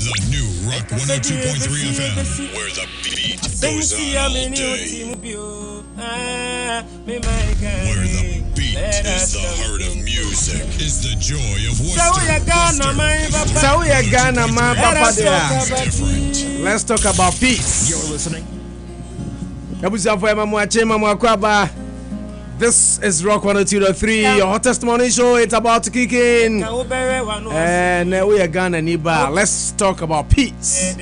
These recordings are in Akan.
The new Rock 102.3 FM, where the beat goes on all day. Where the beat is the heart of music, is the joy of Worcester. Let's talk about peace. You're listening. This is Rock 102.3, your hottest morning show. It's about to kick in. And we are Ghana Niba. Let's talk about peace.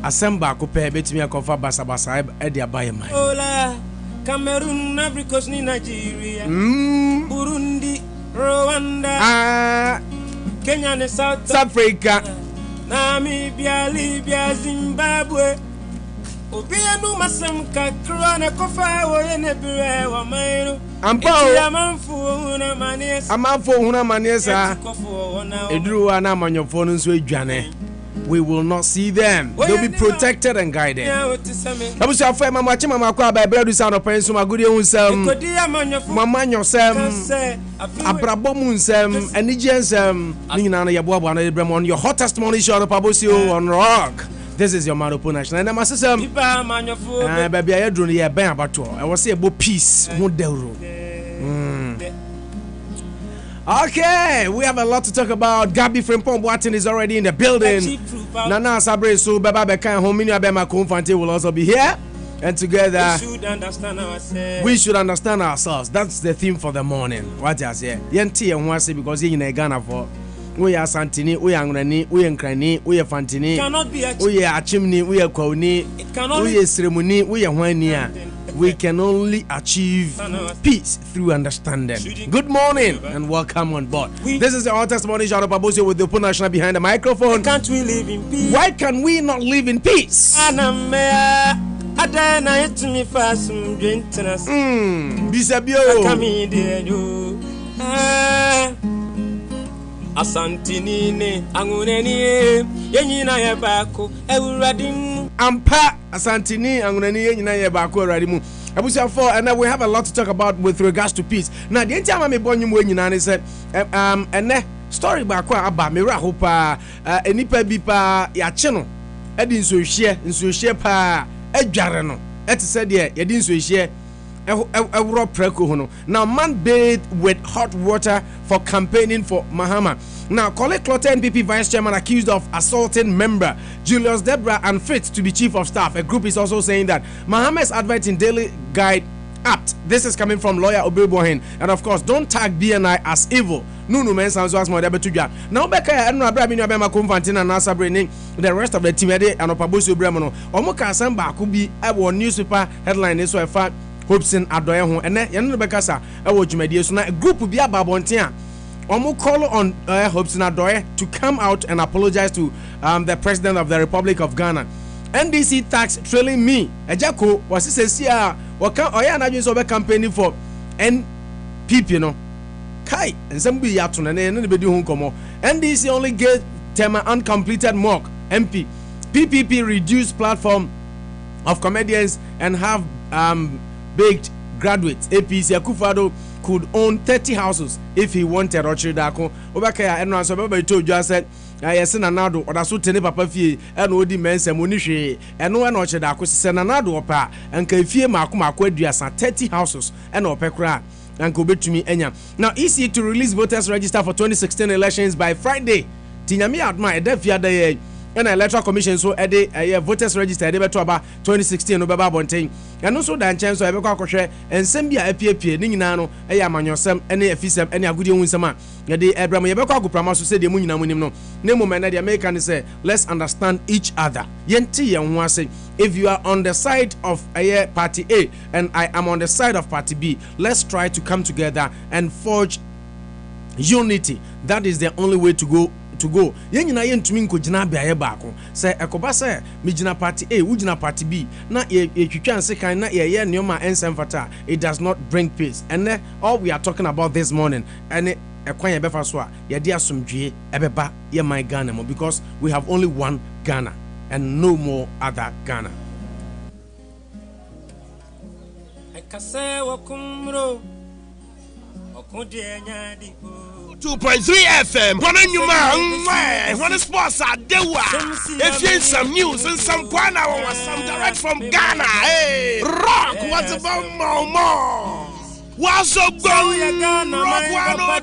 Asemba kupe betimi akofa basa basa edi abaye mai. Ola Cameroon, Africa, Nigeria, Burundi, Rwanda, Kenya and South Africa, Namibia, Libya, Zimbabwe. Obianu masam kakra na kofa wo ene bire wa mairo. Amanfo huna maniesa. Eduru wa na amanyofo nso adwane. We will not see them. They'll be protected and guided. Abusu afọ mama achi mama akwa ba bread sound of penso magudi onsam. Mama nyosem. Abrabo mu nsam, anije nsam. Ni nyina na yeboabo na ebrem on your hottest morning show on Pabosi on Rock. This is your Maropo National. And I'm a system. Baby, I don't hear Ben Abato. I was saying about peace. Okay, we have a lot to talk about. Gabi Frimpong Boatin is already in the building. Nana Sabre so Baba Bekan Homini Abema Kumfante will also be here. And together, we should understand ourselves. That's the theme for the morning. What I say? Yenti and Wasi because you're in Ghana for. We are Santini, we are Ngrani, we are Nkrani, we are Fantini, we are Chimney, we are Koni, we are Ceremony, we are Wania. We can only achieve peace through understanding. Good morning and welcome on board. This is the hottest morning show of Pabosi with the Open National behind the microphone. Can't we live in peace? Why can we not live in peace? Bisabio. Asantini anguneni yenyina yebako ewuradimu ampa asantini anguneni yenyina yebako ewuradimu abusia for and we have a lot to talk about with regards to peace. Now the entire me bonyu mu yenyina ne said ene story ba kwa aba me ra hopa enipa bi pa ya che no edi nsohie pa adware no eti said ye di nsohie now man bathed with hot water for campaigning for Mahama. Now Collect Clotter NPP vice chairman accused of assaulting member Julius Debra unfit to be chief of staff. A group is also saying that Mahama's advert in Daily Guide apt. This is coming from lawyer Obebohin. And of course, don't tag BNI as evil. No men sounds as more debetuja. Now Becca and Abraham Abema Kumfantina and Nasa Brenning, the rest of the team and Opabusu Bremono. Omoka Samba could be a newspaper headline is so a fact. Hopes in Adoye ho ene ye no bekasa e wo dwumadie so na group bi ababonten a omo call on Hopes in Adoye to come out and apologize to the president of the Republic of Ghana. NDC tax trailing me ejako was sesi a waka oya na dwen so be campaigning for NPP no kai ensem bi ya to na ne ne be di ho nkomo. NDC only gave Tema uncompleted mock MP. PPP reduced platform of comedians and have baked graduates. APC Akufado could own 30 houses if he wanted. Ochidako Obakaya and so Baba told you said yes Nanado or that's what papa fee and odi mensa munishi and no one Ochidako said Nanado opa and Kafie Makuma Quadrias 30 houses and opekra and go to me enya. Now EC to release voters register for 2016 elections by Friday. Tinyami Adma Edefia Day and electoral commission so a voters register ede beto aba 2016 no beba bonten and also dan chen so ebekwa akohwe ensem bia apiepie ni nyina no amanyosem ene afisem ene agudi hunsem a ye Abraham ye bekwa agoprama so se de mu nyina munim no na mu na de American say let's understand each other yenti ye ho ase. If you are on the side of party A and I am on the side of party B, let's try to come together and forge unity. That is the only way to go. Yen nyina ye ntumi nkogina bia ye baako se ekoba se megina party A wugina party B na ye twitwa nsekan na ye nyoma ensem fata. It does not bring peace. And all we are talking about this morning and ekwan ye befa so a ye de asomdwe ebeba ye my Ghana mo because we have only one Ghana and no more other Ghana. Ekase wakumro okudie nyadi 102.3 FM. One sports are dewa. If you some news and some Kwana or some direct from Ghana, hey, rock. What's about more? What's up, going Rock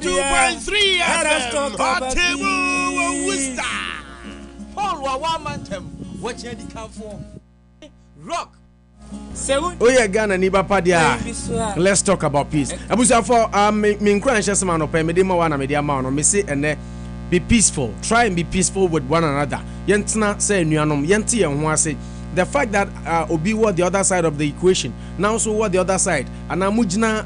102.3 FM. Table Worcester. Paul Wawamantem. What you come for? Rock. Oh yeah, Ghana niba padia. Let's talk about peace. Abusa for me nkranche sama no pe me de ma wana me de ama no me say ene be peaceful. Try and be peaceful with one another. Yentna say nuanom yente ye ho ase. The fact that obi what the other side of the equation now so what the other side and amujina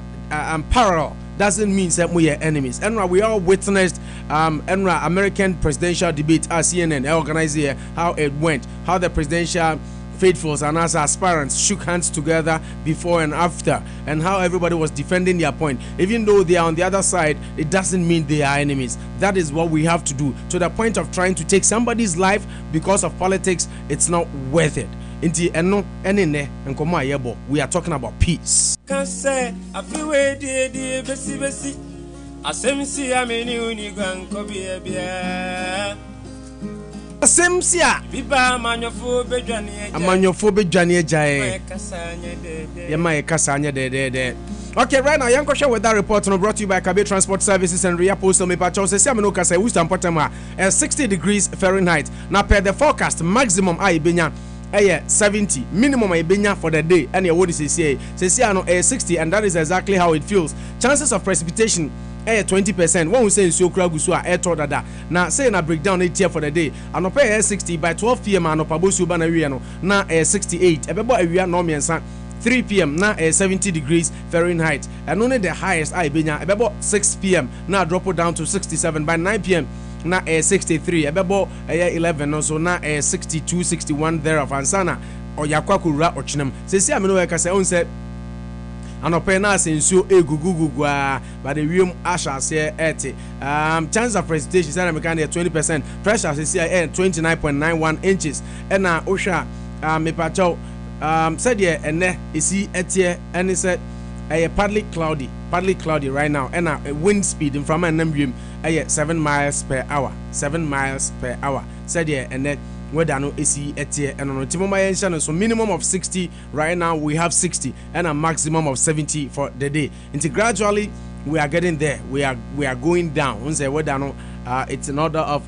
parallel doesn't mean that we are enemies. And we all witnessed American presidential debate as CNN organized here, how it went, how the presidential faithfuls and as aspirants shook hands together before and after, and how everybody was defending their point. Even though they are on the other side, it doesn't mean they are enemies. That is what we have to do. To the point of trying to take somebody's life because of politics, it's not worth it. We are talking about peace. Semsia Biba Manofo Bejani Jai Yama Kasanya de. Okay, right now, young question with that report brought to you by Kabe Transport Services and Ria Postal Mepacho says Yamanoka say Western Potama 60 degrees Fahrenheit. Now per the forecast, maximum Ibenya 70, minimum Ibenya for the day, and what is say 60, and that is exactly how it feels. Chances of precipitation 20%. One will say so Kragusua air dada. Now say na breakdown 8 here for the day. And pay 60 by 12 p.m. and Pabosu Banariano na 68. Ebebo area no miensa 3 p.m. na 70 degrees Fahrenheit. And only the highest Ibenya ebebo 6 p.m. na drop it down to 67 by 9 p.m. na 63. Ebebo 11 also na 62 61 thereof ansana Oyakwakura Ochinam. Say amino ka say on say and opena sensu egugugu but the room asha say 80 chance of precipitation say na 20%, pressure say 29.91 inches and na osha me pacho said ye ene isi etie and said partly cloudy right now and wind speed in from an 7 miles per hour said ye ene whether no AC etie and on Timoma so minimum of 60 right now we have 60 and a maximum of 70 for the day. Until gradually we are getting there. We are going down. Once whether no it's an order of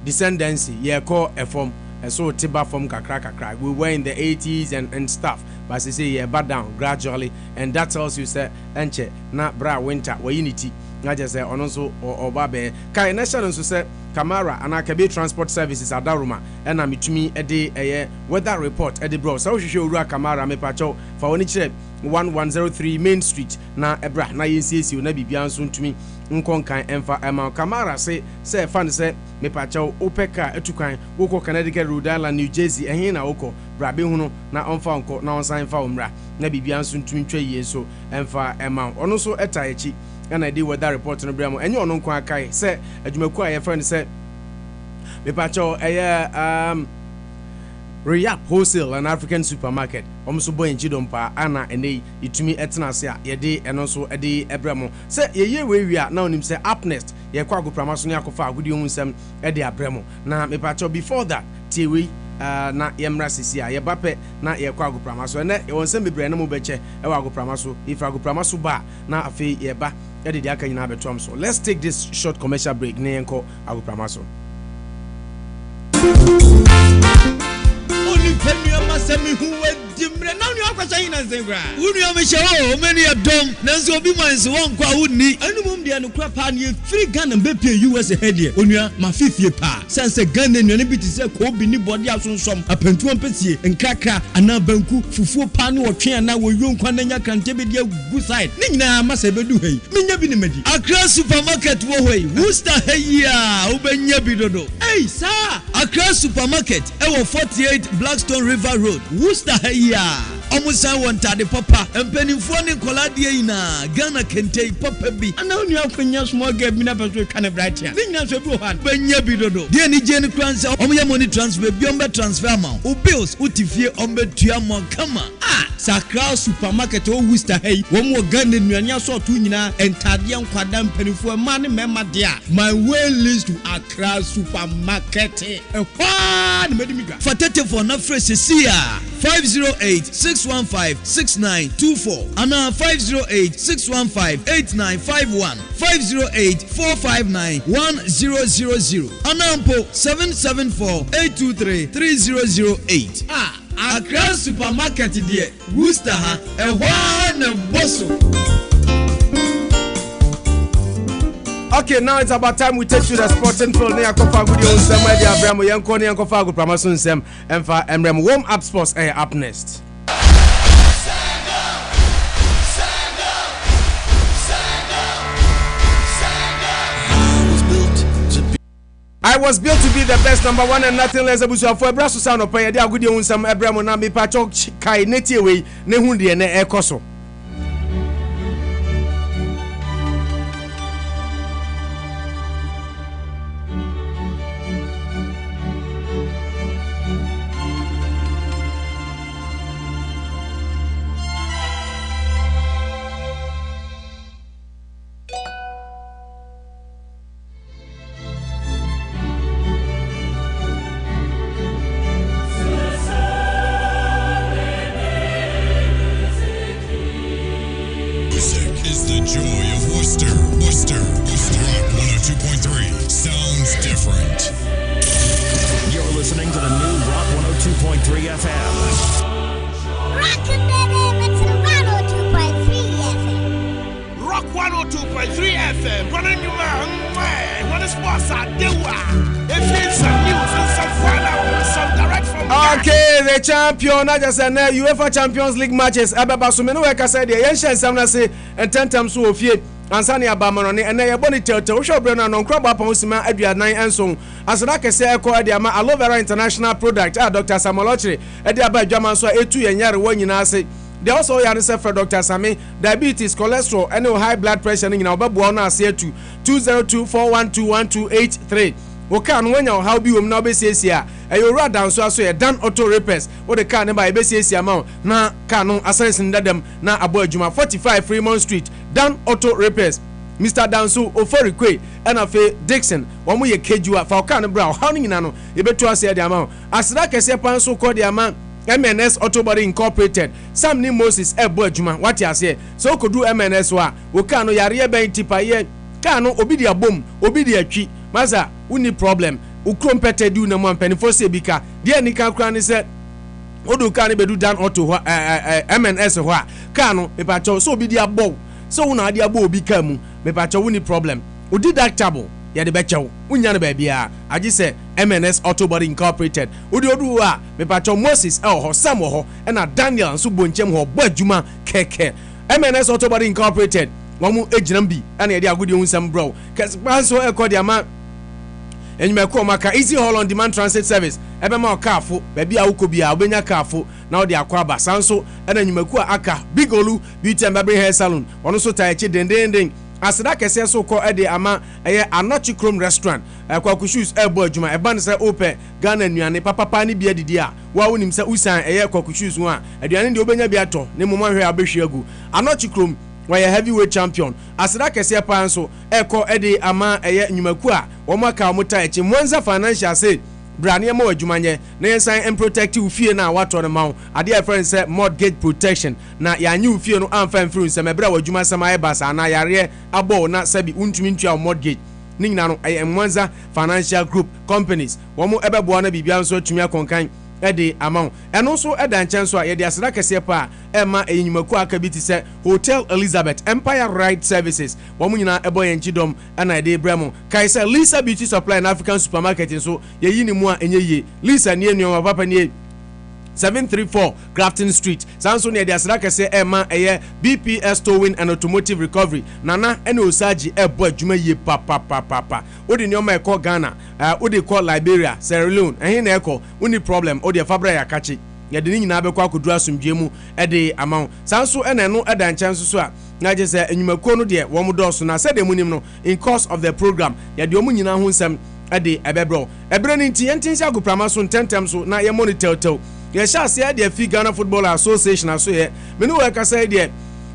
descendancy. Yeah, call a form so tiba from kakra. We were in the 80s and stuff. But they say yeah, back down gradually, and that tells you say enche na bra winter we unity. I just say also or babe kai national so say Camara and Akabe Transport Services Adaruma and amitumi a weather report at the bro so show ura Camara me pacho for oni chire 1103 Main Street na ebra na yensiesie na bibia nso ntumi nkonkan emfa ema Camara say fan say me pacho opeka etukan woko Connecticut, Rhode Island, New Jersey ehin na woko brabe hunu na onfa nko na onsan fa umra na bibia nso ntumi ntwa yie so emfa ema ono so eta echi and I did weather report no bramo and you no kwa kai say adwumaku a your friend say me pacho Riyap Wholesale and African Supermarket so boy in Chidompa ana ene itumi etena se a ye de eno so ede ebramo say ye we are now nim say Upnest ye kwa agoprama so ne akofa agudi ohun sem ede abramo na me pacho before that tiwi na yemra sisi a ye bape na ye kwa agoprama so ene ye won sem bebre na mo beche e wa agoprama so if agoprama so ba na afi ye ba ye de aka nyina betom so. Let's take this short commercial break ne enko agoprama so. Masemi huwe dimre na unu akwasa hina nzengra unu amesha o many adom nanso obi manso won kwa uni anumum de no kura pa ne free Ghana mbepie US headie onua mafifie pa sense Ghana nuane bi ti se ko bi ni body asonsom apantu ampesie nkakra ana banku fufuo pa ne wotwe ana woywo nkwa na nya krante be de agu side ne nyina masa bedu hei menya bi ne madi Accra supermarket wo hoi Worcester heyia ubenya bi dodo ei sa Accra supermarket e wo 48 Blackstone River Road Worcester heyia omusan wontade papa empanimfo ne koladie ina Ghana kentei papa bi ana onu akwanya small girl bi na peso twane brightia ne nyina so bi ho han benya bi dodo de ni je ni kranse omoya money transfer bi ombe transfer amount o bills utifie ombe tua mo kama Sakra supermarket o Worcester hey wo mo Ghana nuanya so to nyina entade nkwada mpanifo ma ne mema dia my way leads to Accra supermarket ekwa ne medimiga fatete for na fresh sia 508-615-6924 ana 508-615-8951 508-459-1000 anampo 774-823-3008 Accra supermarket there Worcester ha na bosso. Okay, now it's about time we take to the sporting field. Near Kofa Gudio Unsem, where the Abramo Yanko Near Kofa Gu Pramasun Sem, and for Emrem warm up sports up next. I was built to be the best, number one and nothing less. Abusu for Brasso Sound of Paya, the Gudio Unsem, Abramo Nami Pacho Kai Netiaway, Nehundi and Ekoso. Champion, I just said UEFA Champions League matches. Ababa so many work said the ancient samna say and 10 times so of ye ansani abamanone and na boni tete show brand non crab upon sima adua 9 and so as that can say call the ama aloe vera international product Dr. Samolochi e dey aba adwaman so etu yenyare wo nyina say they also yare say for Dr. Sami diabetes cholesterol and high blood pressure nyina obebo na ase etu 2024121283 Oka no wanya how bi wom na obesiesia eyora dan so aso ye dan auto repairs wo de car ne ba ebesiesia ma na car no asensin dadam na abo adwuma 45 Fremont Street dan auto repairs Mr. Danso Oforikwe and afe Dixon wo mo ye kejua fa car no bra how nyina no ebetu ase de ama asra kese pan so call de ama MNS Auto Body Incorporated Sam ni Moses ebo adwuma what you say so kodu MNS wa wo car no yare ben tipa ye car no obi dia bom obi dia twi maza uni problem ukrompete du na mpanifo se bika dia ni kan kran ni se odu kan bedu dan auto ho MNS ho a kan no me pa cho so obi dia bow so una dia bow obi kan mu me pa cho uni problem odi deductible ya de be cho unya na ba bia agi se MNS Auto Body Incorporated odi odu a me pa cho Moses ho Sam ho na Daniel nso bonchem ho bo adwuma keke MNS Auto Body Incorporated wamu ejinambi ana ye de agudi unsam bro kes panso ekodi ama enyuma ko maka Easy Haul on Demand Transit Service ebe ma okafo baby awukobia obenya kafo na odi akwaba sanso ana enyuma ku aka Big Olu Beauty and Barber Hair Salon ono so tai chi dendenden aseda kese so ko ede ama eye Anochi Chrome Restaurant kwaku shoes ebo adwuma e ban se ope Ghana nuane papa ni bia didi a wa wonim se usan eye kwaku shoes ho a aduane de obenya bia to ne moma hwe abehwe agu Anochi Chrome why a heavyweight champion asida kese pan so eko ede ama eye nyumaku a wo maka omuta echi Mwanza Financial say brane ma wadwumanye na yensan and protect ufie na wato ne mawo ade a friend say mortgage protection na yanye ufie no amfa mfiri nsem ebra wadwuma sama e basa na yare abo na sabi untumi ntua mortgage ningina no Mwanza Financial Group companies wo mo ebebo na bibia nso atumi akonkan ede amount eno so eda nchen so a ye de asira kese pa ema enyumaku aka bi ti se Hotel Elizabeth Empire Ride Services wo mu nyina ebo yenchi dom ana ede bremo kaisa Lisa Beauty Supply na African Supermarket so ye yini mu a enye ye Lisa ne enu papa ne 734 Grafton Street sanso ne de asira kese ema eye BPS Towing and Automotive Recovery nana ene osaji ebo adwuma ye papa odi ne o ma ko Ghana odi ko Liberia Sierra Leone ehin na eko uni problem odi fabra ya kachi ye de nyina be ko akodu asomdwe mu ede amount sanso ene no eda nchan so a na je se enyumako no de wo mu doso na se de munim no in course of the program ye de omu nyina ho nsem ede ebebro ebre ni nti yentin sia goprama so tentem so na ye monitor ye sha se de fi Ghana Football Association aso ye me no work say de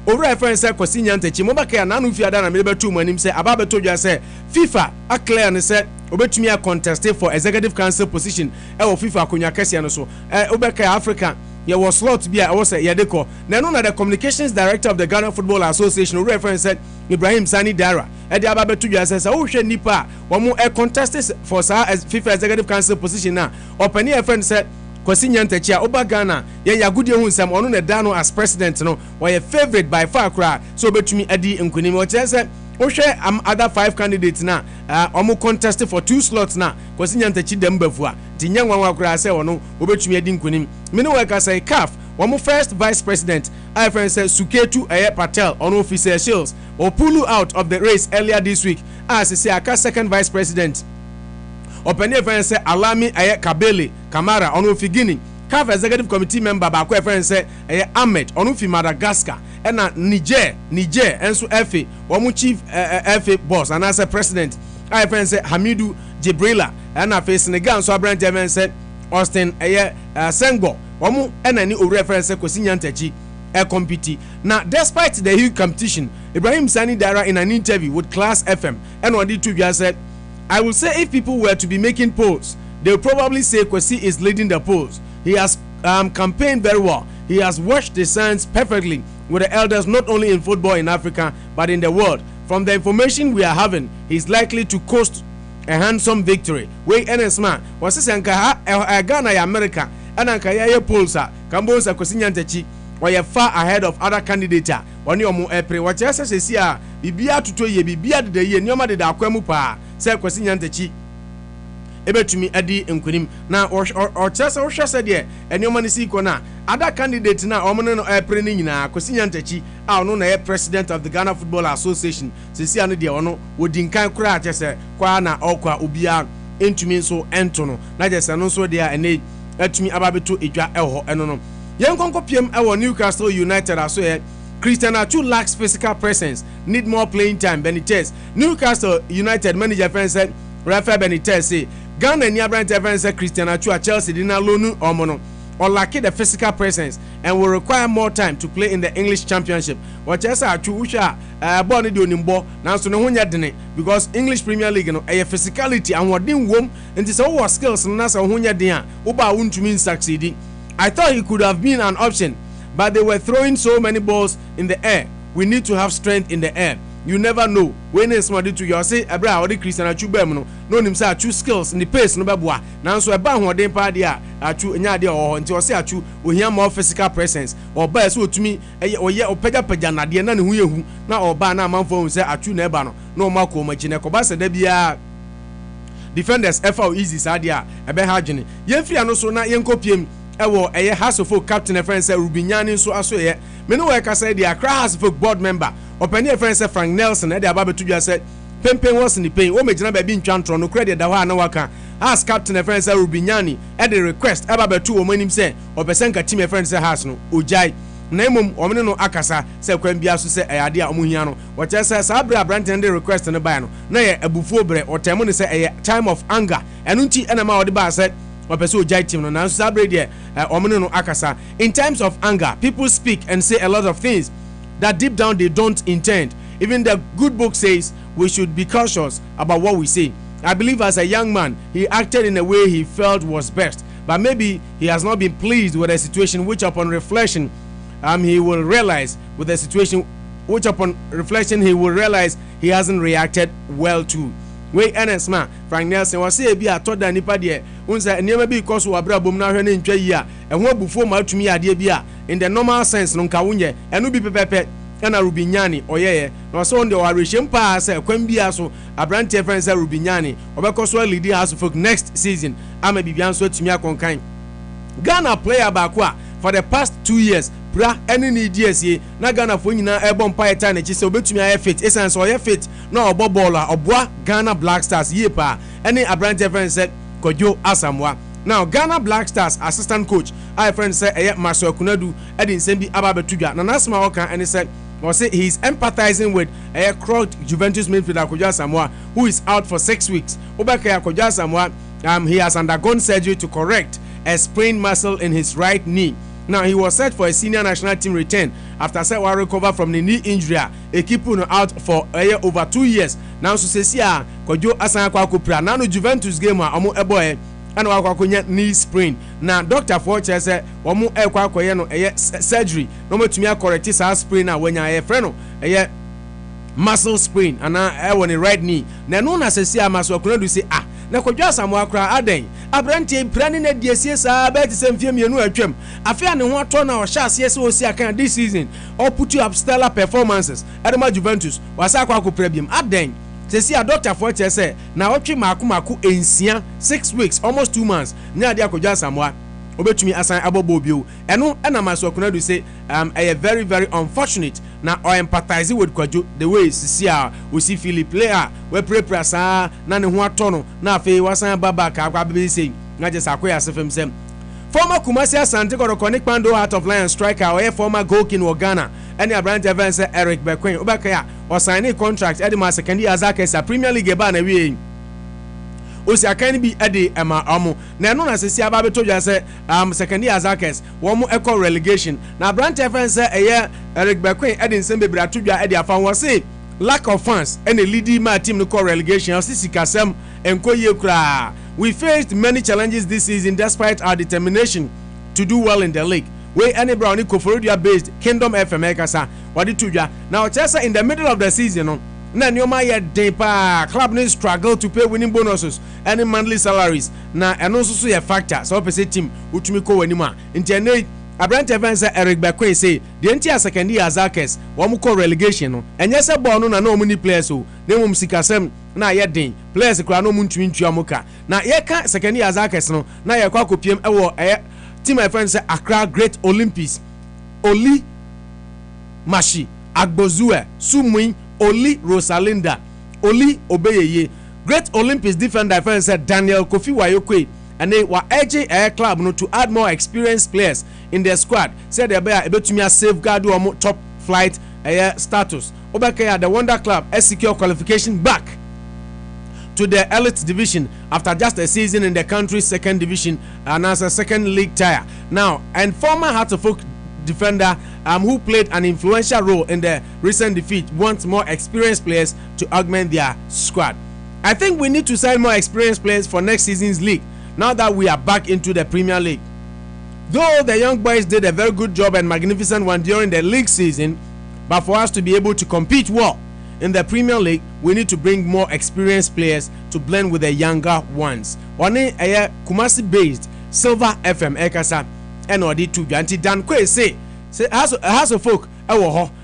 owura friend say Kwesi Nyantakyi mo baka ya na no fi ada na me betu mu anim say aba beto dwa say FIFA a clear ne say obetumi a contest for executive council position e wo FIFA akonya kese no so obeka Africa ye was slot bia I was say ye deko na no na the communications director of the Ghana Football Association owura friend said Ibrahim Sani Dara e de aba beto dwa say wo hwe nipa wo mo contest for sa FIFA executive council position na opani e friend said Kwesi Nyantakyi oba Ghana ye yagudie hu nsam ono na da no as president no were favorite by far kra so betumi adi nkunim o chese o hwe other 5 candidates na omo contest for 2 slots na Kwesi Nyantakyi dem bafua tinye nwanwa kra se ono obetumi adi nkunim me no work say CAF omo first vice president I friend say Suketu Patel ono officer Shields or pull out of the race earlier this week as say aka second vice president Openi friend say Alami Kabele Kamara onu fi Guinea CAF executive committee member ba ko friend say Ahmed onu fi Madagascar na Niger enso FA wo mu chief FA boss and as president I friend say Hamidu Jibrila na fa Senegal so abrant friend say Austin Senghor wo mu na ni owura friend say Kwesi Nyantakyi compete now despite the huge competition Ibrahim Sani Dara in an interview with Class FM and on D2 said I will say if people were to be making polls, they will probably say Kwesi is leading the polls. He has campaigned very well. He has watched the signs perfectly with the elders not only in football in Africa but in the world. From the information we are having, he is likely to coast a handsome victory. Wey NSMA was sanka Ghana America and anka ya polls Kambosa Kwesi Nyantakyi or far ahead of other candidates. Wani omo epre wacha sesi a bibia tuto ye bibia de ye nyoma de da kwamu pa se Kwesi Nyantakyi ebetumi adi nkunim na o chese o hwese de nyoma ne si ko na other candidate na omo no epre ni nyina Kwesi Nyantakyi a ono na president of the Ghana Football Association sesi ane de ono wodinkan kura chese kwa na okwa obia entumi so entono na jese no so de ene atumi ababeto edwa eho eno no Yenkonko PM ewo Newcastle United aso Christian Atsu lacks physical presence, need more playing time. Benitez. Newcastle United manager friend said, Rafael Benitez say, Ghana and Yabrant friend said Christian Atsu at Chelsea did not loan Omono or lack the physical presence and will require more time to play in the English Championship. What else are Atsu Usha born in Nimbo now so no one yet because English Premier League no a physicality and what didn't wom and this all skills and that's a hunya dia uba won't mean succeeding. I thought he could have been an option. But they were throwing so many balls in the air. We need to have strength in the air. You never know. When it's somebody to you say, Abra, or the Christian Atsu Bemno, no him say Atsu skills in the pace no babwa. Now so a bang or den pardia, Atsu Nyadia or until say Atsu will hear more physical presence or by so to me, or ye or pega pejana, the none who now or bana man for say Atsu Nebano, no Marco Machineko Bassa debia. Defenders FO easy Sadia, a behagini. Yenfree and also not Yenko ewo House of Folk captain a friend say Rubinyani so aso ye me no work say the Accra House of Folk board member opani a friend say Frank Nelson e de ababe to said Pempen was in the pain o me gina ba bi ntwantro no credit da ho na waka as captain a friend say Rubinyani e de request ababe to o manim say opesenka team a friend say House no ojai na emom o me no akasa say kwan bia so say ayade a omuhia no what say sabra branten de request no buy no na ye abufuo bre o temo ne say time of anger enu nti ena ma o de ba say in times of anger, people speak and say a lot of things that deep down they don't intend. Even the good book says we should be cautious about what we say. I believe as a young man, he acted in a way he felt was best, but maybe he has not been pleased with the situation, which upon reflection, he will realize with the situation, which upon reflection he will realize he hasn't reacted well to. Wey NSMA Frank Nelson was say bi atoda nipa de unsa niema bi koso wabra bom na hwe ne ntwa yi a ehwo abufo ma atumi ade bi a in the normal sense no nka wonye eno bi pepepe na Rubinyani oyeye na so onde warehiem pa say kwan bi aso abrante friend say Rubinyani obekoso lead House of Folk next season ama bibian so atumi akonkan Ghana player baako for the past 2 years bra any need DSA na Ghana fo nyina ebom pa eta na chi se obetumi aye fit essence oye fit na obo ball a oboa Ghana Black Stars ye pa any abrante friend said Kojo Asamoah. Now Ghana Black Stars assistant coach I friend say Marcel Kunadu edin sembi ababetudwa na nasma oka and he said he is empathizing with a crocked Juventus midfielder Kojo Asamoah who is out for 6 weeks. Obaka Kojo Asamoah he has undergone surgery to correct a sprained muscle in his right knee. Now he was set for a senior national team return after Seth was recovered from the knee injury. A keeper out for over 2 years. Now so say sia Kojo asan akwa kopra. Now no Juventus game omo eboy and wakwa konya knee sprain. Now doctor for say omo ekwa koye no surgery. No matumi correct sa sprain na wanya friend no muscle sprain and I want a right knee. Na no na say sia maso kono do say na kodwa samoa kra aden abrantie prane na diesie saa bet sem fie mienu atwam afia ne ho ato na o sha ase se osi akan this season or put you up stellar performances Edema Juventus wasa akwa akopra biem aden sesi a doctor for say na otwe maako ensia 6 weeks almost 2 months nya de akodwa samoa obetumi asan abobo bio eno na maso akona do say very very unfortunate na I empathize with Kwajo the way sisi a osi Philip player we prepare sa na ne ho atono na afi wasan baba ka akwa be say na je sakoya sefem sem former Kumasi Asante Kotoko Pando Heart of Lion striker or former goalkeeper Ghana any Abrante Evans Eric Bequin obakaya or signing contract Edema Sekendi Azakes Premier League ba na wi osi akan bi ede ema omo na no na sesi aba beto dwa se Sekendi Azakes wo mo eco relegation na Abrante Evans Eric Bequin ede nsem bebre atodwa ede afa wo se lack of fans and a leading my team no call relegation sisi kasem enkoye kra. We faced many challenges this season despite our determination to do well in the league. We any Brownie Koforidua based Kingdom FM Ekasa wadi tudwa. Now Chelsea in the middle of the season na nyoma ye depa club no struggle to pay winning bonuses and monthly salaries na eno so ye factor so pese team utumi ko wanima nti ene Abrante Evans Eric Bequin say the entire Sekendi Azakes wo mo call relegation no enye se ball no na no many players o na mum sikasem na ye den players kura no muntumi ntua moka na ye ka Sekendi Azakes no na ye kwa kopiem ewo team my friend say Accra Great Olympics Oli Mashi Agbozue Sumuin Oli Rosalinda Oli Obeyeye Great Olympics defender friend said Daniel Kofi Wayokwe and they were urging Air Club no to add more experienced players in their squad. Said they be able to safeguard top flight status. Obakaya the Wonder Club has secured qualification back to the elite division after just a season in the country's second division and as a second league tier. Now, and former Hearts of Oak defender who played an influential role in the recent defeat wants more experienced players to augment their squad. I think we need to sign more experienced players for next season's league now that we are back into the Premier League. Though the young boys did a very good job and magnificent one during the league season, but for us to be able to compete well in the Premier League, we need to bring more experienced players to blend with the younger ones. One Kumasi based Silver FM Ekasa and Odi to Ganti Dan Kwe say has a folk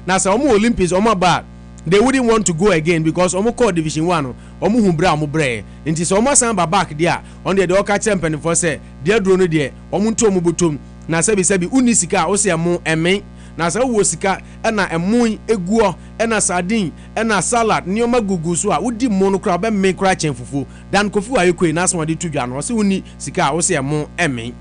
na sa omo Olympics omo ba they wouldn't want to go again because omo call division 1 omo humbra omo bre nti so omo san ba back there on the oka champion for say there dro no there omo nto omo botom na sebi unisika o se emo emen na sa wo sika na emu eguo na sardine na salad nioma gugu so a wodi mo no kra ba men kra chen fufu Dan Kofi Wayokwe na so de tudwa no se uni sika o se emo emen.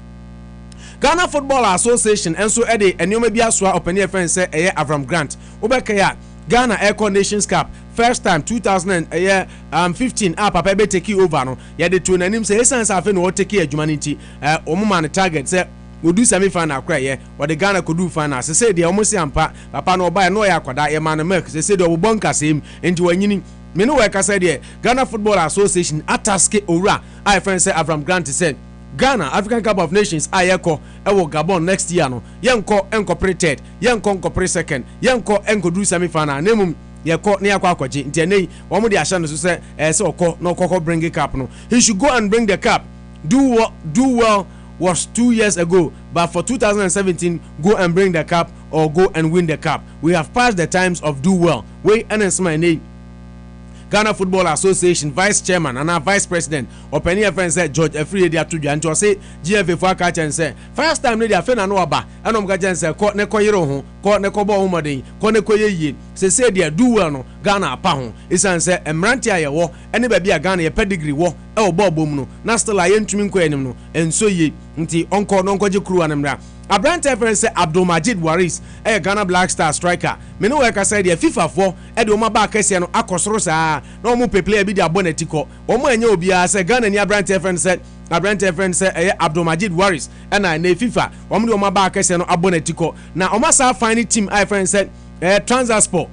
Ghana Football Association enso ede enioma bi asoa opani friend say Avram Grant obekaya Ghana Air Nations Cup first time 2015 papa be take over no ye de to nanim say essence afa no take adwuma nti omuma ne target say wodu semi final akra ye wo de Ghana kodu final say de omo se ampa papa no oba no ya akwada ye man milk say de obo nkasem nti wanyini me no we ka say de Ghana Football Association ataske owura I friend say Avram Grant said Ghana African Cup of Nations ayeko ewo Gabon next year no yenko incorporated yenko incorporate second yenko enkodu semi final nemum yeko ne yakwa akwaje nti enei wo mo de ahya no so say say okọ no kokọ bring the cup no he should go and bring the cup do well was 2 years ago but for 2017 go and bring the cup or go and win the cup. We have passed the times of do well. We my name Ghana Football Association Vice Chairman and our Vice President Openi friend said George Efri dey atudwa nti o say GFA for aka chen say first time dey afa na no aba enom ga chen say ko ne ko yero ho ko ne ko bo ho modern ko ne ko yeye se say dia do well no Ghana apa ho isan say emranti ayewo ene ba bia Ghana ye pedigree wo e obo bom no na still aye ntumi nko enim no enso ye nti onko no nkoje kuru anamra Abrante friend say Abdul Majid Waris Ghana Black Star striker me no work say the FIFA for e de o ma ba kese no akosoro saa na o mu player bi de abonetiko o mu anya obi a say Ghana ni Abrante friend say Abdul Majid Waris and na FIFA o mu de o ma ba kese no abonetiko na o ma sa fine team I friend said Transasport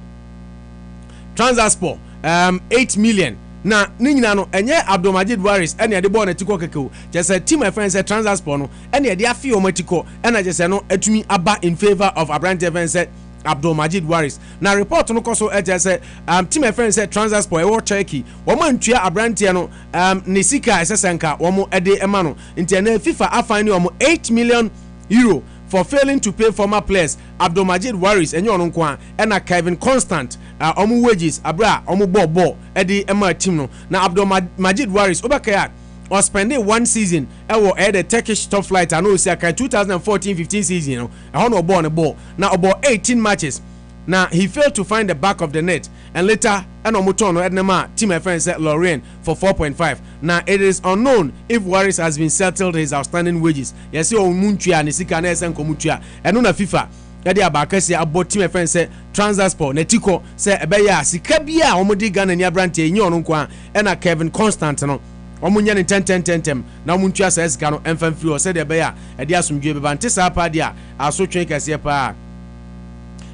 8 million na ninyina no enye Abdul Majid Waris ene de ball na tiko kekeo just team my friend say Transasport no ene de afi o matiko ene just no atumi aba in favor of Abrante friend said Abdul Majid Waris na report no koso just team my friend said Transasport e wo Turkey wo ma ntua Abrante no ne sika esesenka wo mo ede ema no nti na FIFA afine wo mo 8 million euro for failing to pay former players Abdul Majid Waris enye ono nko a na Kevin Constant omu wages abra omu ball edi ema team no na Abdul Majid Waris obakaya or spending one season the Turkish top flight I know say 2014-15 season no no ball na about 18 matches now he failed to find the back of the net and later Omutono Ednema team my friend said Lorraine for 4.5. Now it is unknown if Waris has been settled his outstanding wages. Yes, Muntua Nisika Nesen Komutua and on FIFA. Edi abakasi about team my friend said Transasport Netiko say ebeya sikabia omodi Ghana ni Abrante nyi ono kwa na Kevin Constant no omunya ni 10 na muntua say sika no emfam free o say ebeya edi asumdwe beba ntesa pa dia asotwe kase pa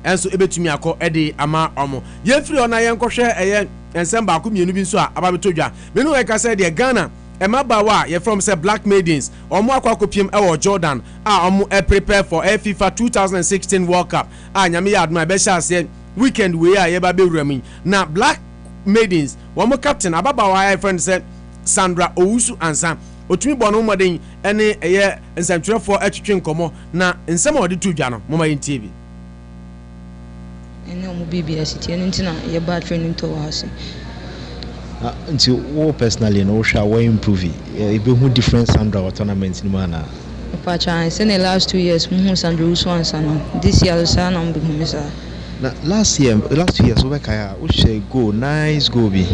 enso ebetumi akọ ede ama omo ye free ona ye nkọhwe eye ensem ba ko mienu bi nso a ababetodwa me no we ka say de Ghana Emabawa ye from say Black Maidens omo akwa kopiem e Jordan omo prepare for FIFA 2016 World Cup nyame ya adma be sha say weekend we ye ba be wuramin na Black Maidens omo captain Ababawa friend say Sandra Owusu Ansa otumi bono moden ene eye nsamtwerefo atwetwe nkomo na nsem odi tudwa no moma yin TV ene omo BBS tie ntina ye ba training to house until all personally no sure we improve it be who different Sandra tournament ni mana pa chance in the last 2 years Sandra Uswan sana this year sana mbi humisa na last 2 years we kaya we share go nice go be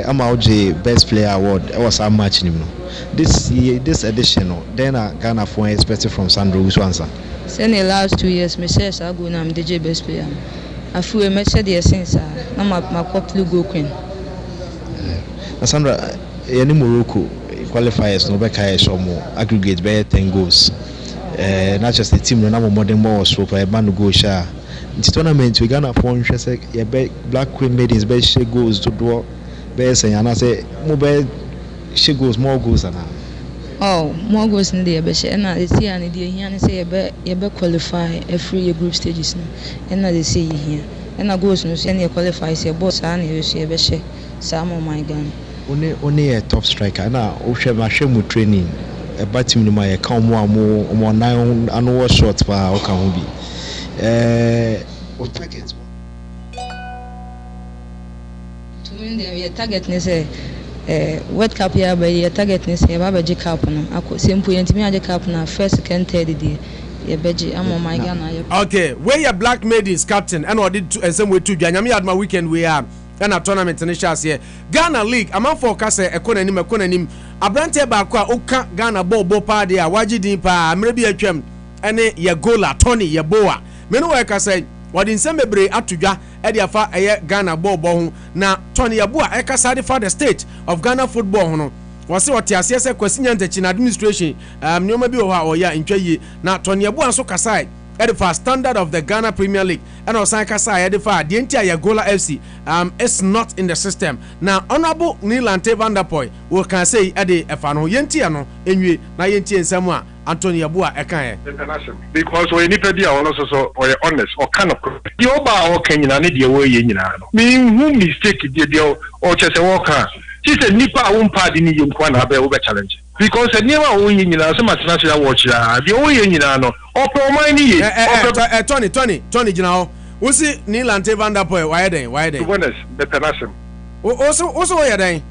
ama oje best player award it was a match ni no this edition no then Ghana for expected from Sandra Uswan sana in the last 2 years me say I go na am DJ best player afu e me say the sense na ma popular go queen Sandra any Morocco qualifiers no be kai so mo aggregate be 10 goals not just the team no na more than more so for man go sha in tournament we Ghana for say ye be Black Queen Maidens be share goals to do be say and I say mo be share goals more goals na more goals in the be share na the see and the here say ye be qualify every group stages no and na they say here and na goals no say na qualify say boss and you say be share some of my gun only a top striker na o hwe mu training e ba team ni ma ye ka mo nan anu short pa o ka ho bi o target to win the target ne say World Cup ya ba ye target ne say ba G Cup no akọ sempo ye ntimi G Cup na first second third dey ye beji am my gun okay where your Black Maidens captain and o did some way to nyame adma weekend we are and a tournament in the chance here Ghana League a man for kase ekonanim Abrante ba kwa oka Ghana ball party a waji din pa mrebi atwam ene ye goaler Tony ye boa me no work say wadi nsembebre atudwa e dia fa eye Ghana ball ho na Tony ye boa e kasa de for the state of Ghana football ho no wose wote ase se kwasinya ntachi na administration nyoma bi ho a oya ntwaye na Tony ye boa so kasa for standard of the Ghana Premier League and also Kasa the entire Gola FC is not in the system. Now Honorable Nilante Van der Poel we can say ade efano yenti ano enwie na yenti ensemu Anthony Yabua ekan international because we ni pedi a so or honest or kind of the oba o kenyina ne de we ye nyina no me who mistake de o chese wo kan she said nipa won padi ni yem kwa na be wo be challenge because anyone who yin nyina so international watch ya the o ye nyina no o pro man ni ye Tony gina ho wo si Nilante Van der Poel why den honest international also why den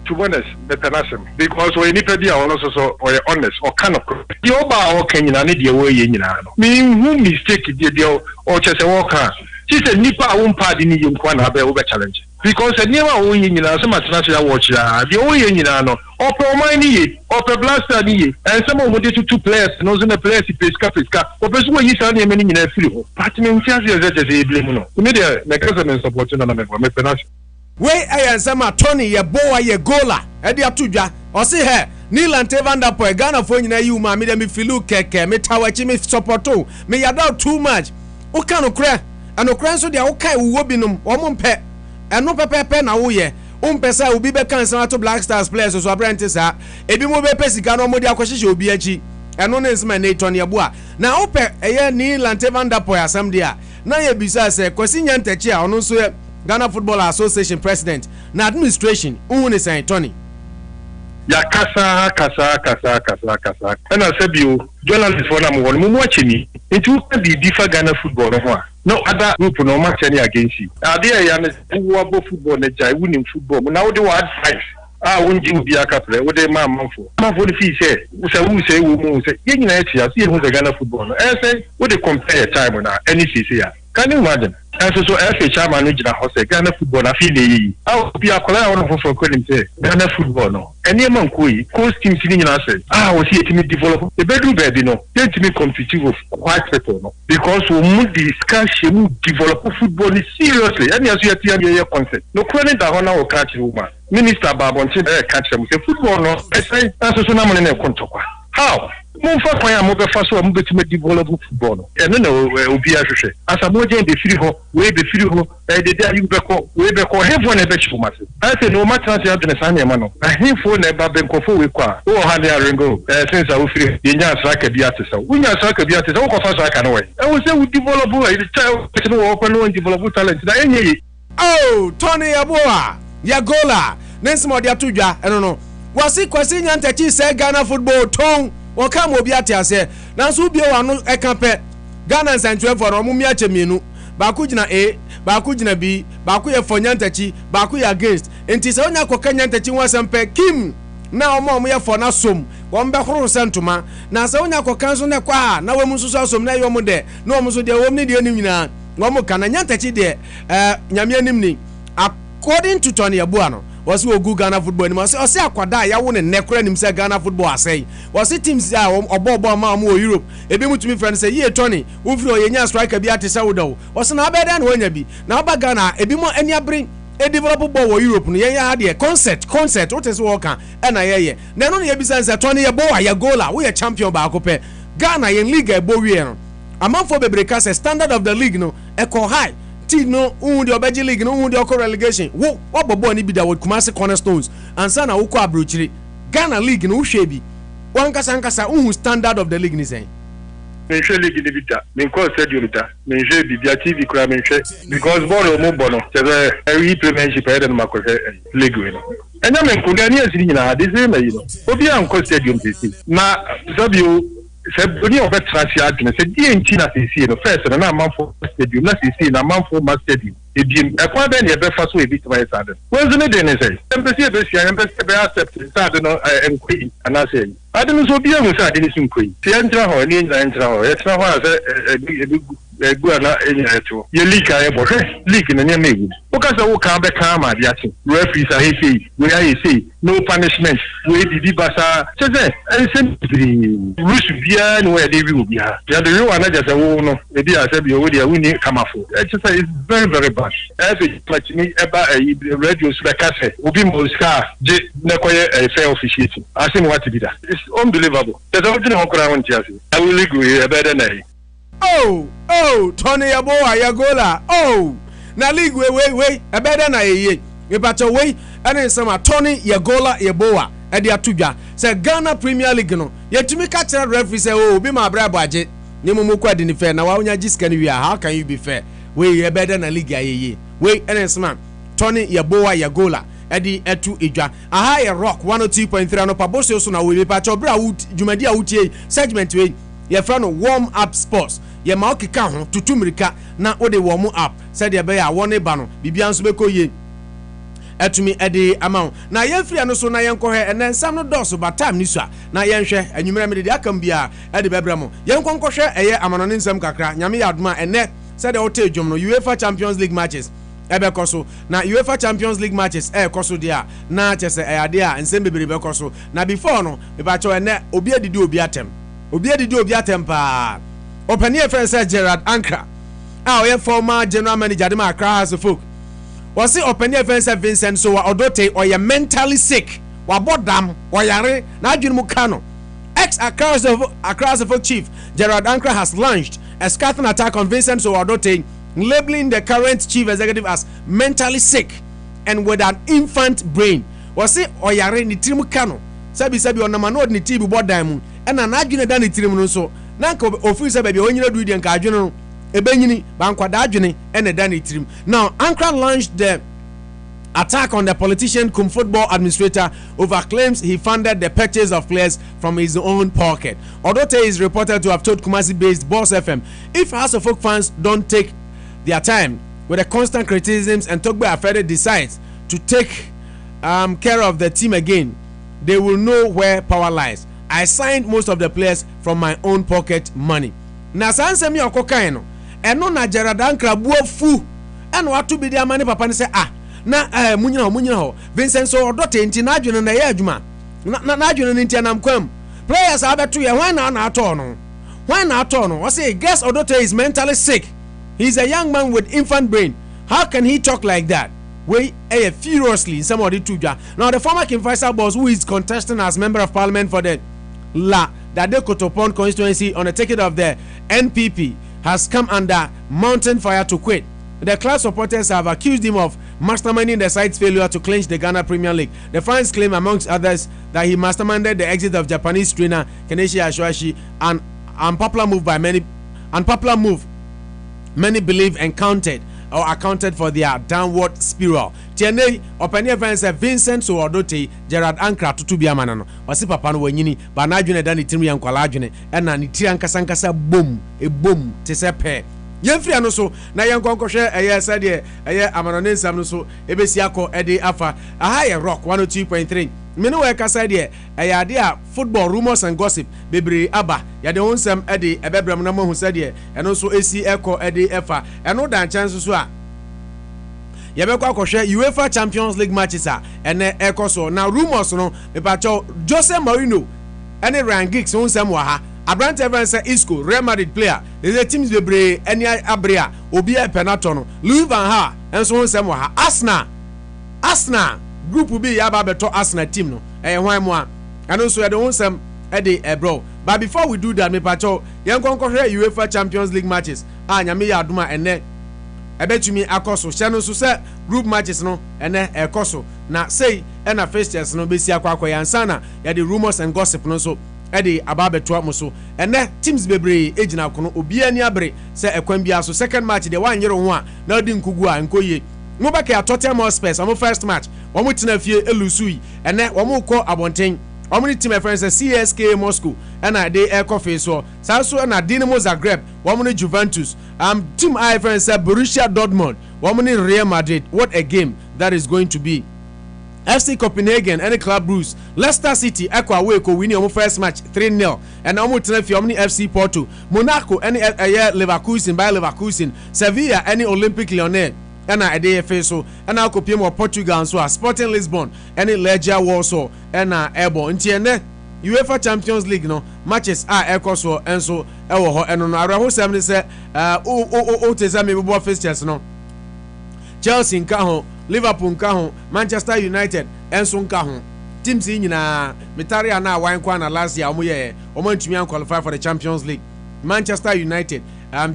to honest international because we ni pedi a so or honest or kind of the oba o kenyina ne de we ye nyina no me who mistake de o chese wo kan She said nipa won party ni yimkwa na be over challenge. Because nipa wo yin nyina so matnational watch la. The wo yin nyina no. Ope oman ni ye, ope blaster ni ye. And some of the two players, no so na players peska. Ope so yi sa na me nyina firi ho. But me ntia se je blame no. Me dey na kasa me support na me penalty. We ayansama Tony ye boa ye gola. E dey atudwa. O se he Nilante Van Der Poel Ghana for nyina yi ma me dey me filu keke me tawachi me supporto. Me yada too much. O kan okra. Anokra so dey o kai wo binom. O mo mpe. Eno pepepe na wo ye. Umpesa obi be cancel to Black Stars players so apprentice ha ebi mo be pesika no mo di akwhihye obi achi eno ne nsema na Tony Yeboah na ope eye ni Lante Van Der Poel asem dia na ye bisa se Kwesi Nyantakyi a ono so Ghana Football Association president na administration unu ne say Tony ya kasa ena sebio journalist for na mo won mo achini nti ka bi difa Ghana football no ho no other group no match any against you ade ya na wo abo football na jai winning football na wo de wa advice wonji obi aka play wo de manfo fi say wo say wo mu say ye nyina echi as ye hu Ghana football no say wo de compare time na any CC ya can you imagine so FA chairman no jina ho say Ghana football na fi dey obi akola won for calling say Ghana football no any man koyi coach team sini nyina say wo see etimi develop e bedroom baby no etimi compete with quite people no because we mu discuss mu develop football seriously any as you hear concept no credit that one will catch woman minister Babonche catch them say football no say so na money na kontokwa how mo fa kwan mo be fa so mo betime develop football no eno na obi ahwehwe asamo je be firi ho we be firi ho de dia you be ko we be ko hefo na be chipo mase I say no matter what you do na san ma no hefo na ba be nkofo we kwa wo ha na rengo since I firi ye nya asaka bi atesa wo nya asaka bi atesa wo ko fa asaka no we e wo say we develop we the child no wo ko no develop talent na enye Tony Yeboah ya gola nensimo dia tudwa eno no wasi Kwesi Nyantakyi say Ghana football ton o kam obi atiase nanso bi o anu ekape Ghana Central for omu miache mienu baako gina A baako gina B baako ye for Nyantakyi baako ye against enti se onya koka Nyantakyi wasempe kim na omo ye for na som won be horo sentoma na se onya koka so ne kwa na wemu susu asom na yo mu de na omo so de wom ni de anim nyina wom kana Nyantakyi de nyame anim ni according to Tony Yeboah no was we go Ghana football anymore. So say akwada ya wo ne nekora nim say Ghana football asay. Was it teams ya obobo ma mo Europe. Ebi mutumi friend say ye Tony, wo firi oyenya striker bi atesa wo do. Was na abeda na wonya bi. Na oba Ghana ebi mo ania bring e develop ball wo Europe no ye ha de concert what is wo kan e na ye. Na no ne bi say Tony Yeboah ya goaler, wo ye champion ba akopɛ. Ghana ye league e bo wie no. Amanfo bebreka say standard of the league no e ko high. No the Obeji League no the Oko relegation wo bobo ni bi da with Kumasi Cornerstones ansa na wo ko abrochiri Ghana League no hwe bi wankasa standard of the league ni saying me hwe league ni bita me ko stadium ta me hwe bibia TV kura me hwe because ball mo bono se every premiership head na makohwe league we no enya me ko ni asiri nyina de se me yi no obi an ko stadium tisi na sabio se boni of transfer adwene se die nti na sisi no first na manfo stadium na sisi na manfo ma stadium ebiem ekwa be na e be fa so e bi twa sade wenzu ne de ne say empesi e be sia empesi be accept sade no enkwi ana say ade no so bia mu sade ni sunkwi se entra ho ni entra ho e tra ho se egu ana enya eto ye league aye bo league na ne megu o ka se wo ka be ka ma bia ti referees are say we are say no punishment we di basa se rules bia no we dey bi bia ya de you ana just wo no e bia se bia we dey win kamafo it is very very bad every match ni eba radio so ka se obi mo ska je na koye fair officiating asin what be that it's unbelievable there's something on ground here I will league we better na Tony Yeboah ya gola na league we better na ye we pacho we ene sama Tony Yeboah e de atudwa say Ghana Premier League no yetumi ka kira referee say bi ma bra boaje ni mumu kwa di ni fair na wa onya jiska ni how can you be fair we better na league ayeye we ene sama Tony Yeboah ya gola edi etu edwa aha ye rock 102.3 no paboso so na we pacho bra jumadi a wutie segment we ye fra no warm up sports ye ma okika ho tutumirika na ode warm up said ye be ya woni ba no bibia nso be koye etumi ede amount na ye fria no so na ye nkohwe enen sam no doso ba time ni so na ye nhwe anwumere me de akam bia ede bebra mo ye nkonkohwe eye amanone nsam kakra nyame ya adoma ene said the hotel dwom no UEFA Champions League matches ebe koso na UEFA Champions League matches koso dia na chese ade a nsem bebere be koso na before no me ba cho ene obi adidi obi atem pa opani friend say Gerard Ankra a former general manager de Accra House of Folk was say opani friend say Vincent so odote or mentally sick wa bodam wa yare na adwene mu ka no ex Accra House of Folk chief Gerard Ankra has launched a scathing attack on Vincent so odote, labeling the current chief executive as mentally sick and with an infant brain. Was say oyare ni tirimu kano sabi onamano ni tibi bodam mu ena na adwene da ni tirimu no so na nka ofiri sabi onyina du de nka adwene no ebenyini bankwada adwene ena da ni tirimu. Now Ankra launched the attack on the politician cum football administrator over claims he funded the purchase of players from his own pocket. Odote is reported to have told Kumasi-based Boss FM, if House of Folk fans don't take their time with the constant criticisms and Togbe Afede decides to take care of the team again, they will know where power lies. I signed most of the players from my own pocket money. Na sanse mi okokan no eno na Gerard Ankra buafu eno atu bi dia mane papa ne se na munyina ho Vincent so odote nti na adwene na ye adwuma na adwene nti anam kwam players abeto ye hwan na ato no o say guess odote is mentally sick. He's a young man with infant brain. How can he talk like that? We furiously in some of the two. Now the former King Faisal boss, who is contesting as member of parliament for the Dade Kotopon constituency on the ticket of the NPP, has come under mountain fire to quit. The club supporters have accused him of masterminding the side's failure to clinch the Ghana Premier League. The fans claim, amongst others, that he masterminded the exit of Japanese trainer Kenichi Ashuashi, an unpopular move many believe accounted for their downward spiral. Tiene openia fans Vincent so odote Gerard Ankra tutu bia manano wasi papa no wanyini ba na adwene da ne tirim yankwala adwene na ne tiri ankasa bom te se pe yemfiri ano so na yenkonkɔhwɛ ɛyɛ sɛdeɛ ɛyɛ amanone nsam no so ebesi akɔ ɛde afa aha yɛ rock 102.3 mene wɔ kasa deɛ ɛyɛ ade a football rumors and gossip bebree aba yɛde ho nsɛm ɛde ɛbɛbrɛm na mahu sɛdeɛ ɛno so esi ɛkɔ ɛde ɛfa ɛno da nkyɛn so a yɛbɛkɔ akɔhwɛ UEFA Champions League matches a ɛnɛ ɛkɔ so na rumors no mepakyɛw Jose Mourinho ɛne Ryan Giggs ho nsɛm wɔ ha Abrante Evans say Isco Real Madrid player. There's a teams bebre any abria obi e penato no. Louis van Gaal enso ho nsɛm wɔ ha. Arsenal group will be yaba beto Arsenal team no. Hwan mo a. Ɛno nso yɛde ho nsɛm ɛde bro. But before we do that me pacho yɛn konkɔhwɛ UEFA Champions League matches. Nyame yɛ adoma ɛnɛ ɛbɛtumi akɔ so. Hyɛ no so sɛ group matches no ɛnɛ ɛkɔ so. Na say ɛna fixtures no besi akɔ yansa na yɛde rumors and gossip no so Eddie Ababetua Muso and teams bebre ejina kono obi ani abre se ekwan bia so second match de wan yere ho a na odi nkugu a nkoye mo ba ka Tottenham Hotspur am first match wo mo tena fie elusui ene wo mo kɔ abonten wo mo team friends CSKA Moscow na de ekofe so so na Dinamo Zagreb wo mo Juventus team I friends Borussia Dortmund wo mo Real Madrid. What a game that is going to be. FC Copenhagen and Club Brugge, Leicester City echo away ko win your first match 3-0 and omo tenafi omni FC Porto, Monaco and Leverkusen by Leverkusen, Sevilla and Olympique Lyonnais and ADFA so and now kopiem of Portugal so Sporting Lisbon and Legia Warsaw and Ebo ntiene UEFA Champions League no matches echo so and so ewo ho eno no araho sem ne se o teza me bo fixtures no Chelsea nka ho Liverpool nka ho Manchester United enso nka ho teams nyina metaria na wan kwa na last year omo ntumi qualify for the Champions League. Manchester United,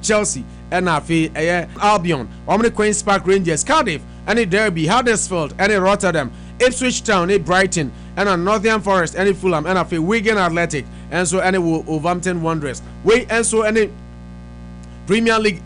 Chelsea and Albion, Queen's Park Rangers, Cardiff and Derby, Huddersfield and Rotterdam, Ipswich Town, Brighton and Nottingham Forest and Fulham and Wigan Athletic and so any Wolverhampton Wanderers. And so any Premier League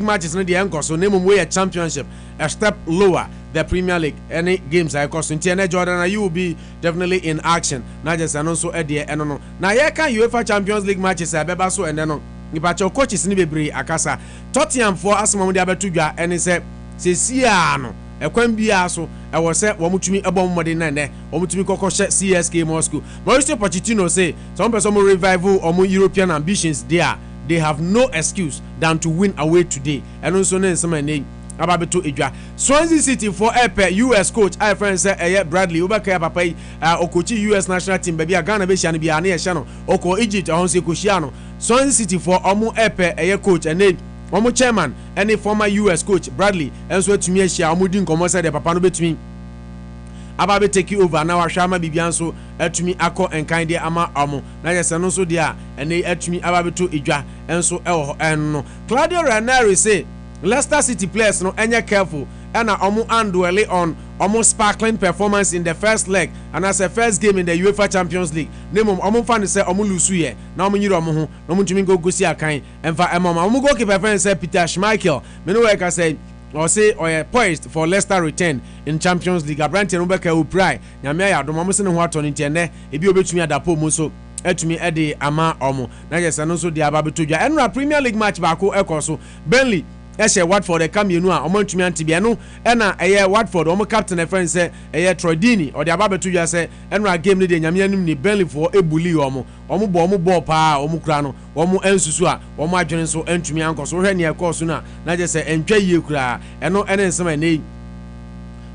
matches in the anchor so name way a championship a step lower the Premier League any games I cost in TNA Jordan you will be definitely in action not just and also at the end no now here can UEFA Champions League matches I beba so and then no nipacho coaches ni bebre akasa Tottenham for asoma de abetudwa and say sia no ekwan bia so e wo se wo mutumi ebom mode na ne wo mutumi kokoshe CSKA Moscow Mauricio Pochettino say some person revival or European ambitions there they have no excuse than to win away today. And also, name Ababeto Edwa. Swansea City for Epe US coach. I friend say Bradley Ubaka Papa Okochi US national team baby Ghana be shani bi ane ehye no Oko Egypt ahonse koshia no. Swansea City for omo Epe coach and then omo chairman any former US coach Bradley enso atumi ehye omo di nkomo say the papa no betumi Ababe take over na wahwama bibia nso atumi akọ enkan de ama omo na yese no so de a ene atumi Ababeto Edwa enso eho enno. Claudio Ranieri say Leicester City players no enye careful and omo andwele on omo sparkling performance in the first leg and as a first game in the UEFA Champions League. Nemom omo fan say omo lusu ye na omo nyiro omo ho na omo ntumi go gosi akan emfa emom omo goalkeeper friend say Peter Schmeichel me no work say or say or poised for Leicester return in Champions League. Abrante no beka uprai nyame ya dom omo se ne ho ato ne ntene ebi obetumi adapo mu so etumi ede ama omo na yesa no so de Ababeto Edwa enra Premier League match baako ekoso Burnley Eshe Watford e kam yenu a omo ntumi antibia no na Watford omo captain e friend say Troy Deeney or the Ababeto Edwa say enra game ni de nyame anum ni Burnley for ebuli omo ball pa omo kura no omo ensusu a omo adwene so antumi ankoso hwe ne ekoso na je say entwa yie kura eno ene nsema nei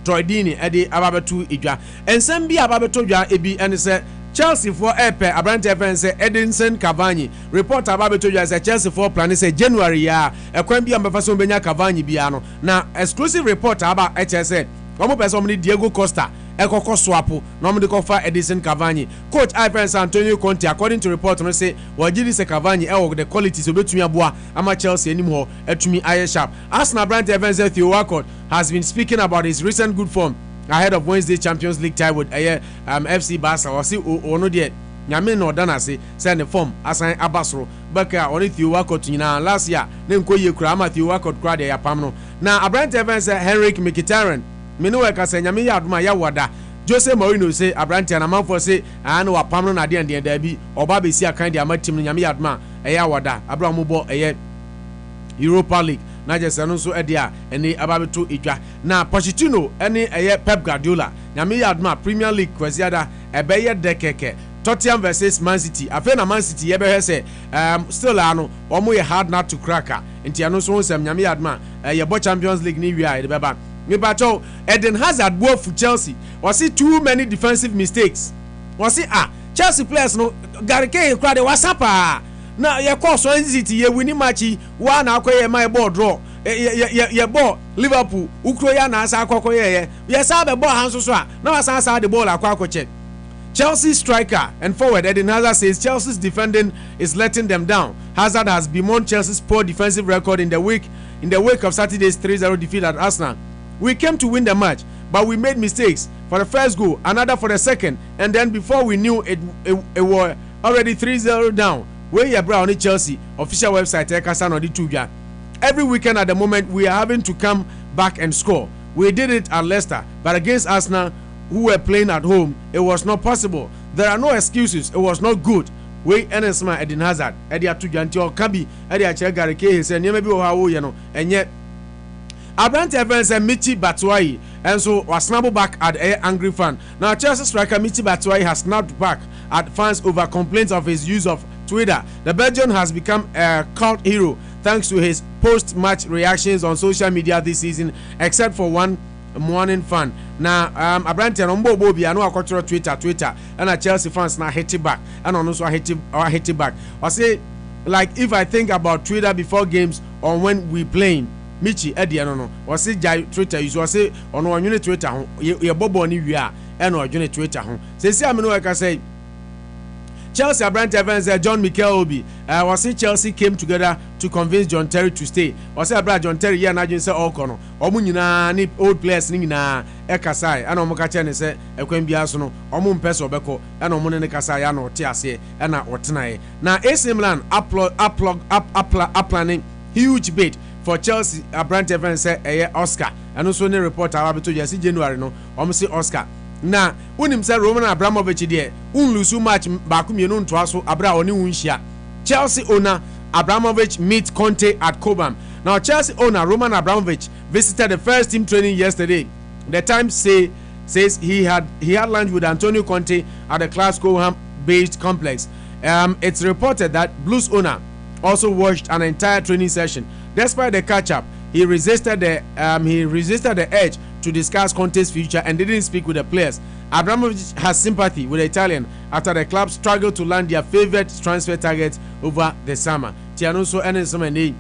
Troy Deeney e de Ababeto Edwa ensem bi Ababeto Edwa ebi ene say Chelsea for Epe Abrante friend say Edinson Cavani report Ababeto Edwa say Chelsea for plan say January ya ekwan bi ambefa so benya Cavani bia no na exclusive report aba say omo person ni Diego Costa ekoko swap na omo de kofa Edinson Cavani. Coach Ivan Antonio Conte according to report no say wajidi say Cavani the qualities obetumi aboa ama Chelsea anim ho atumi aye sharp. Arsenal Abrante friend say Theo Walcott has been speaking about his recent good form ahead of Wednesday Champions League tie with FC Barca. Or see ono de nyame no dana say the form asan abasro baka oni Theo Walcott nyina last year ne nkoye kura ama Theo Walcott kura de yapam no na Abrante event say Henrik Mkhitaryan me no work say nyame ya aduma ya wada Jose Mourinho say Abrante na manfo say anu wapam no na de da bi oba be si akan de amatim no nyame ya aduma ya wada Abraham bo Europa League na jese no so edia ene Ababeto Edwa na Pochettino ene Pep Guardiola nyame yadma Premier League kwasiada ebeye dekeke Tottenham versus Man City afa na Man City ye be say still ano omo ye hard not to cracker enti ano so nsem nyame yadma ye bo Champions League ni wia e beba me bacho Eden Hazard bo for Chelsea was see too many defensive mistakes was see Chelsea players no Garike crowd wasapa na ye course Swansea City ye winning match wa na akoye my ball draw ye ball Liverpool ukro ya na asa akokoye ye sa be ball hanso so a na wasa asa the ball akoche. Chelsea striker and forward Eden Hazard says Chelsea's defending is letting them down. Hazard has bemoaned Chelsea's poor defensive record in the wake of Saturday's 3-0 defeat at Arsenal. We came to win the match, but we made mistakes for the first goal, another for the second, and then before we knew it were already 3-0 down. Where you brought on Chelsea official website every weekend at the moment we are having to come back and score. We did it at Leicester, but against Arsenal, who were playing at home, it was not possible. There are no excuses. It was not good. We Enesma Eden Hazard, Eddie Atujanti or Kabi, Eddie Achegari K, and maybe how you know, and yet Abrante Evans and Michi Batshuayi, and so was snapped back at an angry fan. Now Chelsea striker Michi Batshuayi has snapped back at fans over complaints of his use of Twitter. The Belgian has become a cult hero thanks to his post-match reactions on social media this season, except for one morning fan. Now, Abrante and Bobi I know I Twitter, and Chelsea fans now hit it back, and also I hit it back. I say, like if I think about Twitter before games or when we playing, Michi Eddie no. I say Twitter, you say on one unit Twitter, you bobo ni we are, and or unit Twitter. Say I know I can say. Chelsea Abrante Evans John Mikel Obi was say Chelsea came together to convince John Terry to stay. Was say Abraham John Terry here na say all kono. Omo nyina ni old players ni nyina e kasai. Ana omo ka che ne say ekwan bia so no omo mpeso obeko. Ana omo ne kasai ya na ote ase e na otenae. Na AC Milan planning huge bid for Chelsea Abrante Evans Oscar. And also ne report Ababeto Edwa January no omo say Oscar. Na unim say Roman Abramovich there unlusu match baako mienu ntoa so abra oni unhia. Chelsea owner Abramovich meet Conte at Cobham. Now Chelsea owner Roman Abramovich visited the first team training yesterday. The Times says he had lunch with Antonio Conte at the Glasgow based complex. It's reported that Blues owner also watched an entire training session. Despite the catch-up, he resisted the urge to discuss Conte's future and didn't speak with the players. Abramovich has sympathy with the Italian after the club struggled to land their favorite transfer targets over the summer. Tianoso Enesomene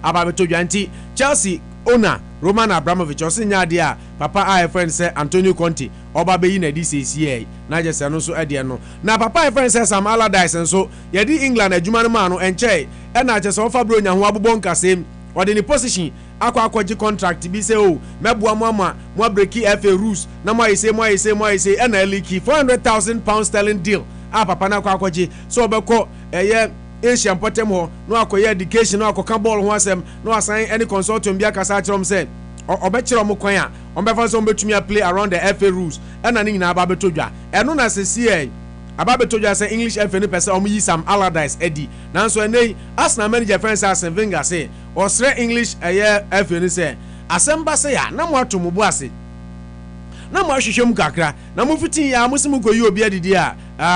Ababeto Janti Chelsea owner Roman Abramovich osinya dia papa a friend say Antonio Conte oba be na DCCA na je se no so ade no na papa a friend say Sam Allardyce nso ye di England adwuma no ma no enche e na je se ofa bro nya ho abobon kasem ode ni position akwaji contract bi say o meboa mo break FA rules na mo ayese e na leaky £400,000 sterling deal a papa na akwaji so obekọ eye Asian potem ho no akoye education no akoka ball ho asem no assign any consultant bi akasa kirom say obekire mo kwan a ombefa so betumi play around the FA rules and na nyina aba betodwa eno na sesi aba betodwa say English FA no pese omo yi Sam Allardyce edi nanso enei Arsenal manager friends Arsene Wenger say osre English FA no say asemba say ya na mo atomo bu ase na mo ahwehwem kakra na mo fitin ya mo simu koyi obi adidi a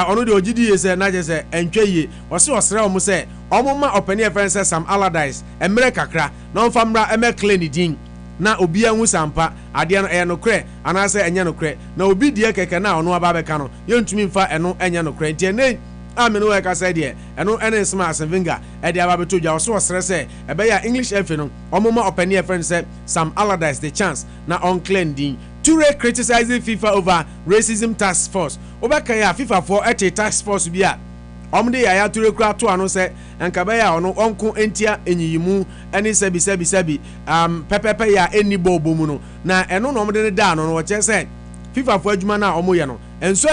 ono de ogidi ye say na je say entwaye ose osre omo say omo ma openi friends Sam Allardyce emre kakra na on famra eme clean din na obi anwu sampa ade no no kre anase enye no kre na obi die keke na ono aba beka no yentumi mfa eno enye no kre tie nei amene we ka say de eno ene sma Arsene Wenger e de aba beto dwa so osre say ebe ya English FA no omo ma openi friends Sam Allardyce the chance na on clean din. Toure criticizing FIFA over racism task force. Obaka ya FIFA for a task force bi a omde ya Toure kura to ano se enka ya ono onko entia enyiyimu eni sebi pepepe ya eni bobo mu no na eno no omde ne da no wo che se FIFA for adwuma na omo ye no enso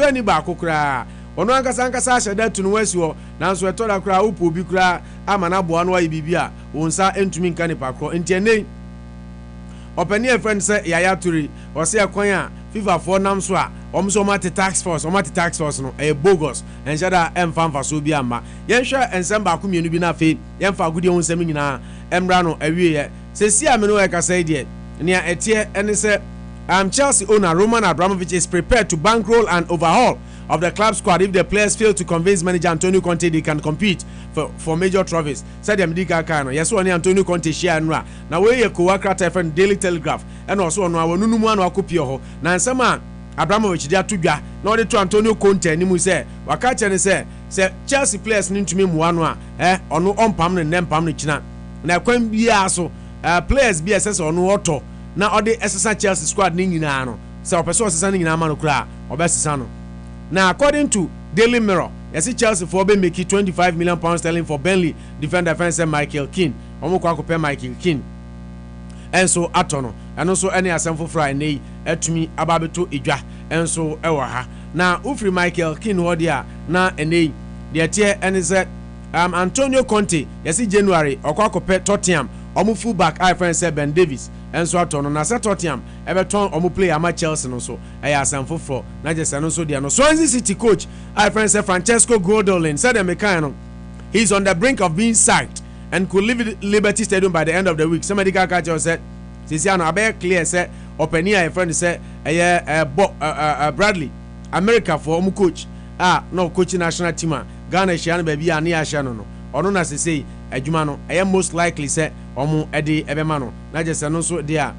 ani ba kokura ono ankasa hyeda tunu wasi ho nanso etoda kura upo bi kura amana boa no ayi bibia wonsa entumi nka ne pakro entiene openi friend say Yaya Toure o say akwan a FIFA for nam so a omso mate tax force no e bogus enshada emfa so bi ama yenhwe ensem ba ko mienu bi na fe yemfa agudi ho nsem nyina emra no awie ye sesi amene we ka say de nia etie ene say Chelsea owner Roman Abramovich is prepared to bankroll an overhaul of the club squad if the players fail to convince manager Antonio Conte they can compete for major trophies. Said the Medica Kano. Yes, one Antonio Conte share nwa. Na we ye ko wakra friend Daily Telegraph. And also no awonu mu anu akopie ho. Na nsema Abramovich dia tudwa. Na ode to Antonio Conte ni mu say waka che ne say Chelsea players ni ntumi mu anu a ono ompam ne nempam ne kina. Na kwan bia so players bia say ono oto na ode esesa Chelsea squad ni nyina no. Say opeso esesa ni nyina ma no kra obesesa no. Now, according to Daily Mirror, yes, Chelsea for be making £25 million sterling for Burnley defender Michael Keane. Omoko pay Michael Keane. And so atono, and also any assemble Friday etumi ababeto idwa, and so ewa ha. Now, ufri Michael Keane hodia na ene the tier and is Antonio Conte, yes, January, okwa pay Tottenham, omu fullback I friend Ben Davis. And so atono na se Tottenham Everton omu play ama Chelsea no so asamfo for na je se no so dia no Swansea City coach I friend say Francesco Guidolin said the mecano he's on the brink of being sacked and could leave Liberty Stadium by the end of the week. Somebody got catch said Sisiano abe clear say openia friend say Bradley America for omu coach no coach national team Ghana shian baby ani ahia no ono na se say adwuma no most likely say omu ede ebema no na je se no so dia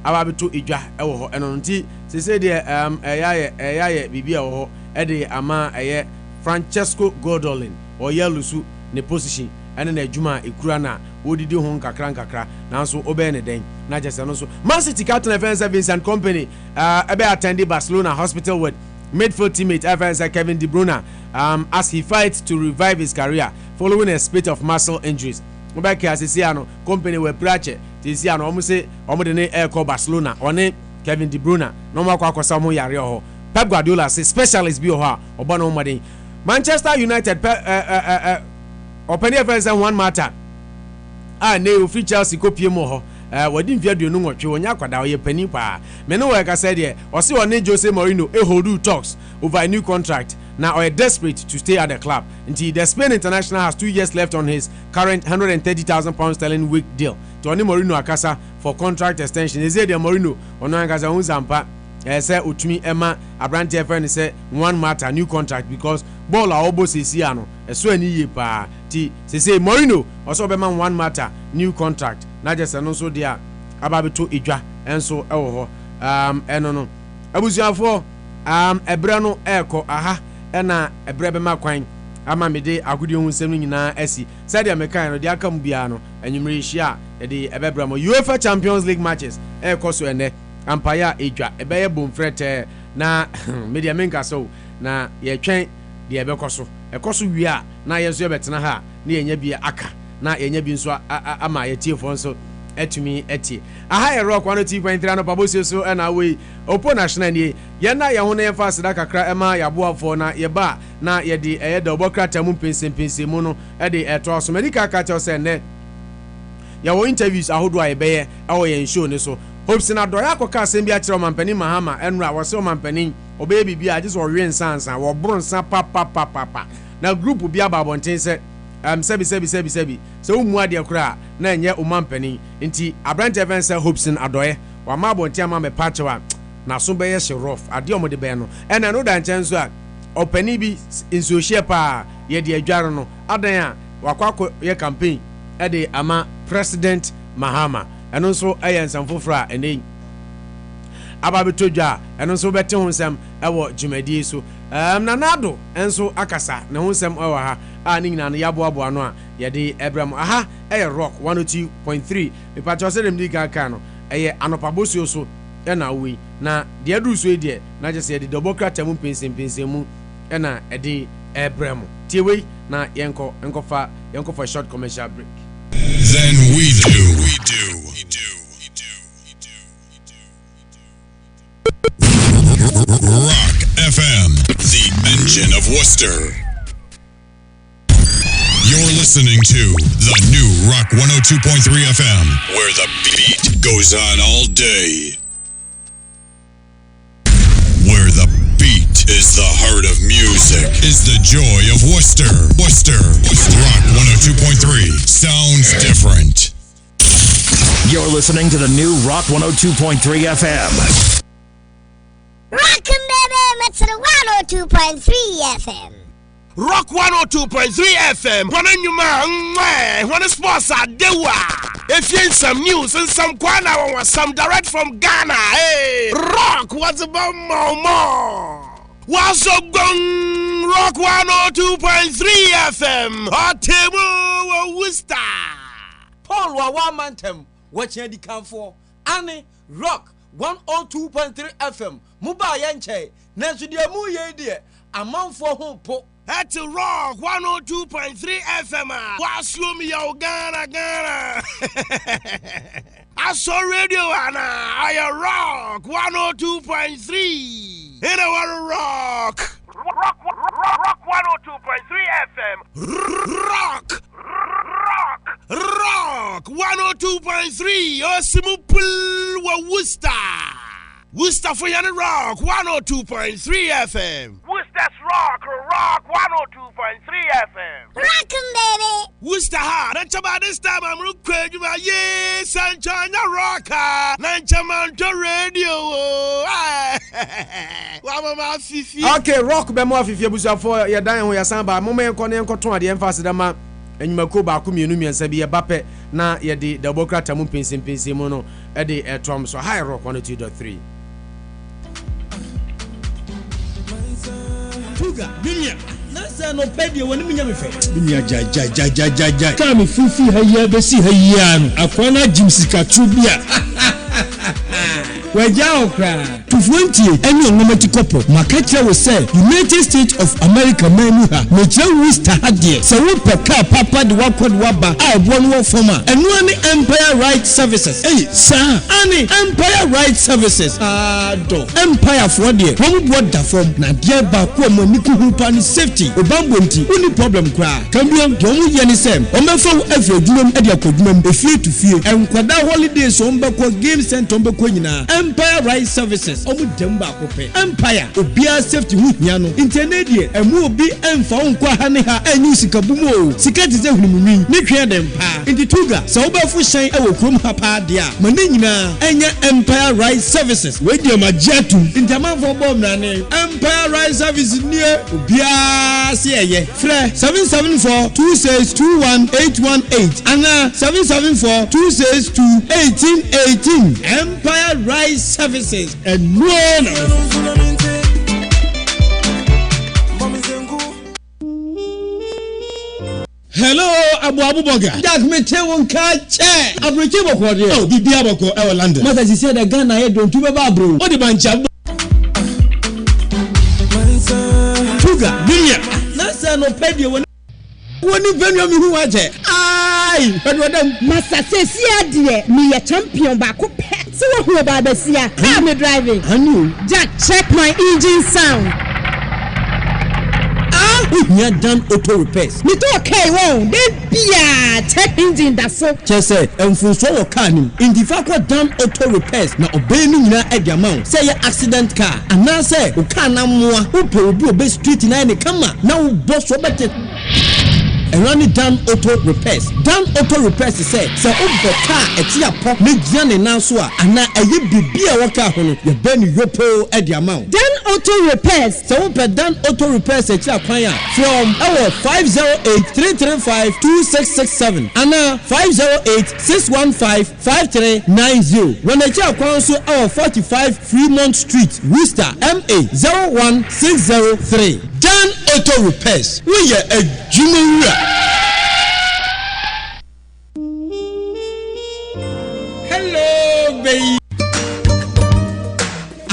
ababeto edwa ewo ho eno nti se say dia eyaye bibia wo ho ede ama Francesco Guidolin o yelusu ne position ene na adwuma ekura na wodidi ho nkakra na so obe ne den na je se no so Man City captain Vincent Kompany ebe attended Barcelona hospital with midfield teammate FNZ Kevin De Bruyne as he fights to revive his career following a spate of muscle injuries. Mbaki asisiano company we prache tisiano omu se omu de ne air Barcelona one Kevin De Bruyne no makwa akosa omu yare ho. Pep Guardiola say specialist bi ho a oba no modern. Manchester United open FNZ one matter ne ofi Chelsea kopie mo ho wadi mfia duonu nwotwe wonya akwada oye pani pa me no we ka say de o se one Jose Mourinho hold talks over a new contract now are desperate to stay at the club until the Spain international has 2 years left on his current £130,000 sterling week deal. Tony Mourinho akasa for contract extension. Is it the Mourinho ono akasa unzampa say utumi ema abrante friend say one matter new contract because ball a obo sesi ano eso ani ye pa ti say Morino also be man one matter new contract na just no so dia ababeto edwa enso ewo ho eno no abusuafo ebra no eko aha ena ebra be makwan ama mede agudi hu nsem nyina asi said ya mekan no de aka mu bia no anwumre hia de ebebra mo UEFA Champions League matches ekoso ene ampaya edwa ebeye bomfrete na media menka so na ye twen de ebekoso ekoso wia na yeso yebetena ha na yenya bia aka na yenya bi nso ama yetiefo nso etumi eti aha ye rock 102.3 no pabosio so na we opo national nie ye na ye ho na ye fa sida kakra ema yaboafo na ye ba na ye de eye de obokrata mu pensempense mu no e de eto so medical catcher say ne ya wo interviews ahodo a ye beye awo ye show ne so hopes na do ya koka asem bi a kire omampani Mahama enra wo se omampani obeye bibia just wo wen sansan wo bronsa papa na group bi ababonten se sebi so umu ade kura na enye umampani nti abrante event say hopes in adoye wa ma bonti ama me patwa na so be ye rough ade omode be no ena no da nchen so a opani bi inso hie pa ye de adware no adan a wakwako ye campaign e de ama President Mahama eno so ayen samfofra ene ababetodwa eno so bete honsam ewo jumadi so nanado enso akasa ne honsam ewo ha ani nyina no yaboabo ano a ye de Abraham aha eye rock 102.3 me patcho se dem di kaka no eye anopabosio so na we na de adu so de na je se de democrat mu pensempense mu na e de Abraham tiewe na yenko for short commercial break. Then we do. Rock FM, the engine of Worcester. You're listening to the new Rock 102.3 FM, where the beat goes on all day. Where the beat is the heart of music, is the joy of Worcester. Rock 102.3 sounds different. You're listening to the new Rock 102.3 FM. Rockin' baby, it's the 102.3 FM. Rock 102.3 FM. When sports are dewa. If you some news and some kwana or some direct from Ghana, hey, Rock, what's about more? What's up, gong? Rock 102.3 FM. Hot table, Worcester. Paul Wawamantem, watching the camp for Annie Rock 102.3 FM. Muba Yanche, Nancy dear Muye dear, a month for home po. At to Rock 102.3 FM. What's you me, yo, Ghana? I saw radio, Anna. I Rock 102.3. And I want to rock. Rock 102.3 FM. Rock 102.3. Osimupul wa Worcester. Worcester for Yana Rock 102.3 FM. Worcester's Rock 102.3 FM. Rockin' baby. Worcester hard. That's about this time I'm recording my yes and China Rocker. Nanchamanto Radio. Okay, Rock be mo afifia busa for ya dan ho ya san ba mo men kono enko ton ade emphasize dama enyumako ba ko mienu miensa bi ye bape na ye de democrat mu pensempense mu no e de etom so high Rock 102.3. Tuga, Dunia. Nasa no pedi woni minya me fe. Dunia ja. Kama fufi haya besi hayano. Akwana jimsika trubia. Waja okra. Tufuentie eni onwomati kopo. Makacha we say United States of America menuha. Mecha Worcester hadie. Se wo peka papa de wakod waba. A won wo forma. Enu ani Empire Right Services. Hey, sir. Ani Empire Right Services. Do. Empire for die. Wo bo da form na die ba ko mo ni kuhupa ni safety. Obambo nti. Uni problem kra. Kambiam do mu ye ni sem. O mefa wo afi adwumam e de akodwumam efie to fie. Enkwada holidays o mbekọ game center mbekọ nyina. Empire Right Services. services omu demba akope empire obia safety hu hia no internet emu obi emfa onko ha ne ha anyi sikabumu o sika tize hunumuni ne hwe dem pa inti tuga so obafu hyen e wo krom ha pa de a mane nyina enya empire ride services we de ma jatu inti amanfo bom na ne empire ride services nie obia se eye frɛ 774262118 ana 774262818 empire ride services and no. Hello, Abu Boga. Jack me te won ka che. Abroche boko de. Oh, bibia boko e London. Mother she said the Ghana here don't be bro. What the bancha? Tuga, Bilia. Na say no pedi won. Woni venue mi hu aje. Ai, pedo dem. Master say si ade me ye champion ba ko pe. So who about the sia? Car me driving. I knew. Jack, check my engine sound. We done auto repairs. Me to okay, wow. Then be check engine that's so. Just say, for so car in the fact done auto repairs. Now obey me na e amount. Say your accident car. And now say, o car na moa. O pe obi obe street na any kama. Now boss robert. And run it down auto repairs. Down auto repairs say, so over car at your pop me jane now so. And now a ye be a worker hono. You burn your po at the amount. Down auto repairs. So over down auto repairs at your choir from our 508-335-2667 and now 508-615-5390. When a child comes to our 45 Fremont Street, Worcester, MA 01603. Down auto repairs. We are a junior. Hello, baby.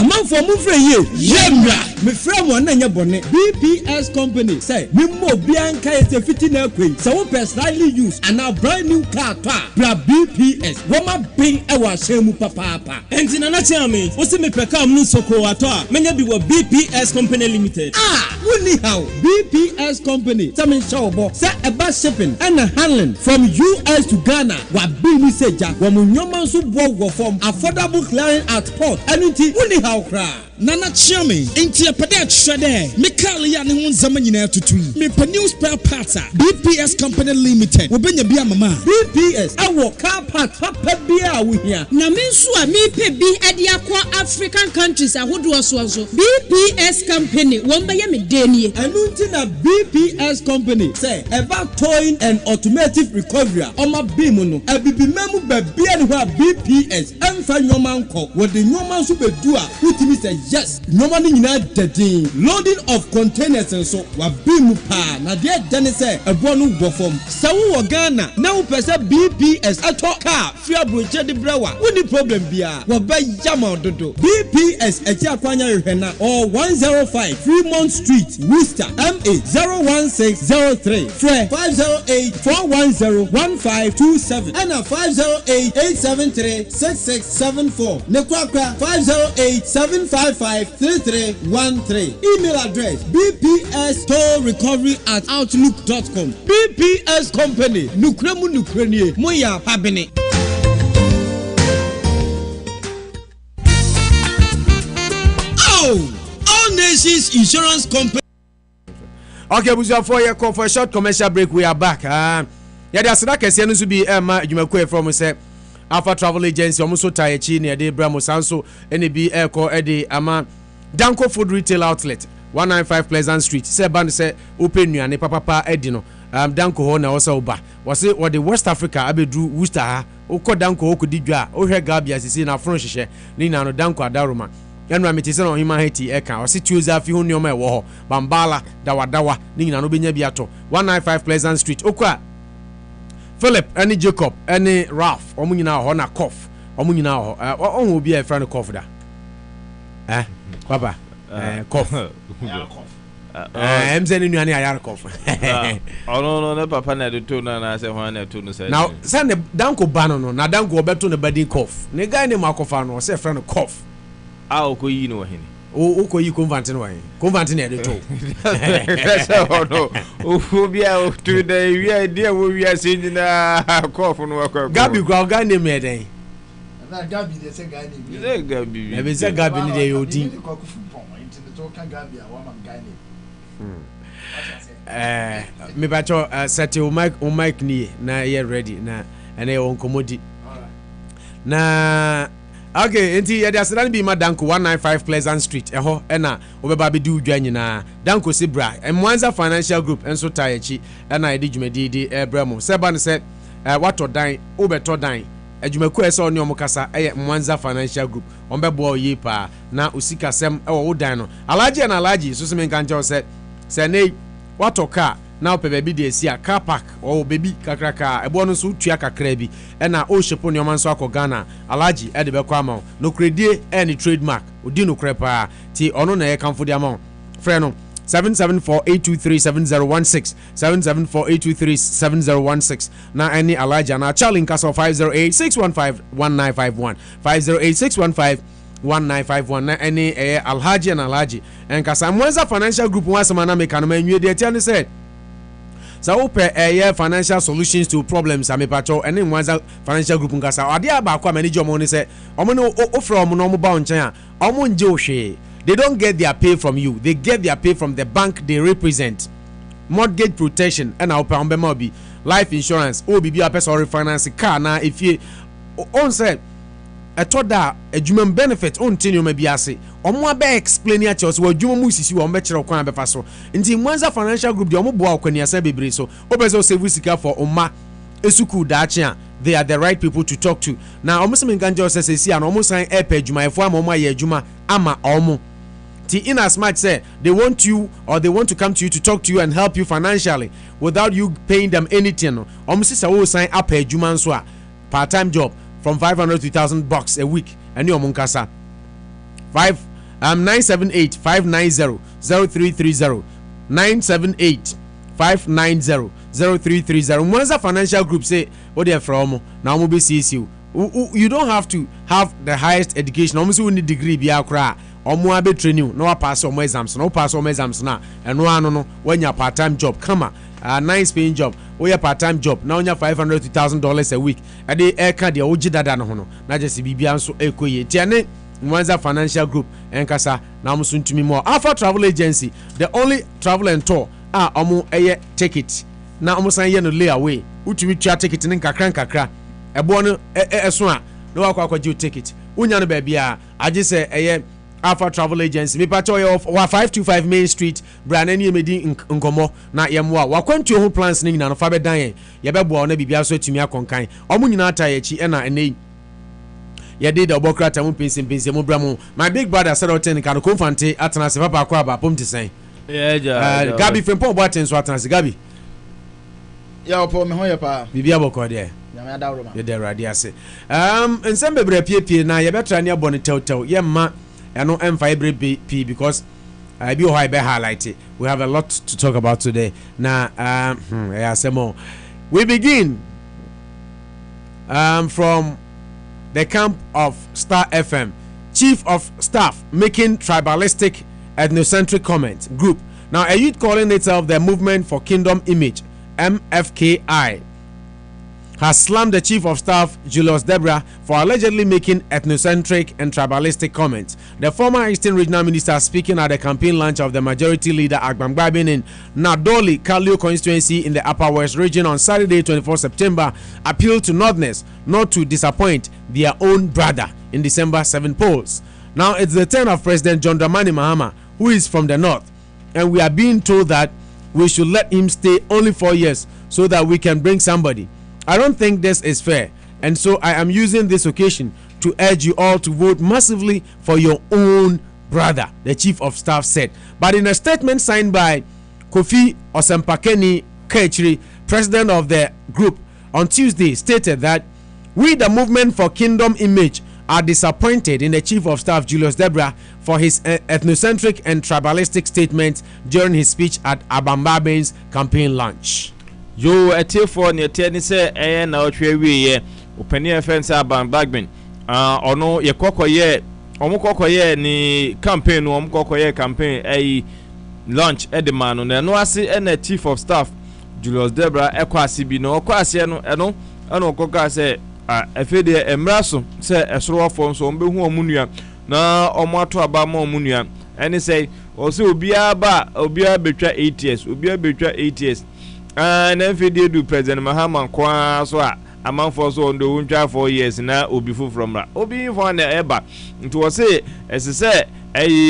Man for move here. Yemra. Me friend one na nyabone. BPS company say me mo bianca is a fitting airplane. So we personally use and a brand new car bra BPS. Woma bin e wa shemu papa. Enti na na tia me. Wo se me peka am no soko ato a. Menya bi wo BPS company limited. Woni how BPS company. Tell show bo. Say about shipping and handling from US to Ghana. Wa bi mi seja. Wa mo nyoma so bo from affordable clearing at port. Anything woni how cry. Nana Chiami, ain't a pedet shade. Mikali and one Zamanina to tweet. Me per new spare parts. BPS Company Limited. We've been a beer mama. BPS, our car parts, Papa Beer, we here. Naminsua, me pe be at the aqua African countries. I would was also BPS Company. One by me Dania. And until a BPS Company say about towing and automatic recovery. On my beamono, I be memo by beer BPS. And find your man call. What the no man super doer. Who to me say yes. Normally in that day, loading of containers and so wa bimu pa. Na dia dane say e bonu go from. Sawu wa Ghana. Now pesa BPS ato car. Fia broche de brewa. Woni problem bia. Wa ba yama dodo. BPS eji akwanya rehena or 105 Fremont Street, Worcester, MA 01603. Fre 508-410-1527 and 508-873-6674. Nekwakwa 508-755-3313. Email address bpstorerecovery@outlook.com. BPS Company. Nukremu nukrenie. Moya pabene. Oh! All Nations Insurance Company. Okay, we have 4 year call for a short commercial break. We are back. Yeah, there's a case here to be Jumakwe from say Alpha Travel Agency, almost so tired, near the Bramo Sanso, NB Airco Eddie Ama Danko Food Retail Outlet, 195 Pleasant Street. Say band say open you and Papa Edino. Danko Hona also Oba. Was it what the West Africa Abedu Worcester? Oko Danko Oku Digua, Ohe Gabia, as in our French, Nina no Danko Adaruma. Yanra metise no hima heti eka o si tuoza afi ho nneoma ewo ho Bambala dawa ni nyina no benya biato 195 Pleasant Street okwa Philip any Jacob any Ralph omu nyina ho na cough omu nyina ho on obi e friend cough da baba cough emze ni nuane ayar cough no papa na de to na say ho na to no say now send danko bano no na danko obeto ne body cough ne guy ne makofa no say friend cough okoyi no wahini okoyi convent no wahini convent na de to no ofobia to the we idea we are seeing na cough no wakwa Gabi kwa guy name e den na Gabi dey say guy name. Say Gabi. Ebe say Gabi ni dey odin. Me bacho set o mic ni na ye ready na ene on komodi. Na okay, enti ye dey asedan bi ma Danko 195 Pleasant Street eho na obeba be di udwa nyina Danko Sibra Mwanza Financial Group enso tayechi na edi dwumedi di ebramo seba ne se wato dan obeto dan adwumaku ese oni omukasa Mwanza Financial Group ombebo oyi pa na usika sem wo dan no alaji na alaji so se menka nje se nei wato ka na opebe bi de esi car park o bebi kakraka ebo no so tua kakra bi na o shepo ne omanso akọ Ghana alaji e de be kwa ama no kredie any trademark odi no krepa ti ono na ye kamfo di ama frɛ no 774-823-7016 774-823-7016 na any alaji na Charlie Nkasa 508-615-1951 508-615-1951 na any alhaji na alhaji Nkasa Mwanza Financial Group wasema na meka no manwie de tia ne said so open financial solutions to problems amepacho ene Mwanza Financial Group nkasa ade aba kwa manager omo ne se omo ne offer omo no omo ba onchen a omo nje ohwe. They don't get their pay from you, they get their pay from the bank they represent. Mortgage protection and open ombema bi life insurance obi bi a person refinance car na if you on say etoda adwuma benefit on tenure ma bi ase omo aba explain ya chos wa adwuma mu sisi wa omo kire kwan befa so nti Mwanza Financial Group de omo boa okwani asa bebre so obezo save sika for oma esuku dachi a they are the right people to talk to. Now omo se menganjo se si an omo san e pa adwuma efo ama omo aye adwuma ama omo in as much say they want you or they want to come to you to talk to you and help you financially without you paying them anything. Almost sign up a Juman Swa part-time job from $500 to $1,000 a week. And you Munkasa 978-590-0330 978-590-0330. Mwanza Financial Group say what they are from now will be CSU. You don't have to have the highest education. Almost you need degree be akra. Omo abe training no pass omo exams no pass omo exams na eno ano no when your part-time job come a nice paying job or your part-time job now you $500 to $1,000 a week e dey e ka de oji dada no ho no na just bibia nso ekoye tiane Mwanza Financial Group enkasa na omo suntumi mo Alpha Travel Agency the only travel and tour omo eye ticket na omo san ye no layaway utumi tua ticket ne kakra ebo no eso a no akwa ji ticket unya no ba bia age se eye Alpha Travel Agency me pacho ye 525 Main Street Branani Emedi Nkomo na yemwa wakwantu ho plans ni nyina no fa bedan ye be boa na bibia so atumi akonkan omo nyina atayechi na ene ye dey the obokrata mu pensim mu bramu my big brother said oten kan konfante atana se papa akwa ba pom tisen Gabi Fempo Boaten so atana se Gabi ya opo me ho ye pa bibia boko de nyame adawro ma ye dey radi ase nsem bebre pie na ye betra ne abone tew ye ma eno emfa every p because I be how I be highlight it. We have a lot to talk about today. Now we begin from the camp of Star FM Chief of Staff making tribalistic ethnocentric comment group. Now a youth calling itself the Movement for Kingdom Image MFKI has slammed the Chief of Staff Julius Debra for allegedly making ethnocentric and tribalistic comments. The former Eastern Regional Minister, speaking at the campaign launch of the majority leader Agbam Gbabin in Nadoli Kalio constituency in the Upper West region on Saturday 24 September, appealed to Northerners not to disappoint their own brother in December 7 polls. Now it's the turn of President John Dramani Mahama, who is from the north, and we are being told that we should let him stay only 4 years so that we can bring somebody. I don't think this is fair, and so I am using this occasion to urge you all to vote massively for your own brother, the Chief of Staff said. But in a statement signed by Kofi Osempakeni Kechiri, president of the group, on Tuesday stated that we, the Movement for Kingdom Image, are disappointed in the Chief of Staff Julius Debra for his ethnocentric and tribalistic statements during his speech at Abambabin's campaign launch. Yo etifo ne teni se na otwe wiye opani offense Abambabin ono ye kokoye omukokoye ni campaign no omukokoye campaign launch edemano na no ase na Chief of Staff Julius Debra ekwase bi no okwase no eno okoka se efe de emra so se esoro so ombehu omunua na omato aba ma omunua ene say o se obia betwa 8 years obia betwa 8 years na efe de du president Mahama kwa so amanfo so ndo untwa 4 years na obi fu from ra obi fo na eba nti wo se esese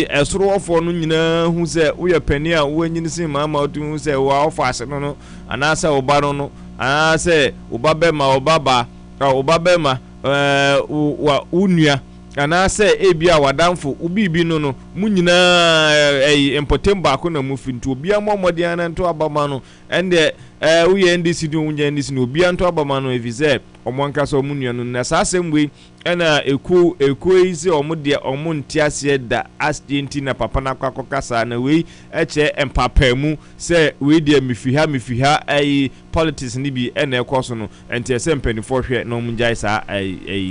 esoro no nyina hu se wo ye pani a wo nyini sin Mahama otu hu se wo ofo ase no anase oba no anase oba be ma obaba oba be ma wa unua anase ebia wadamfo ubibi no mu nyina important ba ko na mu fintu obi amomode ana nto abama no ende wo ye ndisi du unye ndisi no obi anto abama no evize omonka so mu nua no na sasemwe ena eku izi omode omontiase da asdenti na papa na kwakokasa na we eche empapamu se we de mifiha politics ni bi ena ekoso no ente ese mpanifo hwe na omunjai sa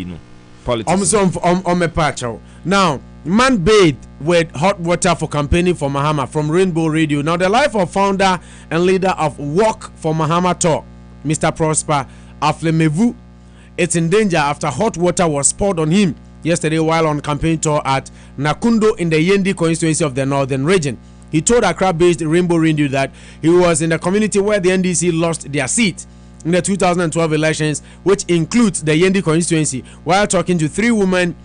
no politics now man bathed with hot water for campaigning for Mahama from Rainbow Radio. Now the life of founder and leader of Walk for Mahama Tour, Mr. Prosper Aflemevu, it's in danger after hot water was poured on him yesterday while on campaign tour at Nakundo in the Yendi constituency of the Northern Region. He told Accra-based Rainbow Radio that he was in the community where the NDC lost their seat in the 2012 elections, which includes the Yendi constituency, while talking to three women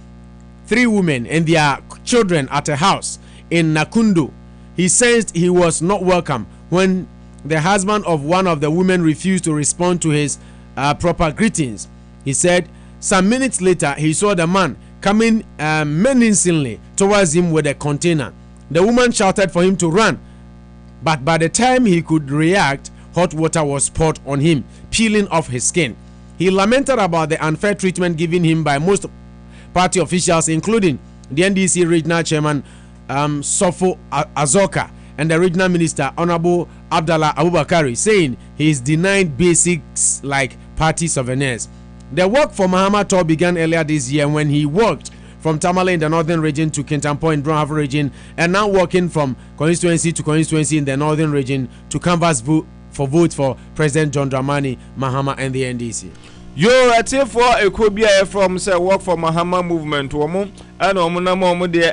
and their children at a house in Nakundo. He sensed he was not welcome when the husband of one of the women refused to respond to his proper greetings. He said some minutes later he saw the man coming menacingly towards him with a container. The woman shouted for him to run, but by the time he could react, hot water was poured on him, peeling off his skin. He lamented about the unfair treatment given him by most party officials, including the NDC regional chairman Sofo Azoka and the regional minister Honorable Abdallah Abubakari, saying he is denied basics like party souvenirs. The work for Mahama Tour began earlier this year when he walked from Tamale in the northern region to Kintampo in Brown Harbour region, and now walking from constituency to constituency in the northern region to canvass for votes for President John Dramani Mahama and the NDC. Yo ati for ekobia from say Work for Mahama movement womo ana omuna mo de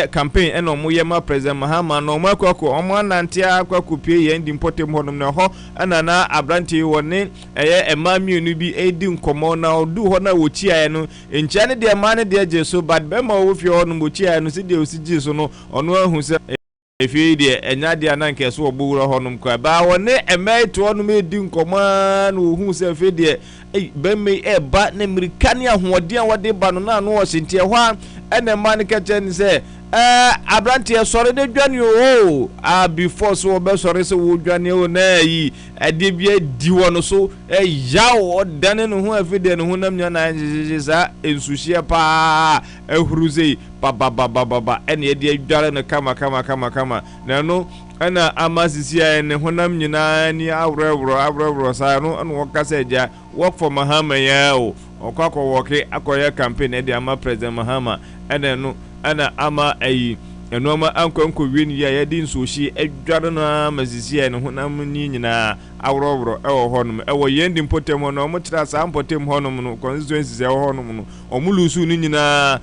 campaign ana omo yema President Mahama no makoko omo anantia akwaku pie ye ndi importem honom na ho ana na abranti woni emami nu bi edi nkomo na odu ho na wochia no encha ne de ma ne de jeso bad be ma wo fie honom wochia no si de osigi so no ono ahu se efi de enya de ananke so obowura honom kwa ba woni emeto honom edi nkomo na ohu se efi de bemme ba na American ahoɔden a wɔde ba no na no wɔsentie hɔ ene man ka chen se abranti sɔre de dwane o before so be sɔre se wo dwane o na yi ade bia di wɔ no so yawo dane no ho afide no ho nam nya na za ensuhie pa ahuruzei ba ene de dware no kama na no ana amasisia ne honam nyina ni awrewro sa no no wakasa ja Work for Mahama ya o okwa woke akoya campaign e de ama President Mahama ene no ana ama ayi enoma ankonko weni ya di nsohyi adware no amasisia ne honam ni nyina awrewro e wo honom e wo yendi mpotem no mo kira sa mpotem honom no constituency e wo honom no omulusu ni nyina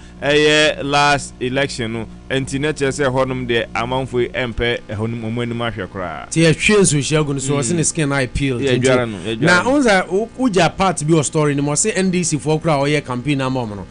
last election no enti na chese honom de amanfo empe honom omanim ahwe kra ti ahwe nsohyi agu no so was in skin eye peel na onza uja part bi o story ni mo say NDC for kra o ye campaign amom no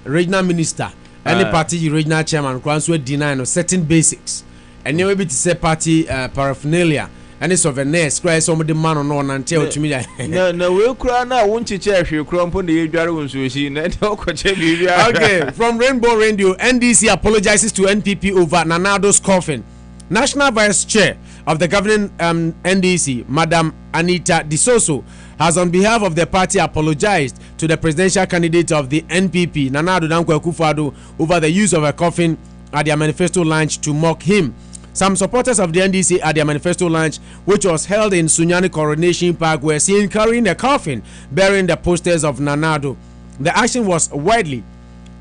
regional minister any party regional chairman kwan so deny no certain basics and you be to say party paraphernalia and it's of a nest cry some of the man on until to me no we kura na wonchiche ahwe kura mpo de yedware wonsuoshi na de okoche bibia. Okay, from Rainbow Radio, NDC apologizes to NPP over Nanado's coffin. National Vice Chair of the governing NDC, Madam Anita Disoso, has on behalf of the party apologized to the presidential candidate of the NPP, Nana Addo Dankwa Akufo-Addo, over the use of a coffin at their manifesto launch to mock him. Some supporters of the NDC at their manifesto launch, which was held in Sunyani Coronation Park, were seen carrying a coffin bearing the posters of Nana Addo. The action was widely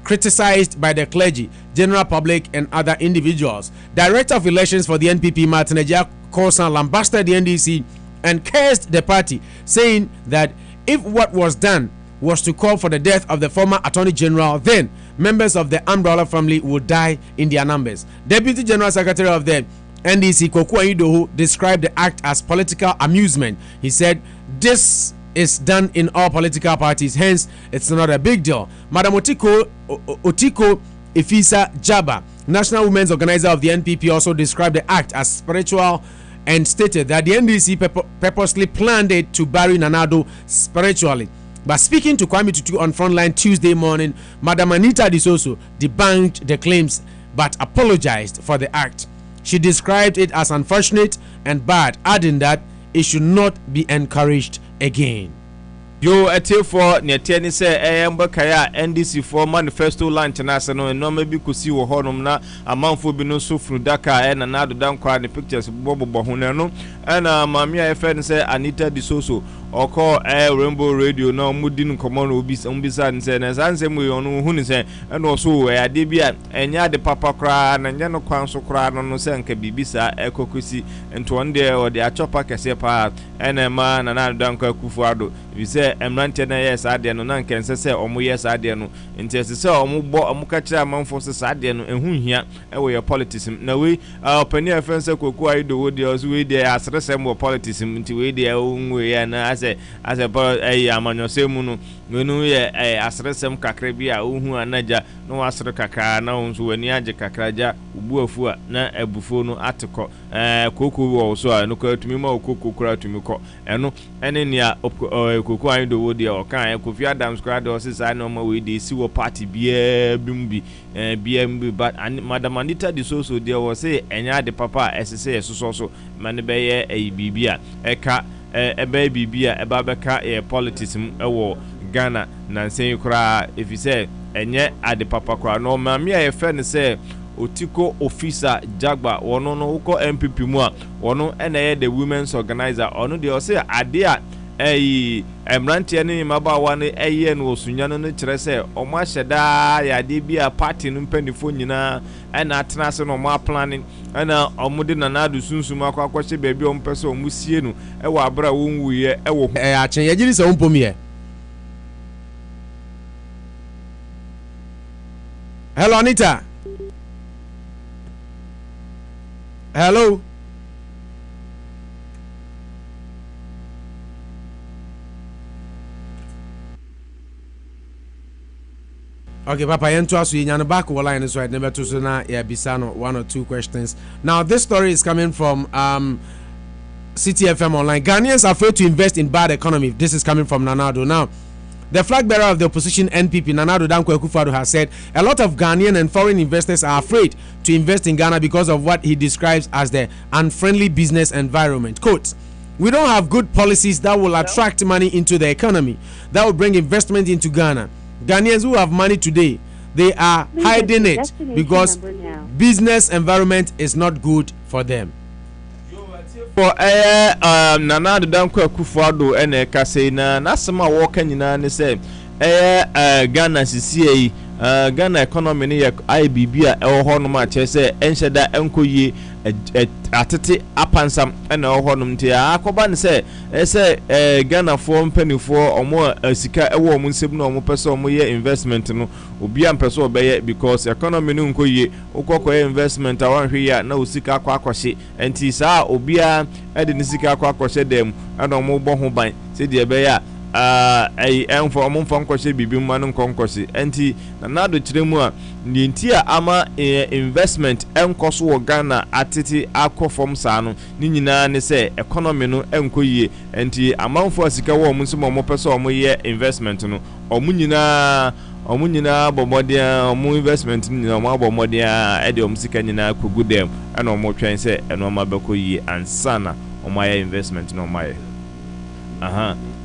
criticized by the clergy, general public, and other individuals. Director of Elections for the NPP, Martin Ejia Kosan, lambasted the NDC and cursed the party, saying that if what was done was to call for the death of the former Attorney General, then members of the Umbrella family would die in their numbers. Deputy General Secretary of the NDC, Koku Ayidoho, described the act as political amusement. He said, "This is done in all political parties, hence it's not a big deal." Madam Otiko Ifisa Jaba, National Women's Organizer of the NPP, also described the act as spiritual and stated that the NDC purposely planned it to bury Nana Addo spiritually. But speaking to Kwame Tutu on Frontline Tuesday morning, Madam Anita Disoso debunked the claims but apologized for the act. She described it as unfortunate and bad, adding that it should not be encouraged again. Yo ete for netie ni se mbakaya NDC for manifesto launch na se no no bi kusi wo honom na amanfo bi no so furu daka na na dodan kwa ne pictures bobo ho no na mamia efe se Anita Disoso oko Rainbow Radio na mudi nkomo no obisa nse na sanse mu yo no hu ni se na oso ade bia enya de papa kra na nya no kwan so kra no se nka bibisa ekokusi ento onde o de achopa kese pa ma na dodan kwa Kufuado bise emrante na yes ade no na nkense se omo yes ade no ntese se omo bo omo ka kira manfo se ade no ehu hia wo your politics na we opani afense Koku Ayidoho de oso we de asresem wo politics nti we de onwe ya na ase amanyose mu no wenu ye asresem kakra bi a ohu anaja no asre kakra na onso wani age kakra ja ubu afu a na abufo no ateko Koku wo so a no ka tumi ma Koku kura tumi ko eno ene nia Koku Ayidoho de o kan Kofi Adams kura de o sisa no ma we de si wo party bia bimbi BMB but Madam Anita Disoso de o say enya de papa esese esoso so mane be ye bibia eka ebe bibia eba beka politics ewo Ghana na nsen kura efise enye ade papa kura no mami a efe ne se Otiko Officer Jagba wono no uko MPP mu a wono ena ye the women's organizer ono de o say ade a emrante ne mabawa ne eye no osunya no kire se omo ahyeda ya de bia party no mpanifo nyina ena atena se no omo planning ena omo de Nana Addo sunsum akwakwache baabi omo pese omo sie no ewo abra wonwuye ewo achen yagiri se ompom ye. Hello Anita. Hello. Okay, Papa, you know, back line so I never to na yeah bisano 1 or 2 questions. Now this story is coming from City FM Online. Ghanaians are afraid to invest in bad economy. This is coming from Nana Addo. Now, the flag bearer of the opposition NPP, Nana Addo Dankwa Akufo-Addo, has said a lot of Ghanaian and foreign investors are afraid to invest in Ghana because of what he describes as the unfriendly business environment. Quote, "We don't have good policies that will attract money into the economy, that will bring investment into Ghana. Ghanaians who have money today, they are hiding it because business environment is not good for them." For Nana Addo Dankwa Akufo-Addo ene kase na nasema woka nyina ne se Ghana sisi Ghana economy ne IBB a ewo hono ma che se enhyeda enkoye atete apansam ena ewo hono ntia akoba ne se Ghana fo mpanifo omo sika ewo omo nsem na omo pese omo ye investment no obi am pese obeye because economy no nkoye ukokoye investment awanhwe ya na osika akwakwahe enti saa obi a ede ne sika akwakwahe dem ana omo bo ho ban se de ebe ya enfo omo mfa nkwahye bibi mma no nkonkwahye enti Nana Addo kiremu a nti a ama investment enkoso wo Ghana atete akofom saa no ni nyina ne se economy no enkoyie enti amanfo asika wo omo nso mo pese omo ye investment no omo nyina bomodia omo investment ni omo abomodia ede omo sika nyina kogu dem ana omo twen se eno ma bekoyie ansana omo ye investment no omo ye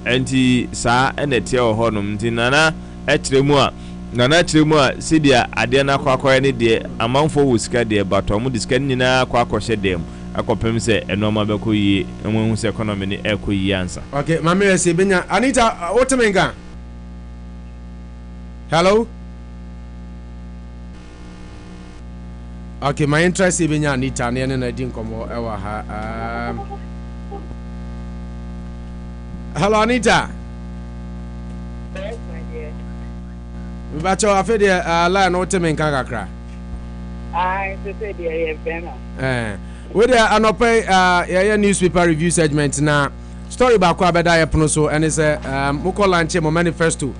enti saa enetie ohonum nti Nana ekyeremu a sidia ade na akwakoye ne de amanfo wo sika de bato mu disika nyina akwakohye dem akopem se enoma bekoyie emu se economy ne ekoyie ansa. Okay, mama se benya Anita Otemenga. Hello. Okay, my interest benya Anita ne na di nkomo ewa ha. Hello Anita. Mbacho afede la no teme nka kakra. Se say dey e we dey anope ya newspaper review segment na story ba kwa beda ye pono so ene say moko launch mo manifesto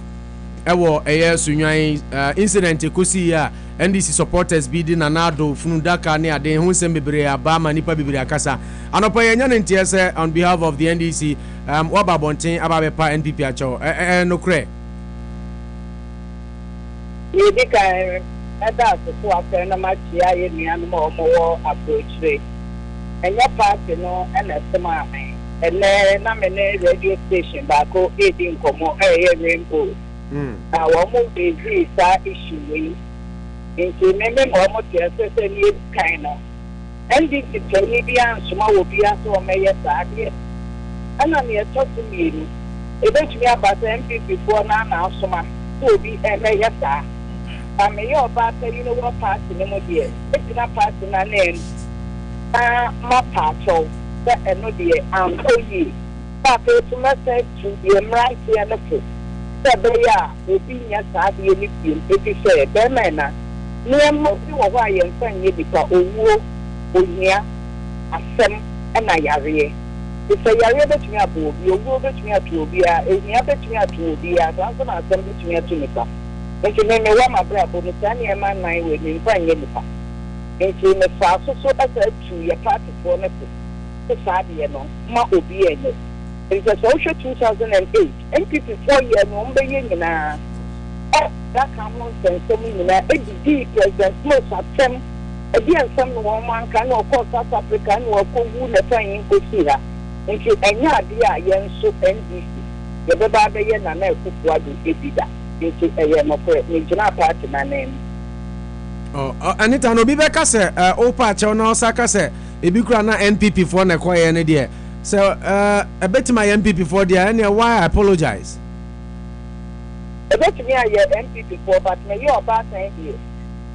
ewo eye sunwan incident ekosi ya NDC supporters bi di nanado funudaka ne ade hu nsem bebre aba ma nipa bebre akasa anope ye nya ntie say on behalf of the NDC waba bonten aba be pa NPP acho no kre Yedi kan ada so after na ma chia ye nuanu ma omo approach enya party no na sema ame ene na me ne radio station ba ko edi nkomo Rainbow wo mo be sa issue we nti me mo tie se ni kan no NDC tani bia nsoma wo bia so o meye sa ade ana ne to to mi ebetumi abasa MPP for na asoma so bi meye sa yo ba say you know what party no dey it's na party na name ma pacho that no dey oyi but to message to the right here no for say ya obi nya sa dey ni bi e say be na no mo bi wo wa ye nsan ye bi ka owuo ohia asem na yare it's a yare betumi abo obi owuo betumi atu obi a ehia betumi atu obi a so na asem betumi atu nipa nti me wa mabra bo ni tani e man nine we ni kwa nye nipa nti me fa so asa tu ya party for na so sabe no ma obi enye it is also 2008 NPP 4 year no mbe ye nyina that common sense so nyina edi president mo satem edi ansam no wo man kan no ko South Africa no ko wu na tan ko sira nti enya ade a ye nso NDC ye be ba be ye na na ekufu adu ebida party na name. Anita no bi be ka se o pa che no saka se ebi kura na NPP for na koye ne de so a bit my NPP for there and why I apologize. A bit me a NPP for but me you about saying here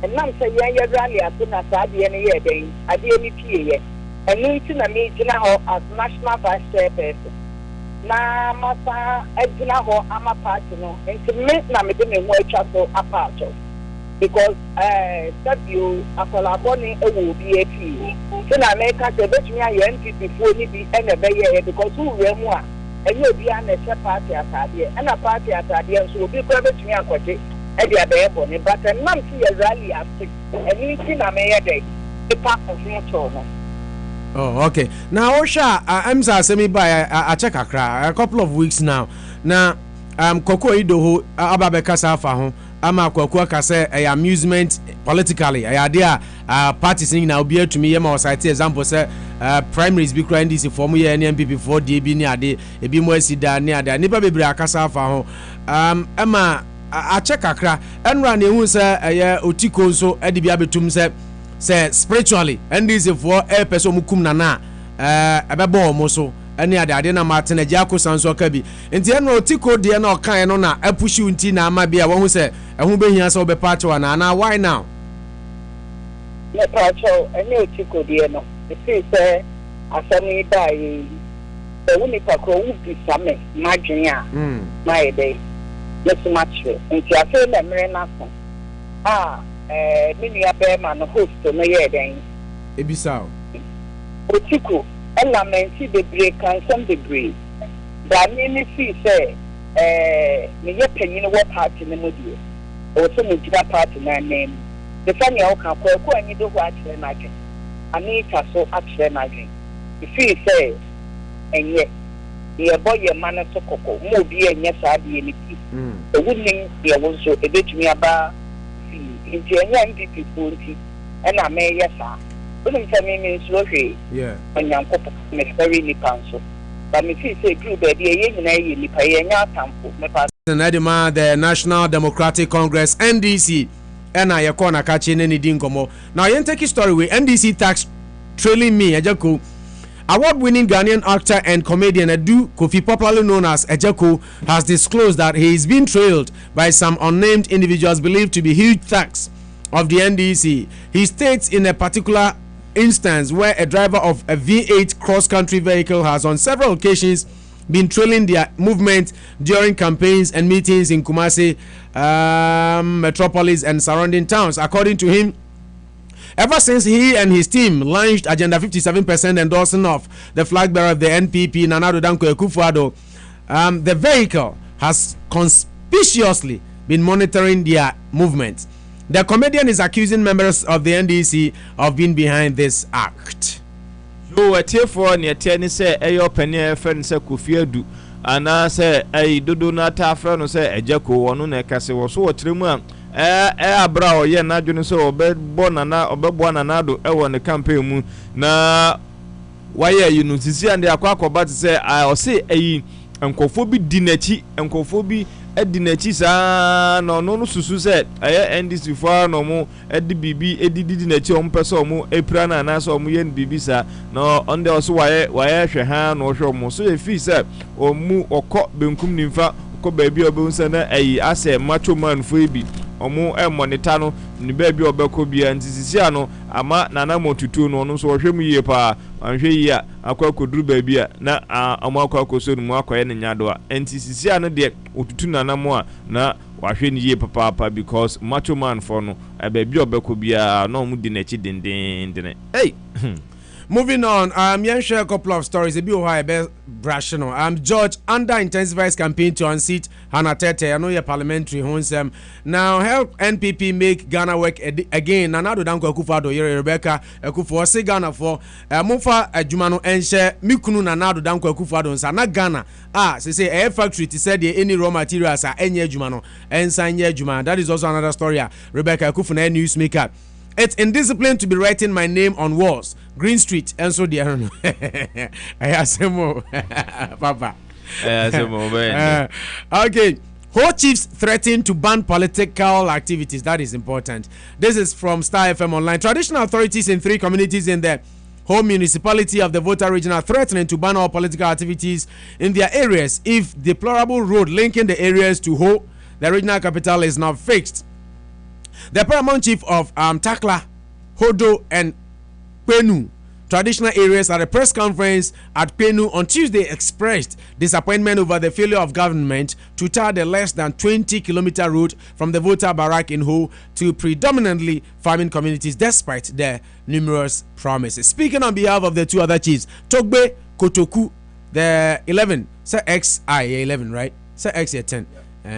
and nam say ye rally at na sa de ne ye den ade ni pie and me na me gina ho as national vice chairperson na masa ejina ho ama party no nti me na me de me ho atwa so apaacho because sabio akola boni ewo bi afi so na me ka se betumi aye NPP fo ni bi ene be ye because who we mu a enye obi a na che party atade na party atade nso obi ko betumi akote e dia be bo ni but nam si ye rally after eni ti na me ye dey the part of nature no. Oh, okay. Now, Osha, I'm semi by a check a couple of weeks now. Now, Koko Idoho, Ababeka Safa, Ama Koko Kase, a amusement politically. A idea, party singing now be to me, Yama, cite example, say, primaries be crying this for me, and NPP for DB near the Ebimo Sida near the Nipa Bibraka Safa. Emma, a check a cra, and run you say, a Otiko so, Edibiabetum said. Say spiritually and this for a person mukum nana abebo mo so ani ade na Martin Ejako sanso kabi enti eno tiko de na okan no na apushi unti na ama bia wo hu se ehun behia se obe patch wa na why now me patch eni tiko de no say say asami dai e woni pakro wu bi same madwen a my day yes match enti afi na mere na so mini abema no host no ye den ebisa otiko elementi de break and some degree da ni fi say me ye panyin wo party no modie o so me dira party na name the funny how can ko anyi do ho akire na dwen Anita so akire na dwen fi say enye ye boy ye man so kokko mo bi enye sa de ni pi e wunnim ye wo so e betumi aba nti enya NPP fonti na me yesa unum se me nso hwe onyankopɔ me very nipa nso but me feel say group e dey ye nyina ye nipa ye nya atampo me pa Nadima the National Democratic Congress NDC and I corner catching any dingomo now you take story with NDC tax trailing me Ejako award-winning Ghanaian actor and comedian Edu Kofi, popularly known as Ejako, has disclosed that he is being trailed by some unnamed individuals believed to be huge thugs of the NDC. He states in a particular instance where a driver of a V8 cross-country vehicle has on several occasions been trailing their movement during campaigns and meetings in Kumasi, metropolis and surrounding towns. According to him, ever since he and his team launched Agenda 57% endorsing of the flag bearer of the NPP, Nana Addo Dankwa Akufo-Addo, the vehicle has conspicuously been monitoring their movements. The comedian is accusing members of the NDC of being behind this act. Yo, a tear for near tennis say, Ayo Penny friend say Kofi Adu, and I say, A Dodo Nata friend say, A Jacko, one on a castle was so trim. Brow, yeah, not doing so, bed born and now, Obebwan and Ado, on the campaign. Na why you know, see, and the aqua but say, I'll say, A Nkophobi Dinechi, Nkophobi. Edinechi sa no susu said NDC for no mo edi bibi edi dinechi on person mo epra na na so mo yen bibi sa no on the also why hwe ha no hwe mo so e fi say o mu okọ benkum nimfa okọ baabi obunsa na ayi ase macho man fo ebi omo monitor no ni baabi obekọ bia ntisisi ano ama nana motutu no so hwe mu yie pa anhwe yi a akwakoduru baabi a na omo akwakoso no mu akoye ne nyado a ntisisi ano de otutu nana mo a na wahwe ni yie papa because macho man for no baabi obekọ bia na omo di na chi dendendene hey. Moving on, yeah, share a couple of stories. A bit why rational. George under intensifies campaign to unseat Hannah Tete. I know you're parliamentary. Now help NPP make Ghana work again. Nana Addo Dankwa Akufo-Addo, Rebecca Akufo say Ghana for Mufa Jumano Enche Mikunu Nana Addo Dankwa Akufo-Addo. Sana Ghana. Say air factory. He said any raw materials are any Jumano and sign Jumano. That is also another story. Rebecca Akufo, newsmaker. It's indiscipline to be writing my name on walls. Green Street, and so the I have some more, Papa. Okay. Ho chiefs threaten to ban political activities. That is important. This is from Star FM Online. Traditional authorities in 3 communities in the Ho municipality of the Volta region are threatening to ban all political activities in their areas if deplorable road linking the areas to Ho, the regional capital, is not fixed. The paramount chief of Takla, Hodo, and Penu traditional areas at a press conference at Penu on Tuesday expressed disappointment over the failure of government to tar the less than 20-kilometer route from the Volta Barrack in Ho to predominantly farming communities despite their numerous promises. Speaking on behalf of the 2 other chiefs, Togbe Kotoku, the 11, Sir XI 11, right? Sir X 10.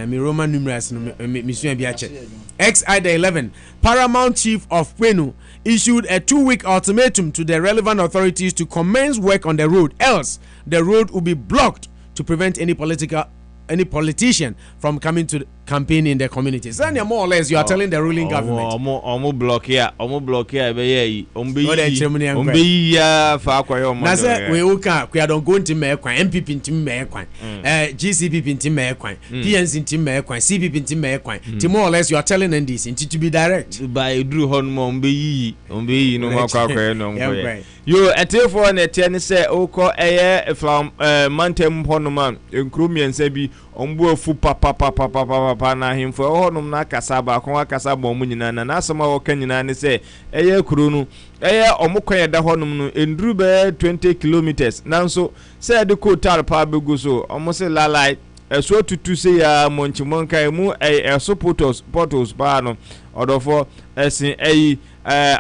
Me Roman numerals XI the 11 paramount chief of Penu issued a 2-week ultimatum to the relevant authorities to commence work on the road, else the road will be blocked to prevent any politician from coming to campaign in the communities. And more or less you are telling the ruling government block here be na say we uka we don't go into mekwan MPP into mekwan GCP into mekwan PNC into mekwan CPP into mekwan. More or less you are telling NDC to be direct by Drew Honmo ombe no makwa no yo etefo na ete say oko from mantem honoma enkrumiensa bi ombu afu papa na himfo honum na kasaba kon akasa bo mu nyina na asema wo kanyina ne say kuro no omukwan da honum no enduru be 20 kilometers nanso say de kotal pa begu so omo say lalai so tutu say ya monchimonka mu so portals ba no odofo esin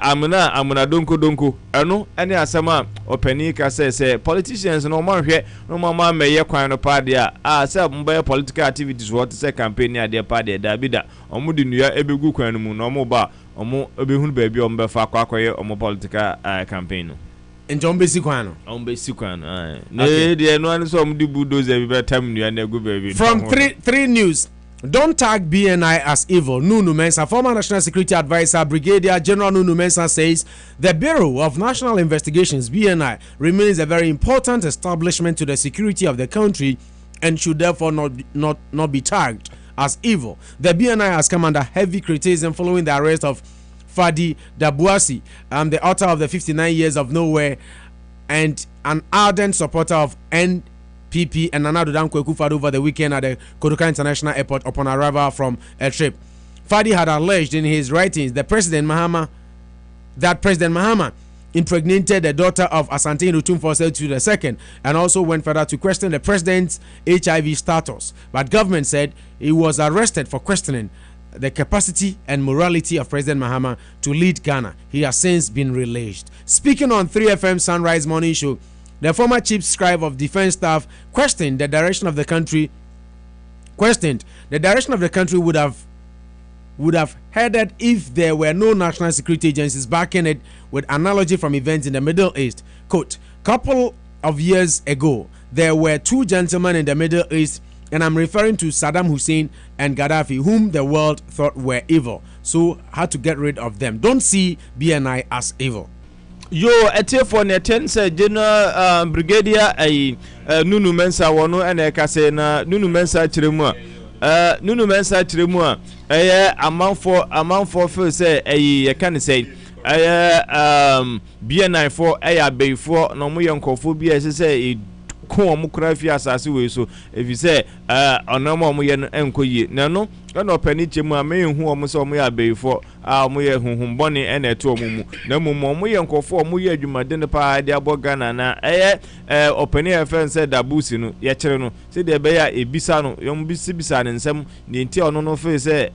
amuna donko eno ene asema opani ka say politicians no manhwe no mama meye kwan no pa dia say mba political activities what say campaign ade pa dia da bida omo de nua ebegu kwan no mu no omo ba omo ebehunu ba bi omo be fa kwakoye omo political campaign no Njombesi kwano. Ombesi kwano. Ne de no an so omo di bulldozer bi betam nua na egu ba bi. From 3 news. Don't tag BNI as evil. Nunu Mensah, former National Security Advisor, Brigadier General Nunu Mensah says the Bureau of National Investigations, BNI, remains a very important establishment to the security of the country and should therefore not be tagged as evil. The BNI has come under heavy criticism following the arrest of Fadi Dabuasi, the author of the 59 Years of Nowhere and an ardent supporter of NPP and Nana Addo Dankwa Akufo-Addo over the weekend at the Kotoka International Airport upon arrival from a trip. Fadi had alleged in his writings that President Mahama impregnated the daughter of Asante Otumfuo II, and also went further to question the president's HIV status. But government said he was arrested for questioning the capacity and morality of President Mahama to lead Ghana. He has since been released. Speaking on 3FM Sunrise Morning Show, the former chief scribe of defense staff questioned the direction of the country would have headed if there were no national security agencies backing it, with analogy from events in the Middle East. Quote, couple of years ago, there were two gentlemen in the Middle East, and I'm referring to Saddam Hussein and Gaddafi, whom the world thought were evil, so had to get rid of them. Don't see BNI as evil. Yo, etie for ne ten say General Brigadier Nunu Mensa wono ene ka say na Nunu Mensa chiremu Nunu Mensa chiremu amanfo feel say ye can say BNI for abeyfo no mo yankofo bi say ko mu kra fi asase we so if you say onamo mo ye no enkoye na no na opani chemu amehu omo se omo ya abeyfo omo ye hunhun bone ene to omo mu na mu omo ye nkofo omo ye adwumade ne pa de abogana na opani efen say dabusi no ye kire no se de be ya ebisa no yom bisa ne nsem ne nti ono no fe say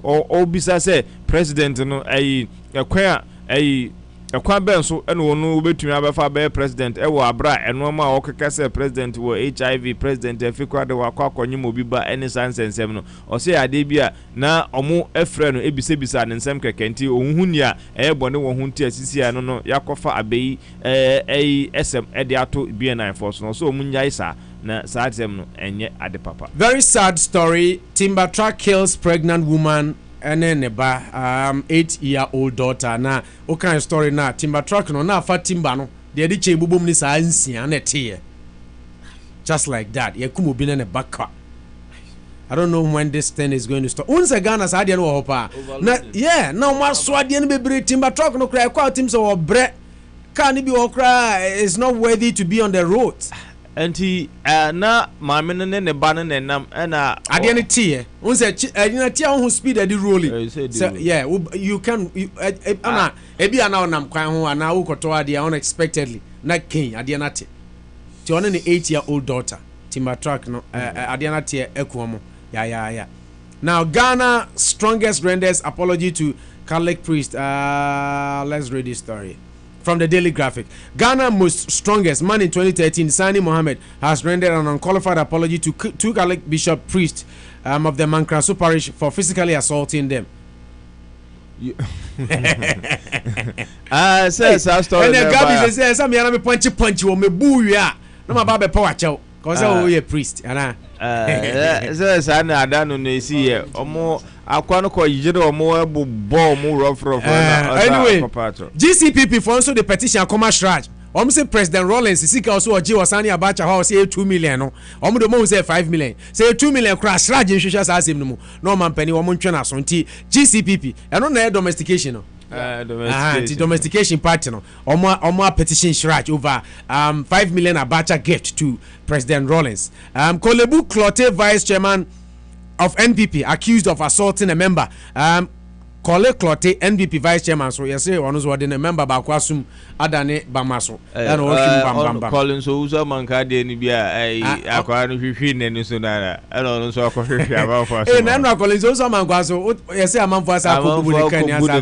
obisa say president no ekwan ekwan ben so ene wonu obetumi abefa be president ewo abra eno ma okekese president wo HIV president efikwa de wakwa akonyim obi ba ene sansensem no o se ade bia na omo efre no ebisebisa ne nsem kekenti ohunhuni a bone wo hunti asisi ano no yakofa abeyi SM ede ato BNI force no so omunya isa na saatem no enye ade papa. Very sad story. Timber truck kills pregnant woman and then 8-year-old daughter. Na what kind of story na timber truck no na fa timber no de ade che bobom ni saa nsia na tie. Just like that. Ye kumo bi na ne baka. I don't know when this thing is going to stop. Once Ghana sa ade no ho pa. Na yeah, na ma so ade no bebre timber truck no kra kwa tim so obre. Car ni bi ho kra is not worthy to be on the road. Anti na maame no ne ba no nenam na ade ne tie won say na tie ho speed ade rolling so yeah you can ana ebi ana onam kwan ho ana wo koto ade unexpectedly na ken ade na tie ti on ne 8-year-old daughter timber truck no ade na tie ekuomo ya now Ghana strongest renders apology to Catholic priest. Let's read this story from the Daily Graphic. Ghana most strongest man in 2013, Sani Mohammed, has rendered an unqualified apology to two Catholic bishop priests of the Mankrasu parish for physically assaulting them. Says our story. And the Gabi says, "Some yana me punchy wo me boo ya. No ma ba be power chow. Cause oh ye priest." Ana. Says ana adanu ne si ye. Omo akwa no ko yire omo ebu ball mu rough anyway, GCPP for also the petition come shraj. Say President Rollins sika also oji wasani abacha how say 2 million no. Do mo say 5 million. Say 2 million crash shraj nhwehwa sa asem no mu. No man pani wo ntwe na so nti GCPP. Eno na domestication no. Domestication party no. Omo petition shraj over 5 million abacha gift to President Rollins. Kolebu Clote vice chairman of NPP accused of assaulting a member. Kole Clote NPP vice chairman so yes one was a member ba kwasum adane bamaso and bam Collins so uza manka de ni bia akwa no hwehwe nani so na no so akohwehwe aba for so na no Collins so manka so yes amamfo asa akobu de kan asa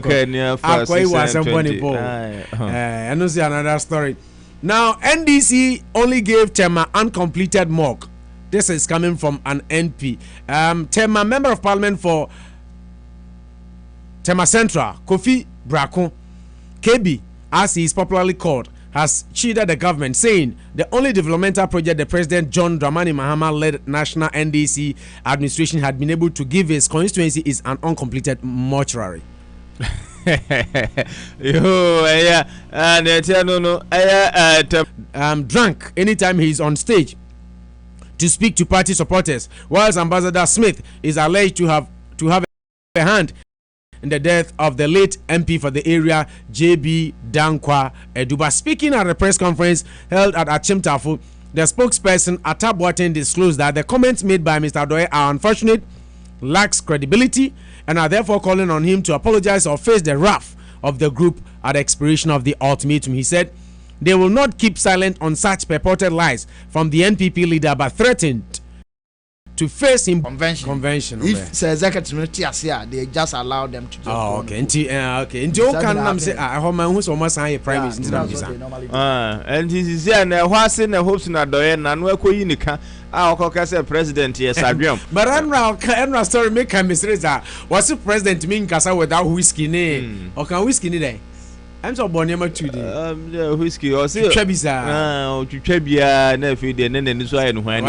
akwa iwa asemponi po and no see another story. Now NDC only gave Tema uncompleted mock. This is coming from an NP. Tema member of parliament for Tema Central, Kofi Brako, KB, as he is popularly called, has cheated the government, saying the only developmental project the President John Dramani Mahama-led national NDC administration had been able to give his constituency is an uncompleted mortuary. Drunk anytime he is on stage to speak to party supporters, whilst Ambassador Smith is alleged to have a hand in the death of the late MP for the area, JB Dankwa Eduba. Speaking at a press conference held at Achimtafo, the spokesperson Atabuaten disclosed that the comments made by Mr. Adoye are unfortunate, lacks credibility, and are therefore calling on him to apologize or face the wrath of the group at the expiration of the ultimatum. He said they will not keep silent on such purported lies from the NPP leader, but threatened to face him convention. If the executive they just allow them to do. Oh, okay. Okay. Until can say I hope my who's almost high private and he is here and what's in the hopes in a doyen and work with Unica. Our caucus president, yes, I dream. But I'm story make a mistake. What's the president mean Casa without whiskey name? Or can whiskey day? I'm so born number 2 day. Whiskey or say Trebisa. To Trebia, nephew, and then this way and when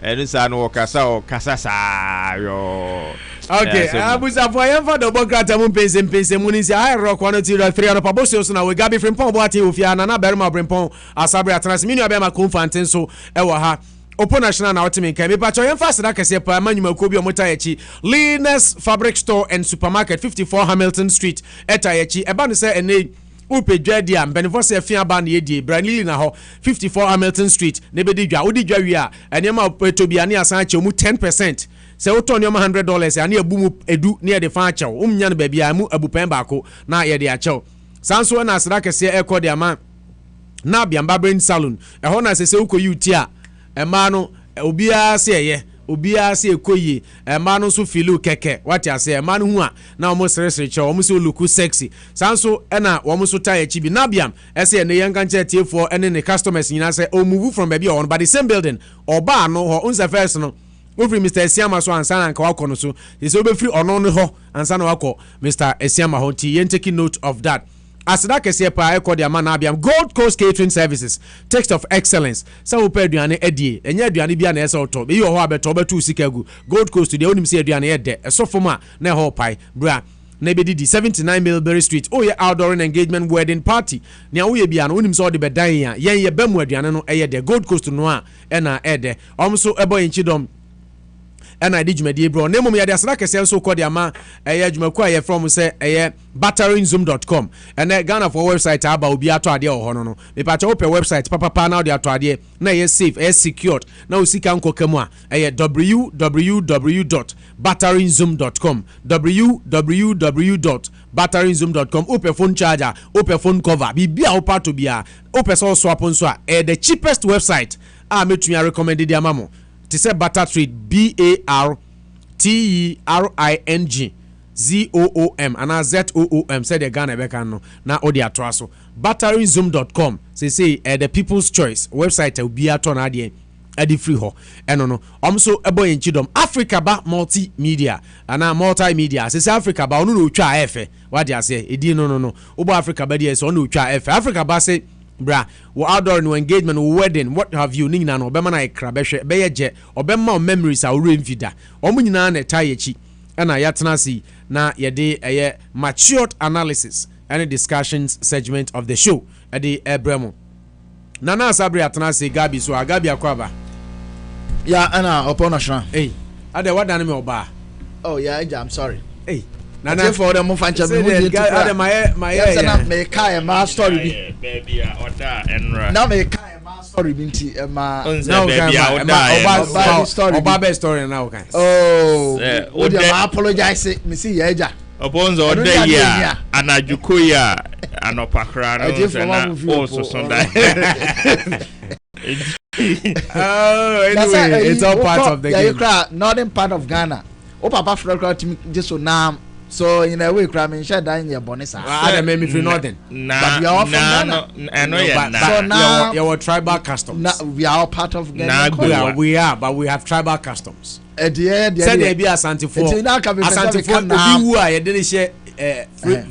and it's an or Casa or Casasa. Okay, I was a boy for the Bocatamun Pace and Pace and Munis. I rock 103 on a Pabosios now. We got from Pombati, Ufiana, Berma Brimpon, Asabra Transminia Bema Kumfanten, so Ewaha. Open national na ultimate can be but I fast that say pa manuel kobi omotayechi Linus Fabric Store and Supermarket 54 Hamilton Street etayechi eba no say ene upedwa dia benefo say afia ba na yedie branili na ho 54 Hamilton Street ne be dwa odi dwa wi a enema opetobia ne asan ache mu 10% say woto ne $100 ane abu mu edu ne de fa ache umnya no ba bia mu abupen baako na ye de ache sanso na asra kese ekọ de ama na biamba brain salon ehọ na sese ukoyi utia emano obia se ye obia se ekoyi emano so filu keke wati ase emano hu a na omo seresere che omo so look sexy sanso na omo so tie chi bi nabiam ese ne yanka nche tiefo ene ne customers nyina se o move from baby on but the same building oba no ho unsa first no ofri Mr. Esiama so ansa na nka wakono so yese obefri ono no ho ansa na wako Mr. Esiama ho ti yen taking note of that. Asida kese pa ekọ de ama na abiam Gold Coast Catering Services text of excellence sa wo pa aduane edie enye aduane bia na ese oto be yo ho abeto betu sikagu Gold Coast de onim se aduane ede esofoma na ho pai bra na be didi 79 Millbury Street oh yeah outdoor engagement wedding party na wo ye bia na onim se ode bedan ya yen ye bamu aduane no eye de Gold Coast no a na ede omso ebo enchidom and I did my bro. Name me the Asaka so called Yama, a Jumaquia from say a batteringzoom.com. And that Ghana for website about be at idea or hono. The patch open website, Papa now they are to idea. Now yes safe, yes secured. Now see can kokemwa a www.batteringzoom.com. www.batteringzoom.com. Open phone charger, open phone cover. Be part to be a open source swap on so the cheapest website. I met me recommended the amamo. To say Butter Street BARTERINGZOOM and ZOOM said the Ghana Becano now odi atraso batteringzoom.com say the people's choice website will be at on adie edi free ho eno so ebo in chidom Africa ba multimedia and multimedia say Africa ba onu no twa efe what they say edi no obo Africa ba dey say onu twa efe Africa ba say bra wo outdoor no engagement wo wedding what have you nina no obema na ikra behwe beyeje obema memories a wo remfida omunyina na etai echi na yatena si na yede eye matured analysis and discussions segment of the show ede ebremo nana sabri atena si Gabi so Gabi akwaba ya ana opo national ade wadane me oba oh yeah I'm sorry Nana for them fancha me who dey my me kai ma story bi baby oda enra na me kai ma story bi nti ma now baby oda oba story now kan we dey apologize me see ya eja Obonzo oda ya anajuko ya anopakra no na also Sunday anyway it's all part of the game northern part of Ghana papa from just so now so in a way cramming share down your bonesa I made me feel nothing but we are all from Ghana so now your tribal customs we are all part of Ghana we are but we have tribal customs said there be Asante for obi wu a ye dey share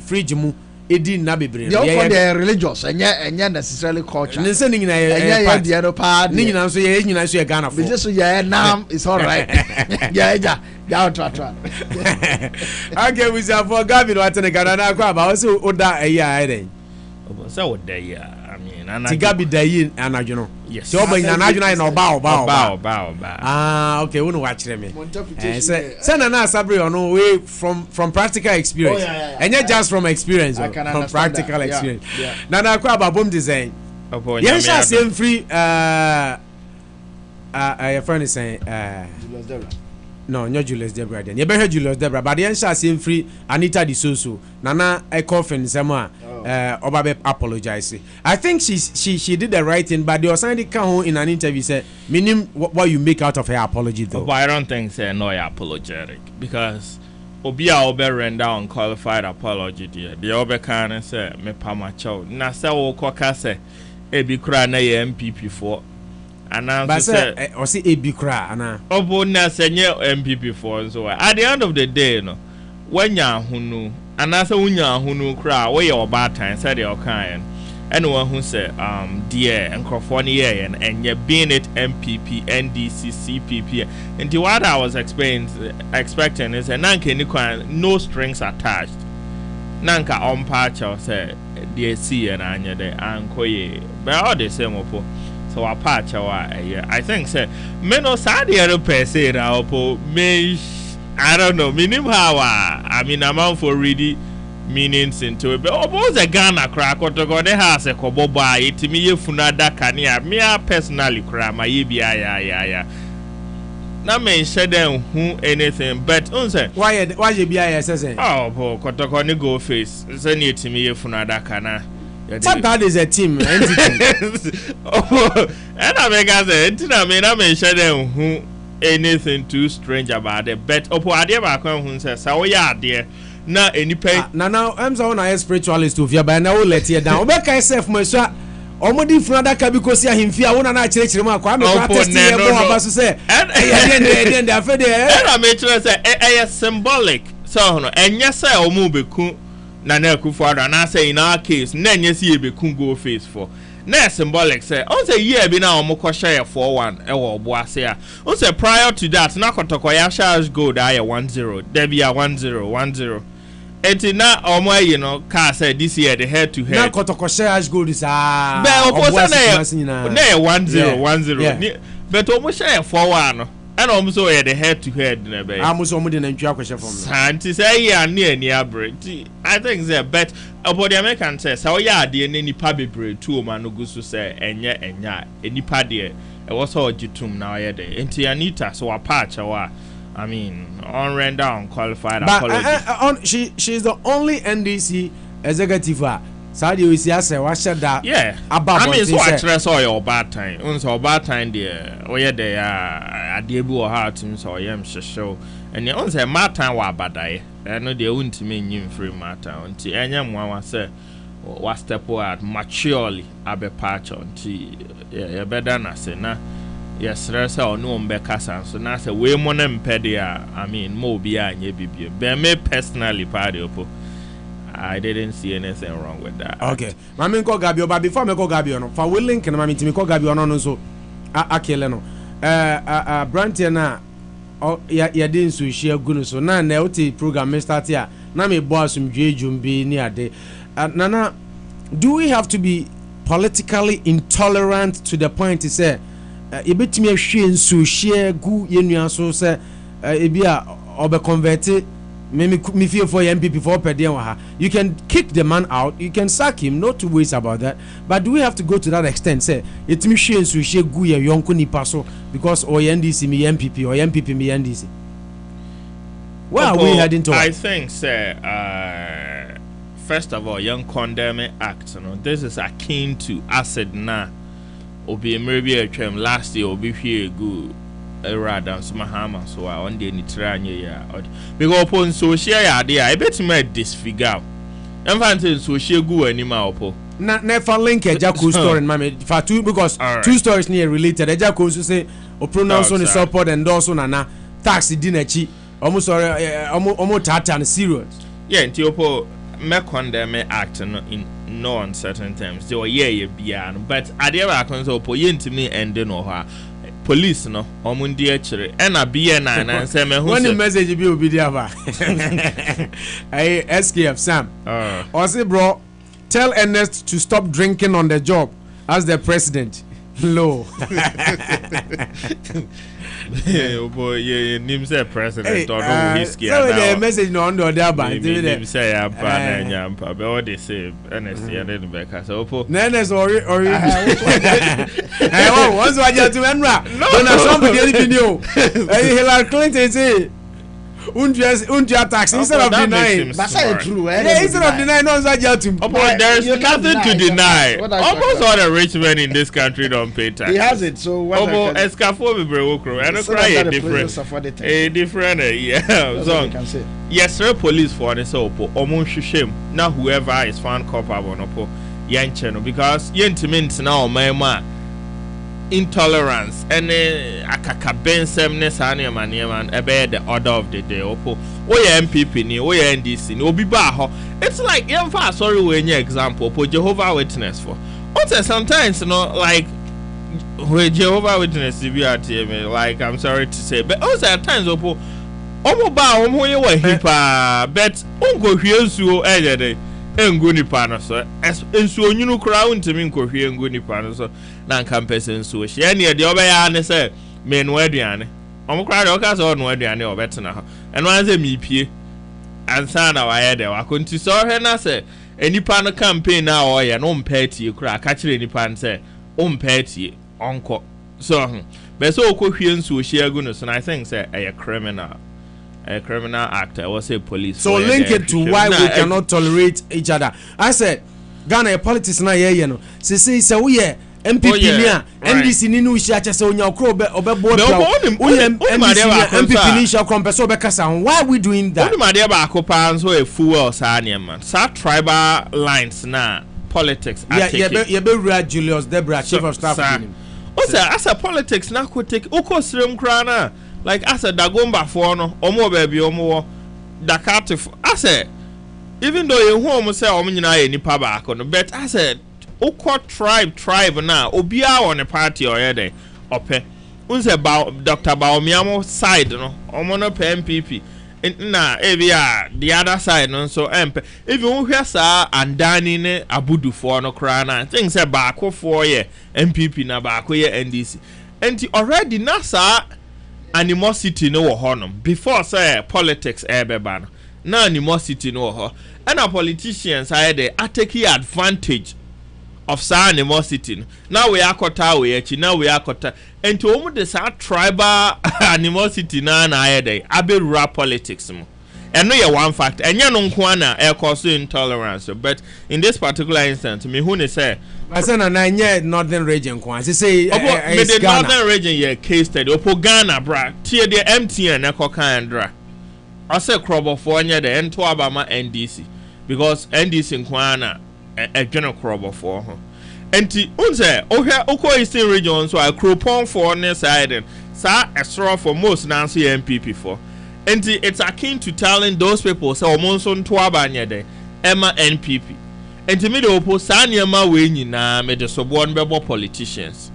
fridge mu edi na bebre no for the religious enya necessarily culture ne se nyina ye the no part ne nyina so ye Ghana for just so ye nam is all right yeah try okay we say for Gabi no atene Ghana na kwa ba so oda eya eden so oda ya I mean ana Gabi dayi anadwo no yes so oba nyina anadwo na oba okay we no wa kire me say na Sabri ono we from practical experience and not just from experience from practical experience na kwa ba bom design yes I say free your friend is saying No, not Julius Debra. Then you better Julius Debra, but the answer is free. Anita Di Soso. Nana I coffin somewhere. Obabe apologize. I think she did the right thing, but the Osandi Kaho in an interview said, "Meaning what you make out of her apology though." But I don't think say no apologetic because Obia Obe render unqualified apology dear. The Obe can say me pa my child. Na say wo koka say ebi kura na ye MPP for. But say or say ebi kura ana. Obo na say nye MPP for so at the end of the day no when ya hunu anasa unya hunu kra we your bad time said your kind anyone who say dear and ye and you being it MPP NDC CPP and the what I was expecting is a nanka no strings attached nanka on patch or say dear see and anya de ankoye but all the same opo so a patch I think say me no sad per se na opo me I don't know. Meaning how I mean amount for really meanings into it. But almost a Ghana crack or to go the house a kobo buy it me funada kania me personally cry my ya. Now me said them who anything but unse why you be says oh po kotoko go face send it to me funada kana. That is a team entity. And I make us I mean said them who anything too strange about it but opo ade ba kan hu say sa wo ya ade na enipa now I'm so na spiritualist of ya by na wo let you down obe kai self mo so omodi funa da ka bi ko si ahimfia wo na na kire mu akwa me protest ye bo aba so say e dey afede na me kire say e symbolic so no enye say omu beku na na akufu ada na say in our case na enye si e beku go face for na symbolic say on say year bi na omukọ share 4-1 e wo oboase a on say prior to that na kotokoya shares gold aye 1-0 debia 1-0 enti na omo ayi no ka say this year the head to head na kotoko shares gold is be oboase na 1-0 but omo share 4-1 no and omo so the head to head na be amuso omo de na ntwa kwehye from santi say ya na ani abre I think say bet about the American says how ya de nipa bebre tu o ma no gusu say enya nipa de e was all jitum na ya de enti Anita so apacha wa I mean on render unqualified apology she's the only NDC executive Saudi we see say wa sheda I mean so actually so your bad time unso bad time there o ye de ade bi o ha tim so yem hwehwew and on say matan wa abadaye no de untimi nyim free matter unti enya mwa say wa step out maturely abepacho unti ye better na say na yes rasa onu mbeka sanso na say we mo na mpede I mean mo bi anye bibie be me personally party opo I didn't see anything wrong with that. Okay. Mami ko Gabio but before me ko Gabio no for we link na mami timi ko Gabio no so akele no Brantia na ya dey nso hia gu no so na na oti program start here na me boss mdwedwum bi ni ade nana do we have to be politically intolerant to the point to say e betimi ahwe nso hia gu yenua so say e bia obe convert me feel for MPP for pedian you can kick the man out, you can sack him, not to waste about that, but do we have to go to that extent say it me share so she gu ye yonko nipa so because or NDC me MPP or MPP me NDC where are we heading to? I think say first of all young condemn act this is akin to acid na obi maybe a term last year obi here good rather so Mahama so on the nitranye ya because upon so share ya there I bet me disfigure enfant so share go anima opo na never link a Jacko story mama for two because two stories near related Jacko so say o pronounce on the support and also na tax dinachi almost sorry almost tatan serious yeah nti opo me condemn act no in no uncertain terms they were bia but adeba kon so opo yentimi ende no ha police no omundi akire ena bna na say me hu one message bi obi dia ba hey SKF Sam or say bro tell Ernest to stop drinking on the job as the president low. Boy, yeah, name say president or no whiskey. So the message no under the band. Name say Yampa, but what they say, NSC and then back. So, Nenes or once I get to Enra. No, somebody didn't know. Hillary Clinton say. Undria tax instead of denying. That's true. Yeah, instead of denying, no, there's nothing to deny. Almost all the rich men in this country don't pay tax. He has it, so what? Escafo Brewokro, and cry different. A different, yeah. So, yes, sir, police for an so almost shame. Now, whoever is found culpable, no, Yancheno, because Yentiments now, my man. Intolerance and akaka bensemness and about the order of the day. Opo, MPP ni, NDC ni, obi baho. It's like sorry when your example, for Jehovah Witness for. Also sometimes like with Jehovah Witness like I'm sorry to say, but also at times opo hipa but ungo hiesu day. Nguni pano so ensuo nyunu kura untimi nkohwie nguni pano so na campus ensuo hye ne de obaya ne se me no aduane omukura de oka so no aduane obetena ho eno anze mipie ansa na wa ye de wa konti so hwe na se enipa no campaign na o ye no mpatie kura ka kire enipa nse o mpatie onko so be so okohwie nsuo hye agu no so I think say a criminal act. I was say police. So link it to why we cannot tolerate each other. I said, Ghana politics na ye no. Se we MPP nia NDC ni no hia che se onya okro obebo MPP ni hia krom peso bekasa. Why are we doing that? Only my ba akopa so a fool sa na man. Sa tribal lines na politics ye be Rua Julius Debra chief of staff. O say as a politics na ko take ukosrem kra na. Like I said, Dagomba for no, omo baby, omo Dakati. I said, even though you home say omo ni nipa back on, but I said, Oko tribe now, Obia on a party or yede, ope. Unse about Dr. Baomiamo side, no, omo no MPP. Na the other side, no, so MP. Even we sa and Dani ne Abudu for no crana. Things say back for ye MPP na back ye NDC. And already NASA. Animosity no honum before say politics ban now animosity no ho and our politicians are there taking advantage of sa animosity now we are kota we now we are kota and to almost the tribal animosity na there abe rural politics mo and no ya one fact and ya no nkwana e cause intolerance but in this particular instance me who say I said na northern region kwa say the northern region ye case study opo Ghana bra tie the MTN e koka andra I say krobo for anya the ento abama NDC because NDC nkwana e dwene krobo for ho enti unse ohwe oko eastern region so a kropon for ne side sa esro for most na so MPP for enti it's akin to telling those people say omonso nto abanya de Emma NPP enti me de opo sa niema we nyina me de sobo on bebo politicians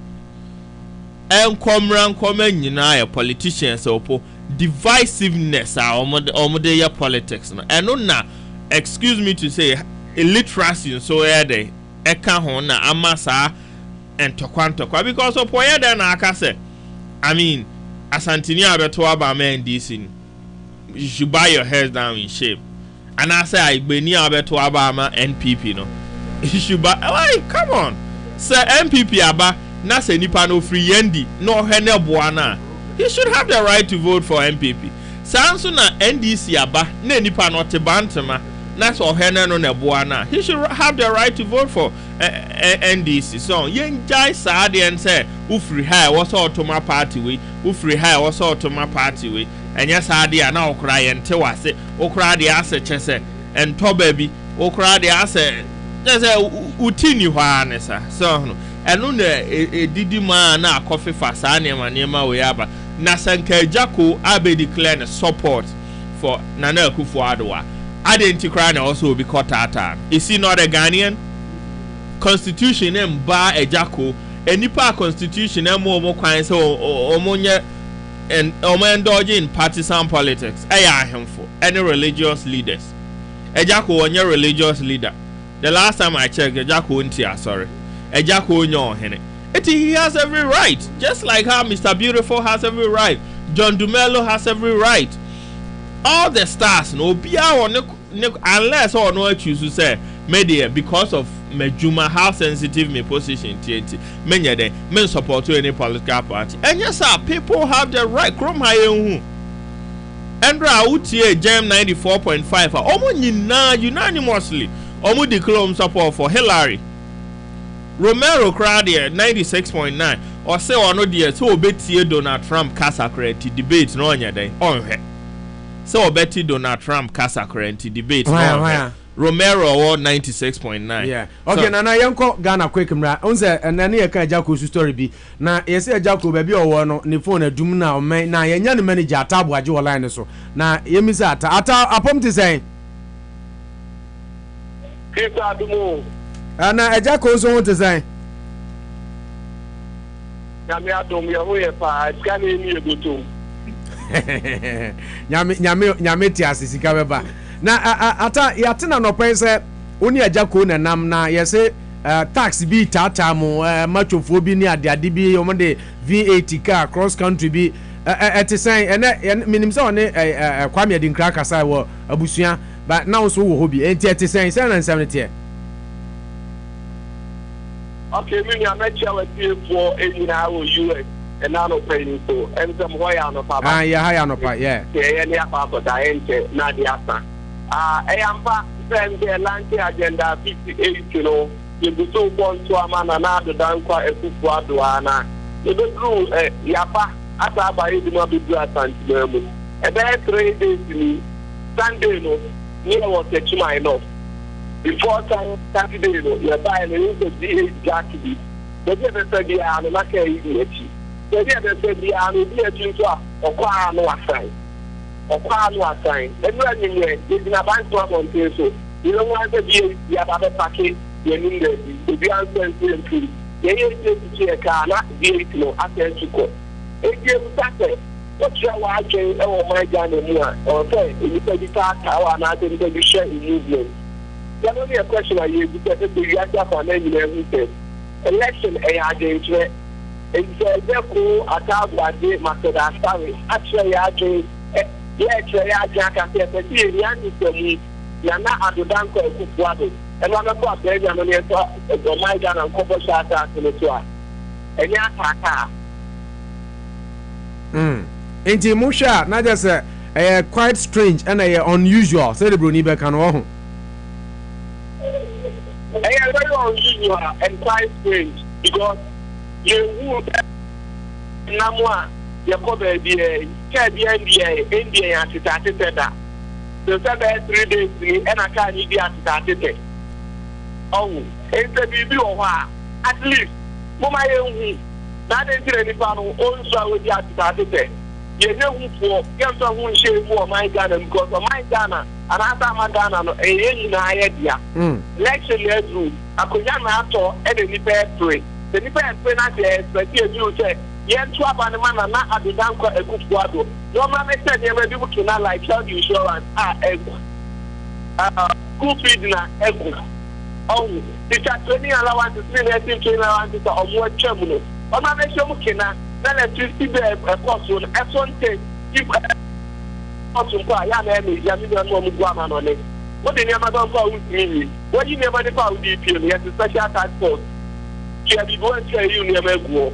enkomran koma nyina ya politicians opo divisiveness a omode ya politics no eno na excuse me to say illiteracy so ede eka ho na amasa entokwa because opo ya de na aka say I mean asantini abeto aba ma NDC you should buy your heads down in shape. And I say I beni abeto aba NPP no. You should buy like come on. Say MPP aba na say nipa no free yendi no hene boana. He should have the right to vote for MPP. Sanso na NDC aba na nipa no te bantama na so hene no na boana. He should have the right to vote for NDC. So yen jai saade and say ufri high was automa party we ufri high was automa party we. And yes, I did now cry and tell us it, or cry the asset, chese, and to baby, or cry the asset. There's a utini harnessa. So, and no, a didi man now coffee for Sanya Manema we have Nasanke Jaco Abe declared support for Nana Kufuadwa. I didn't cry also be caught at. Is he not a Ghanaian? Constitution and bar a Jaco, and Nipa Constitution and more kinds or Monia. And indulging in partisan politics. I him for any religious leaders. Ejako on your religious leader. The last time I checked, Ejako untia sorry. Ejako on your hene. He has every right, just like how Mr. Beautiful has every right, John Dumelo has every right. All the stars, no, unless or no choose to say media because of Mejuma, how sensitive my position TNT. Many de men support to any political party. And yes, sir, people have the right. Chrome high Andra Utie Jam 94.5 almost unanimously almost declare support for Hillary. Romero crowd here 96.9 or say or no dear so Betty Donald Trump Casacreti debate no nya day on her. So Betty Donald Trump Casacreti debate no Romero or 96.9. Yeah. Okay, so, na yanko Ghana quick mra. Unse na ne ka Jaco story bi. Na yesi Jaco ba bi owo no ne phone adum na o man na yenya ne manager atabu age online so. Na yemisa ata apom ti sen. Kisa adumo. Na Jaco so won ti sen. Nyame adom ye ho ye pa, ska na eni egoto. Nyame ti asisika beba. Na ata yatina no pense oni Jaco na nam na yese tax bi tata mo machofo bi ni ade bi o de V80 car cross country bi etisen ene minim se one Kwame Adinkra kasa wo abusua ba na so wo hobi enti etisen se na nsam ne tie. Okay, me na mecha we for enyina wo US and now no paying so and some hoya no pa. Ah yeah, haya no pa, yeah. Yeah, ya pa ko da ente na dia san. Eyampa send the Atlantic agenda 58 kilo you so want to amana na do dan kwa ekufu adoana you do yapa ata ba yi ma bidu asanti mu e be 3 days ni Sunday no ni was a chima enough before Saturday no you buy no so di exactly the be say dia no na kai yi echi the be say dia no di echi so okwa no asai Okano assign. Everyone in the bank to a so you don't want to be the other packet, you need to be answered to improve. You a car, not vehicle, access to court. If you have what you are watching, oh my God, or say, you can be talked how and I think you share in movement. There's only a question I use because you have to find everything. Election ARJ, it's therefore a tab by the master actually arguing. Yeah, I can't say that the answer to me, Yana Adudanko Kupuado, and I'm not going to my gun and couple shots to the tour. And Yaka. Inti Musha, not just quite strange and unusual, said the Brunibe can walk. Very unusual and quite strange because you would Namwa. You cover the India and started that. So 3 days and I can't be started. Oh, it's a baby or at least for my own. That is any panel also with the started. You know, for get someone share for my Ghana because of my Ghana and after my Ghana, a idea. Election years through, I could not after any pair three. The different penalty, but you say. Yen swap and man na Adudanko Ekufuado. No man said they were people to not like health insurance. School feed na egu. Oh, it's a 20 allowance, 3 allowance or more terminal. On my show mukina, then a 50 a cost on F1 if Yamian on it. What the Yamadan found me? What you never found DP, he has a special task force. She had been going to you near Megwo.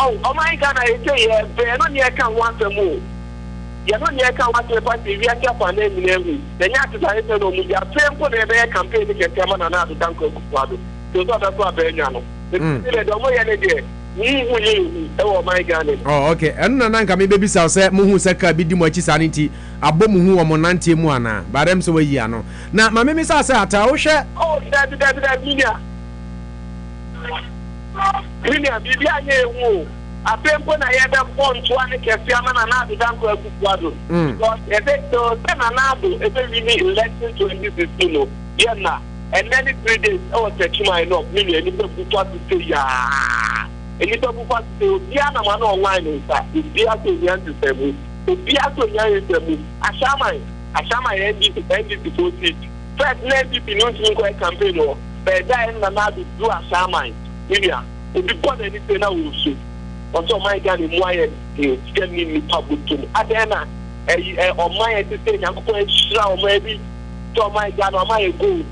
Oh my God, I say, yeah, not near can want to move. You're not near can want to party, we are careful and then the Yakas are no media, same for the campaign to get Cameron and other Danko Kuado. So that's what Benjano. The way energy. Oh my God. Oh, okay. And Nanka maybe say Muhu Saka be Dimochi Sanity, a bomu or Monanti Muana, but I'm so yano. Now, my Mimi Sasa, Taosha. Oh, that's media. Bibianye a tempo na yebe phone to one kefiama na na Danko Ekufuado because to send anado really election 2015 yeah and then 3 days techima enough million people to say ya any people to say ya na man online nsa bia to yan to sebu bia to yan sebu ashama NDP to see first NDP no tin ko campaign o but then na do ashama media obi bɔ n'ani sɛ na wɔsu ɔsɛ ɔman Ghana mu ayɛ sika ni nipa butum adan na ɔman yɛ te sɛ nyankopɔn ahyira ɔman bi sɛ ɔman Ghana ɔman yɛ gold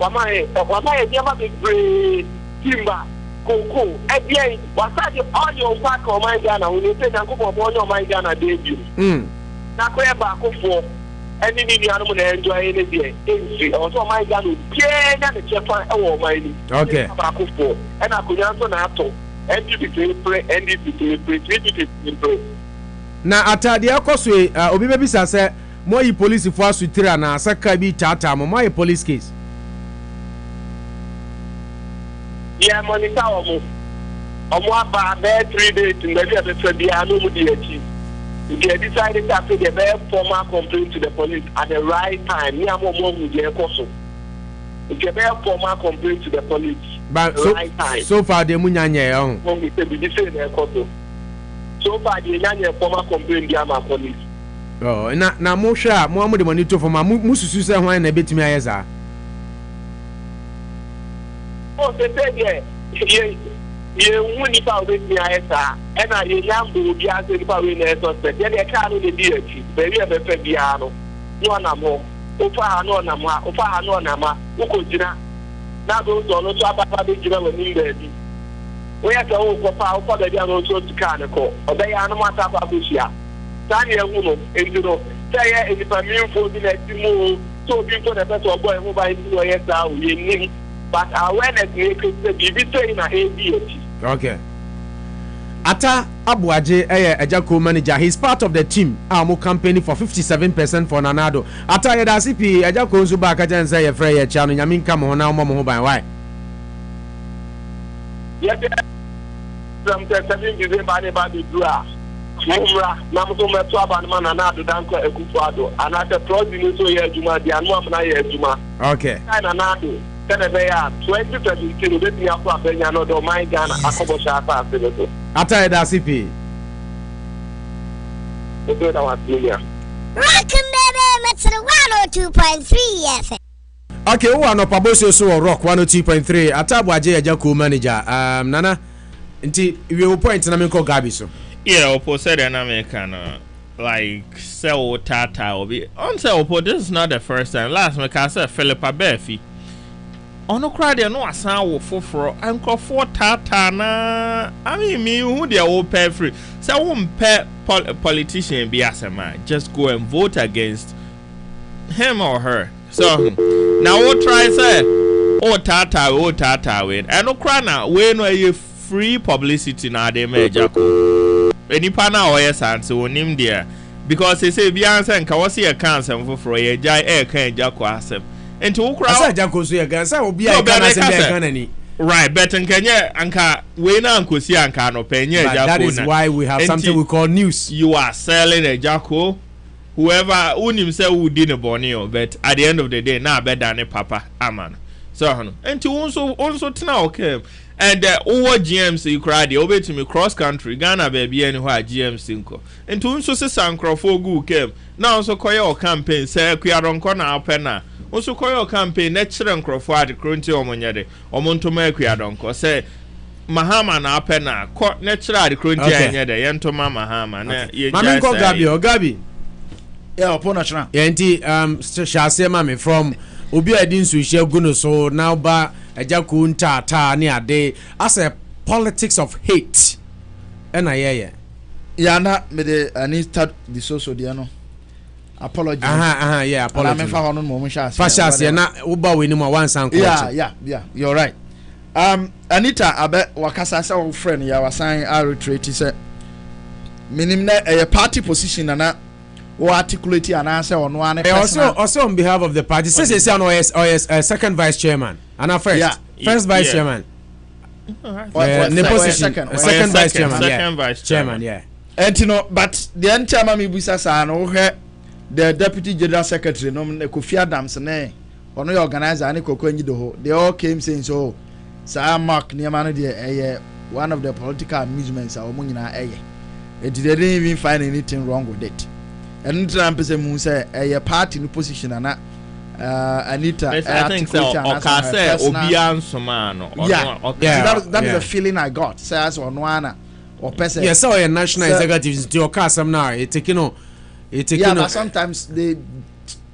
ɔman yɛ nneɛma bebree timba koko ɛdeɛ wasade ɔnyɛ ɔmpa ka ɔman Ghana ho ne sɛ nyankopɔn ɔnyɛ ɔman Ghana de bi na kɔyɛ baakofoɔ ɛne ne nuanom na enjoy ne deɛ ɛnsi ɔsɛ ɔman Ghana obiara nya ne kyɛfa ɛwɔ ɔman ni baakofoɔ ɛna akonnwa nso na ato NDP na atade akɔso obi bebisa sɛ mo yi police fo asutira na asaka bi tata mo yi police case yeah monitor omo aba be 3 days maybe a be bia no mu di achi they decided to pay the very formal complaint to the police at the right time ni amo mo mu je koso the very formal complaint to the police. But so far the munyanya on. So far the nyanya formal complaint dia ma police. Oh, na mo hwa mo de money to for ma mususu se hwan na betimi ayeza. Oh, they say ye wuni pa betimi ayeza. E na ye nyambo bi ase pa we na suspect. Ye ka no de di achi. Be wi e be fa bia no. No na mo. Ofa ha no na ma. Ukojina. Na do so no to ababa be jira we nim baabi we ya ka wo ko pa wo fa baabi ano so tika ne ko obe ya no mata pa ko hia tan ye hu no enduro say ye enipa minfo bi na timu so bi ko na be so boy mo ba ni wo ye sa o ye ni but awareness we ko se bi say na ADH. Okay. Ata Abuaje Ejako manager. He's part of the team. Amo campaigning for 57% for Nanado. Ata Yeda CP Ejako Zuba Kajan say a free channel. Yamin come on now, Momo by why? Yes, from the 7 December about the draw. Mumra, Namuto Metwaba and Manado Danko Ekufado. And at the project, so yeah, Juma, the Anwamana Juma. Okay. Nanado. 2022 let me up Benyano do my Ghana Akobo Shata Senator. Ata da CP. Rockin' baby, Metro 102.3 FM. Okay, who are no Pabosio so Rock 102.3. Ata Abuaje Ejako manager. Nana, nti we will point na me ko Gabi so. Yeah, Opo said in American like sell tata obi. On say Opo, this is not the first time. Last week I said Philippa Befi. Ono kra de no asan wo foforo enkofo tata na I mean me who they all pay free say won pay politician be asema just go and vote against him or her so now what try say tata we eno kra na we no ye free publicity na de mejako enipa na o yes and so onim there because they say bi answer nka wo se ye kan asem foforo ye jai kan ejako asem into ukra asa janko so ye gan sa obi a kan asem be kan ani right but nkenye anka we na ankosi anka no penye ejako na that is why we have something we call news. You are selling ejako whoever unim say who did the bonio but at the end of the day na better than papa aman so no into also tena okay and over GMC you cry the obey to me cross country Ghana baby anywhere GMC nko into also say sankrofo gu kem now also koyo campaign say kuyaronko na apena also koyo campaign na chere nkrofo ade kronti omonyede omontoma akuadonko say Mahama na apena ko na chere ade kronti anyede yentoma Mahama na ye Mami ko Gabi yeah opona chana yenti shase mami from obi adin so hye guno so now ba Ejako ntata ne ade as a politics of hate ena ye ya na me de ani start the social dia no apology yeah apology me fa hono mo sha fashion na wo ba we ni mo one san yeah you're right Anita abe wakasa say wo friend ya wasan retreat say minim na a party position na wo articulate and answer on one also on behalf of the party say second vice chairman and our first vice chairman second vice chairman yeah and you know but the chairman me busa sa no the deputy general secretary no Kofi Adams na ono your organizer ni Koko Nyido ho they all came saying so Sir Mark Niama no dey one of the political amusements a omo nyina they didn't even find anything wrong with it and Trump say mu say a party no position na Anita. I think so. Okay, Obian Somano. Yeah, that is the feeling I got. Say as on one or person. Yes, so a national executives to your custom now. It's taking but sometimes they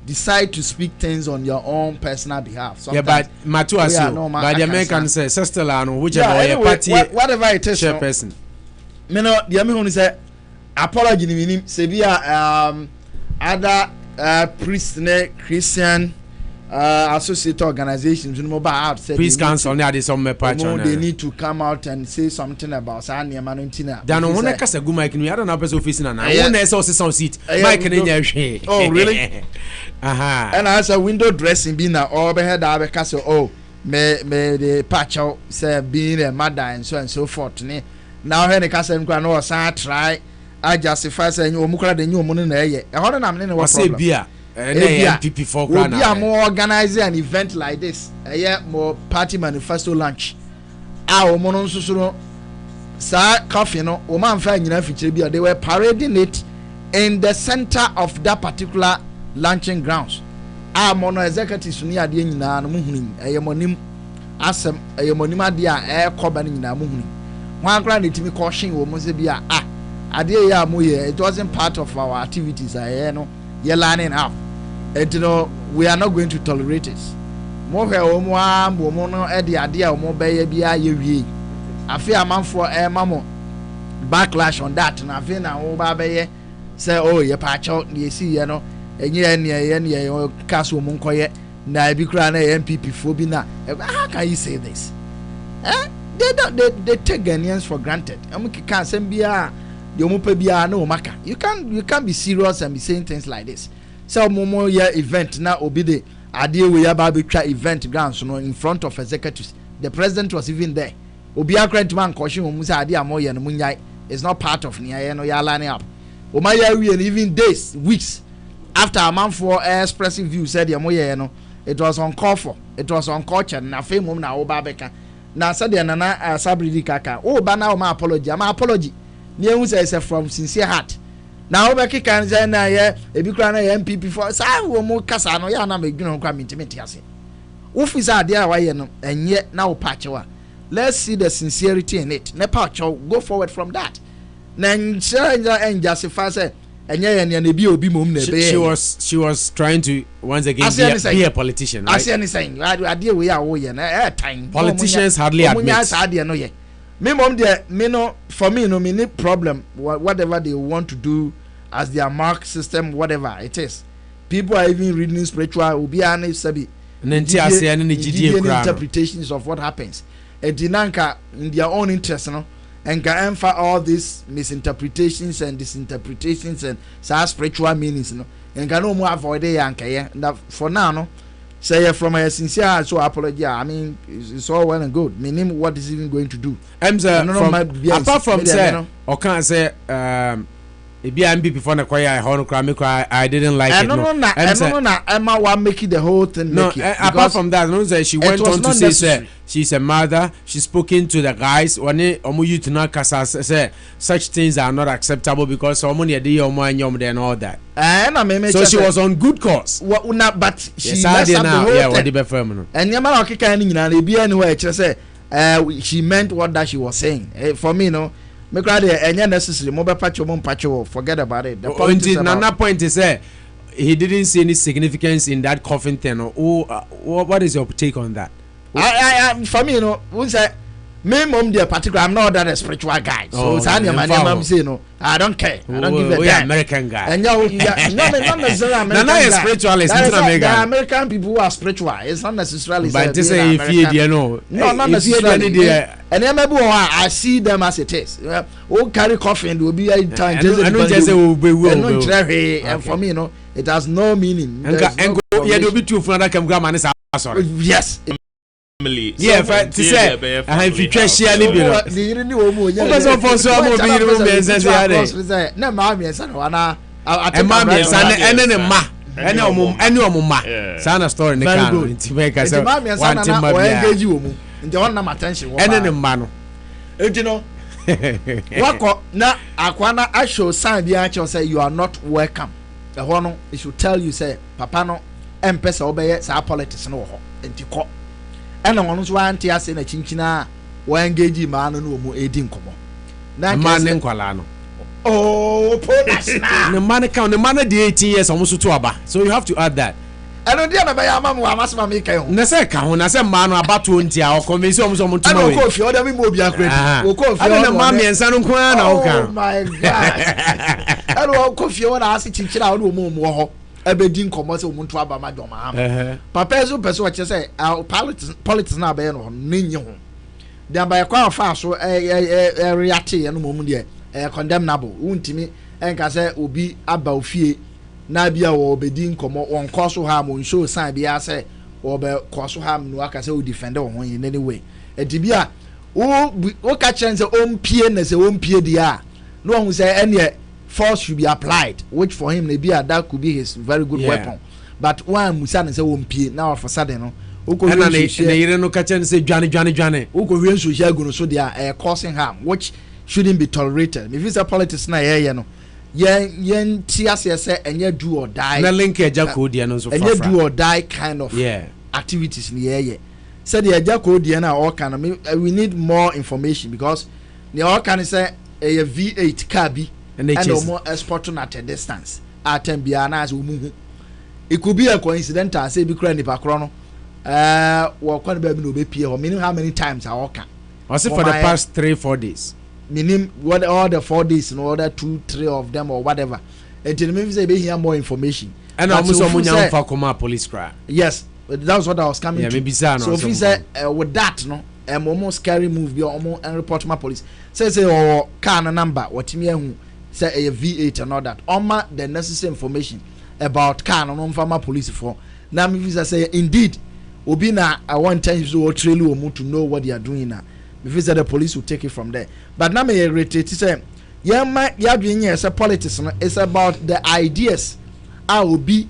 decide to speak things on your own personal behalf. Sometimes, but Matuasio, by the American say Sestelano, whichever party, whatever it is, chairperson. Me no, the American say apology ni Sebia other priest Christian associate organizations in mobile out said Peace Council near this summer patch. They need to come out and say something about Sanya Manuntina. Dan on one case a good mic. We had an office in an one source on seat. Mike in your shade. Oh, really? And as a window dressing being an overhead castle. Oh, may the patch out say being a mother and so forth. Now, Henry Castle can know try. I justify saying you mukra the new money. I hold on a minute. What's a beer? NPP for we are more organizing an event like this. More party manifesto lunch. Our monon susuno sa coffee no woman fan feature beer. They were parading it in the center of that particular lunching grounds. Our mono executives near the na muhuni. Monim asem monima dia air cobbing na muhuni. One grand it me caution woman beer. It wasn't part of our activities. You're learning how. And we are not going to tolerate it. More the idea of more baby. I fear a man for a mammo backlash on that. And I feel now, baby, say, oh, you patch out, you see, and yeah, castle monkoye, Nabicrana, MPP Phobina. How can you say this? They take Ghanaians for granted. And we can't send beer. No maka. You can't be serious and be saying things like this. So momo ya event na obide adie we ya barbecue event grounds no in front of executives. The president was even there. Obi akrant man caution mu say adie amoye no munyai. It's not part of niya no ya lining up. O ma ya we even days, weeks after a man for expressing view said amoye no it was on call for. It was on culture na fe mum na o barbecue. Na said nana sabridi kaka. Oh ba na o ma apology. Near say from sincere heart. Now Becky can say na ye ebikra na MPP for say wo mo kasa no ya na medwun kwa mintimiti ase. Office ade why no enye na wo patch wa. Let's see the sincerity in it. Na patch go forward from that. Na and justify say enye ye na bi obi mom na be. She was trying to once again be a politician. Right? I see anything. Ade we ya wo ye na time. Politicians hardly admit. No ye. Me mom there, me no for me no me need problem whatever they want to do as their mark system whatever it is. People are even reading spiritual obiane sabi. Interpretations of what happens. Dinanka in their own interest no and can all these misinterpretations and disinterpretations and spiritual meanings no and can no more avoid it for now no. Say from a sincere so apology. I mean, it's all well and good. Meaning, what is even going to do? Apart from say, or can't say, it be MB before the choir. I didn't like it. No, Emma want make it the whole thing. No, apart from that, no, she went on to say, she's a mother. She's spoken to the guys. When you to not say such things are not acceptable because someone a day or more and all that. So she was on good course. But she messed up the whole thing. And Yamara Kika be anywhere. She meant what that she was saying. For me, no. Make rather any necessary mobile patcho. Forget about it. The point is he didn't see any significance in that coffin thing. What is your take on that? I for me, you know, once me mom dear particular, I'm not that a spiritual guy. So I'm saying no, I don't care. I don't give a damn. American guy. And not necessarily American guy. Spiritualist. The American people who are spiritual. It's not necessarily. But to say if you know, no, not necessarily. And then maybe I see them as it is. All carry coffee and will be a time. I don't just say will. And for me, you know, it has no meaning. And yeah, there'll be two for another come grandma. Yes. Yeah, to say if you try share ni bilo. Because for so am be room be sense ya. Na ma mi ensa na na. E ma mi ensa na ene ne ma. Ene omuma. Sana story ne kan. Nti make say one thing ma be. Engage omu. Nti on na attention wo. Ene ne ma no. Enti no. Wako na akwana I show sign bi a say you are not welcome. The one it should tell you say papa no empesa obeye sa politics no ho enti ko ena wono so ante ase na chinchina wa engage ma no no mu edi nkomo na man nkwala no oh police na the man count the man dey 18 years almost to aba so you have to add that eno dia na be ya mamu amasema me kan ho na se ka ho na se man no abato ntia o convince omo so mo tuma we eno ko fi o da mi mo bia credit o ko fi o na man miensa no kwa na o kan oh my god eno ko fi o na ase chinchira o no mo ho ebedi nkomo se omuntu aba ma dwoma ha papa ezo person che say politics na be no nenye ho de aba kwa fa so react ye no mom de condemnable untimi enka se obi aba ofie na bia wo obedi nkomo won koso ha mo show sign bia se wo be koso ha no aka se o defend wo in any way etibia o ka chense ompie na se ompie dia no hu se ene force should be applied, which for him maybe that could be his very good weapon. But one Musa say ompie now for sudden no. Uko na no catch and say Johnny. Uko we so share go so they are causing harm, which shouldn't be tolerated. If it's a politics na here no. Yen TSS say enye do or die. Na link eja code no so enye do or die kind of activities in here. Say the eja code na all kind of we need more information because the all can say a V8 car be and more exporting at a distance at Biana as we it could be a coincidental say be cranny pacrono well quite baby no be or meaning how many times I walk or say for the past 3-4 days meaning what all the 4 days in order 2-3 of them or whatever until maybe say be here more information and almost someone for come police cry yes that's what I was coming to maybe so if he said with that no almost scary move be almost and report my police say or car number what me say a V8 and all that oma the necessary information about car no farmer police for now me say indeed obi na I want time so trail to know what they are doing now if say the police will take it from there but now me reiterate say ya doing here say politics no it's about the ideas I will be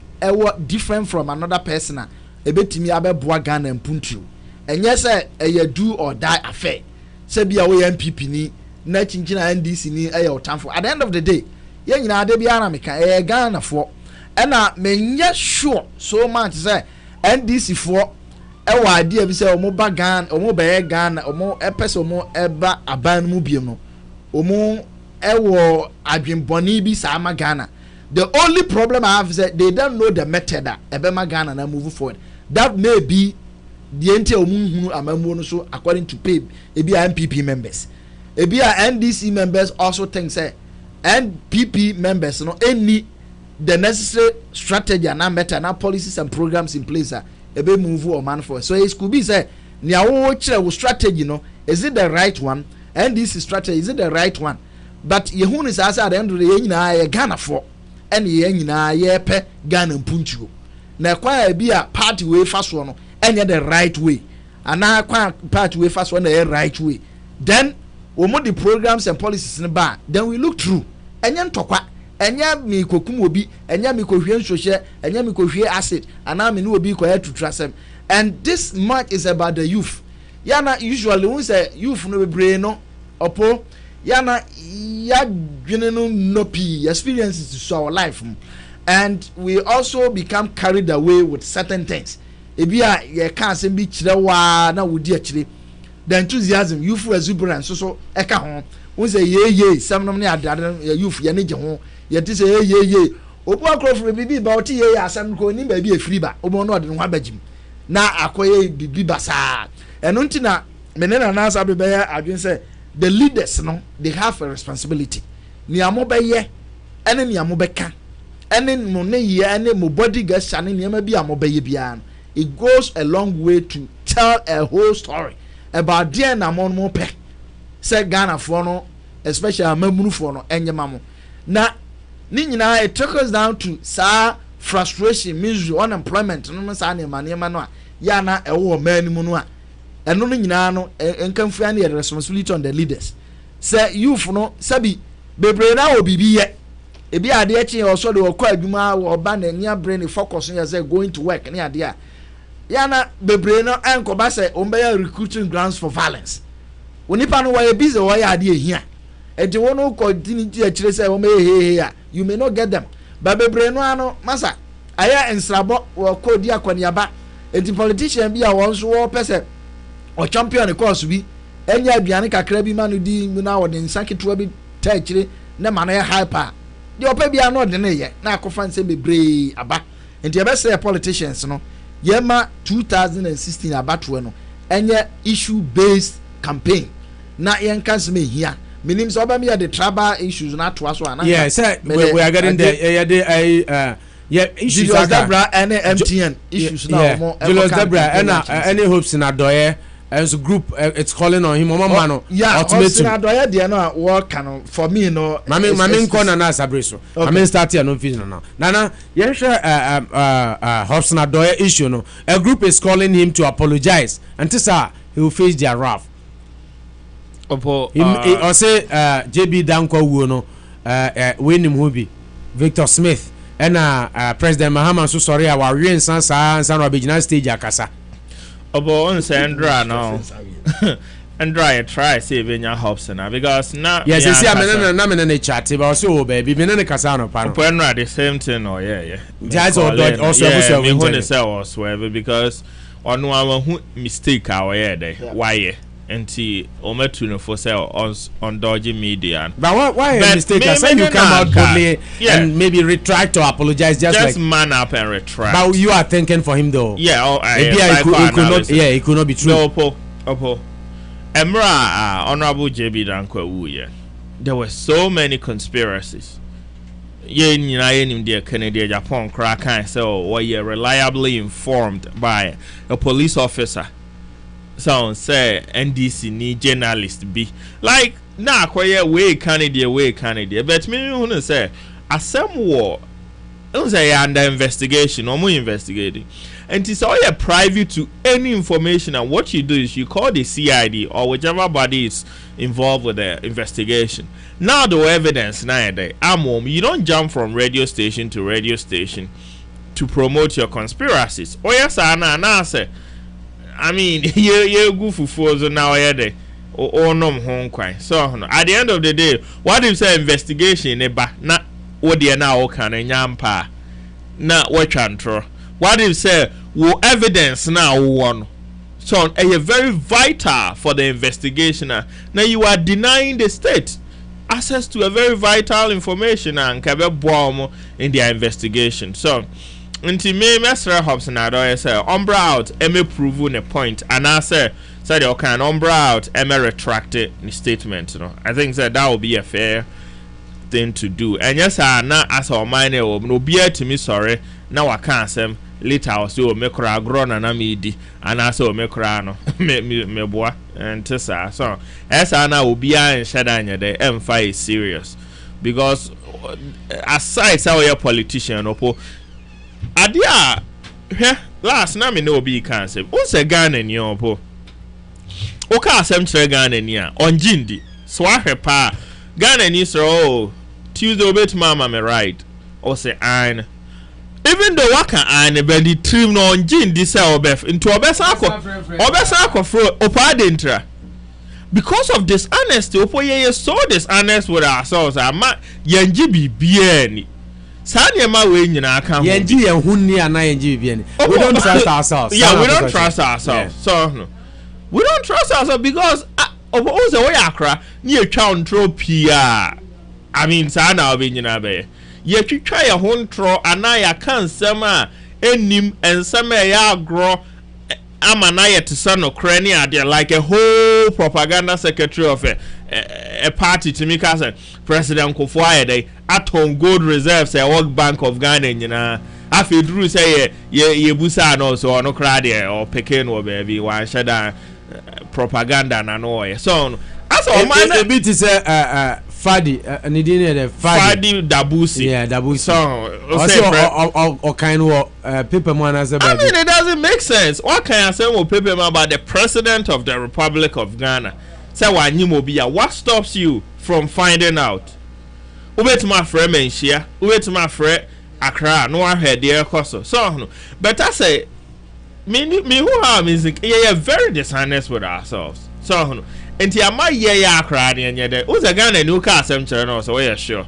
different from another person e betimi abeboa Ghana mpuntu enye say e do or die affair say bia we MPP ni na chinchina NDC ni otamfo at the end of the day ye nyina ade bia na meka Ghana fo na menye sure so much say NDC fo wa ade bi say omo ba Ghana omo be Ghana omo epese omo eba aban mu biem no omo wo adwenboni bi sa ma Ghana. The only problem I have is that they don't know the method that ebema Ghana na move forward. That may be the ente omu amamu no so according to PAB ebi MPP members. Ebi NDC members also think say NPP members no any the necessary strategy and method and policies and programs in place ebe move or man for. So it could be say nia wo kire strategy no is it the right one? NDC strategy is it the right one? But yehun is as at the end of the day nyina Ghana for and ye nyina ye pe Ghana mpunchuo. Na kwa bi a party way fast no enye the right way. Ana kwa party way fast one the right way. Then we mo the programs and policies in ba then we look through. Enye ntokwa enye mi kokum obi enye mi kohwie nsohye enye mi kohwie acid ana mi no obi koya to trasem. And this much is about the youth. Yana usually we say youth no be no opo yana ya dwene no pi experiences to our life and we also become carried away with certain things ebia ye ka asem bi kire wa na wodi akire the enthusiasm youthful exuberance so eka ho we say ye samnom ne adade youth ye ne je ho ye ti say ye obu akrofo bibi ba oti ye asem ko ni ba bi efiri ba obo no ode no abagim na akoye bibi basa eno ntina menena na asa be ya adwen say the leaders no they have a responsibility ni amobeye ene ni amobeka ene no ne ye ene mo body gasha ne ni bi amobeye bia it goes a long way to tell a whole story about the na mo pe say Ghana for no especially amamunu for no enyema mo na ni nyina it trickles down to sa frustration misery unemployment no sa ne manema no ya na ewo man mu no a eno no nyina no enkamfua na the responsibility on the leaders say youth no sabi bebre na obibi ye ebi ade echi also de okọ adwuma oba na nia brain focus on say going to work na ade a ya na bebre no enkoba say ombeya recruiting grounds for violence onipa no why busy why ade ehia ede wono continue to akire say ombeya he you may not get them but bebre no ano masa aya ensrabo wo ko di akwaniaba enti politician bi a won so wo pese o champion course bi enya aduane kakra bi ma no di na wo de nsaketo bi ta akire na ma na ya hyper de opa bia no de ne ye na akofa nse bebre aba enti e be say politicians no yema 2016 abatwe no enye issue based campaign na yen kanseme hia menim so oba me ya the tribal issues na to aso ana yeah say we are getting there yeah issues Julius Debra and MTN issues now Julius Debra and any hopes in Adoye as a group it's calling on him mama no ultimatum Adoye there no work can for me no mame corner na sabreso mame start here no finish now nana yen share hopes in Adoye issue no a group is calling him to apologize until sir he will face their wrath opo or say JB Dankwa wu no we nim who be Victor Smith and President Mahama so sorry our real san original stage akasa obo on Sandra no Andra try say benya hopes na because na yes see na me chat but so baby me na kasa no pa no Andra the same thing oh yeah that's also me who say was whatever because ono hu mistake our there why enti ometu no for sell on dodgy media but why a mistake I say you come out boldly and maybe retract or apologize just like man up and retract but you are thinking for him though it could not be true no opo Emra honorable JB Dankwa wu there were so many conspiracies ye nyina ye nim de Canada Japan crack kan so were reliably informed by a police officer. So say NDC ni journalist be like na akoye we Canada but me who say asem war don't say under investigation or more investigating and it's all private to any information and what you do is you call the CID or whichever body is involved with the investigation. Now the evidence nowadays you don't jump from radio station to radio station to promote your conspiracies. Oh yes na say I mean, you go for so now or no home crime. So at the end of the day, what if say investigation na what they now can nyampa na what control? What if say wo evidence now one? So very vital for the investigation. Now you are denying the state access to a very vital information and kabe bomb in their investigation. So until me Mr. Hobson I say umbra out eme prove a point and I say you can umbra out eme retract the statement I think that would be a fair thing to do and yes I na as our mine no be to me sorry now I can't say later I so me kra grown and me di and I so me kra no me boy and tesa so as I na obi an shadanya dey emfa is serious because aside how you politician opo adia last na me no be can say won say Ghana ni opo o ka asem kire Ghana ni a onjindi so ahwe pa Ghana ni so Tuesday obet mama me right o say an even though waka an be the trim no onjindi say obef into obesa akọ fro opa dentra because of this honesty opo ye so dishonest with ourselves ama yenji bibia ni Sanya ma we nyina aka ho. Yenji ye hunni ana yenji bibia ni. We don't trust ourselves. Yeah, we don't trust ourselves. So no. We don't trust ourselves because o say we akra ni etwa ontro pia. I mean sana obi nyina be. Ye twitwa ye ho ntro ana ya kan nsem a enim ensem e ya agro ama na ye tesa no kra ni ade like a whole propaganda secretary of a party to me cause President Kufuor Ayinde aton gold reserves a World Bank of Ghana nyina afi duru say ye busa no so no kra de or Pekin or baby wan shada propaganda na no so as o man a bit is Fadi Nidine the Fadi Dabusi. Yeah, Dabusi. So or kind of paper man as a baby. I mean it doesn't make sense. What can I say more paper man about the President of the Republic of Ghana? Say what stops you from finding out? Ubet my friend Menshia, ubet my friend Accra, no one heard the coso. So but I say me who are music, yeah, very dishonest with ourselves. So enti ama ye ya akra ne nye de uza Ghana ni uka asem chere no so we sure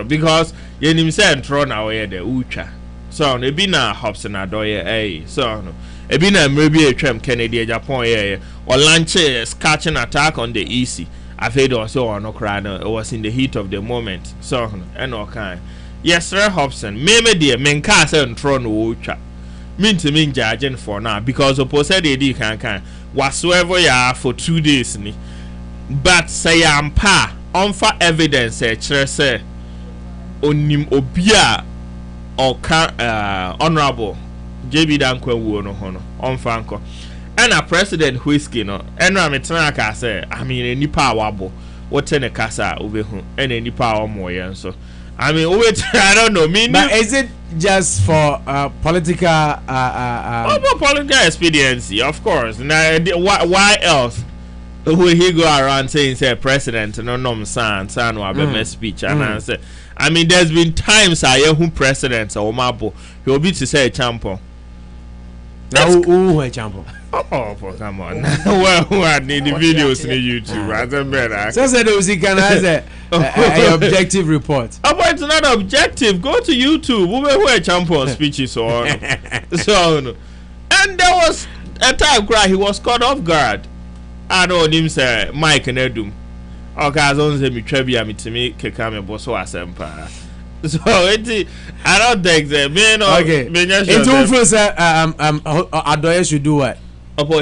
because ye nim say ntro na we de utwa So ebi na Hobson Adoye so no ebi na mrebi atwam Kennedy Japan or launch a scorching attack on the EC. I feel also on Ukraine. It was in the heat of the moment. So and all kind. Yes, sir, Hobson. Maybe dear men can't say on throne watcher. Mean to mean judging for now because opposite they can whatsoever you are for 2 days ni. But say I'm pa on for evidence say onim obia or honorable JB Dankwa wo no hono on fanko and a president whiskey no and rametana ka say I mean nipa wabo what in a casa obehu and any power more so I mean I don't know mean but is it just for political political expediency of course now why else will he go around saying say president no san wa speech and answer I mean, there's been times I hear who presidents or Mabo he'll be to say a champion. Now, who a champion? Oh, come on. Well, who are the videos in YouTube? I don't better. So, he can has a objective report. Oh, but it's not objective. Go to YouTube. Who a champion speeches or so. And there was a time cry. He was caught off guard. I know him say Mike and Edum. Okay, as long as me trebia me to me kekame boso asempa. So I don't think that me no. Okay. It will feel say Adoye should do what?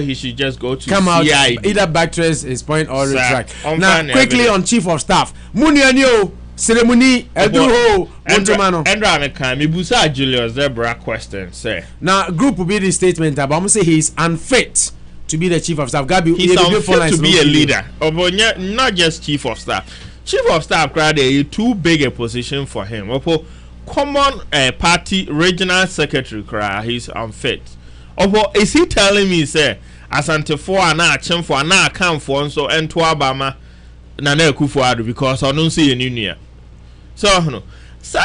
He should just go to come out CID. Either backtrace his point or retract. Now quickly on chief of staff. Munianio ceremony eduho Montemano. Endra me kan me busa Julius Zebra question say. Now group will be the statement about say he is unfit to be the chief of staff. Gabi, he's unfit to be a leader. Not just chief of staff. Chief of staff is too big a position for him. Common party regional secretary he's unfit. Is he telling me say Asante for na chem for na account for so ento Obama na na Akufo-Addo because I don't see a union. So no. So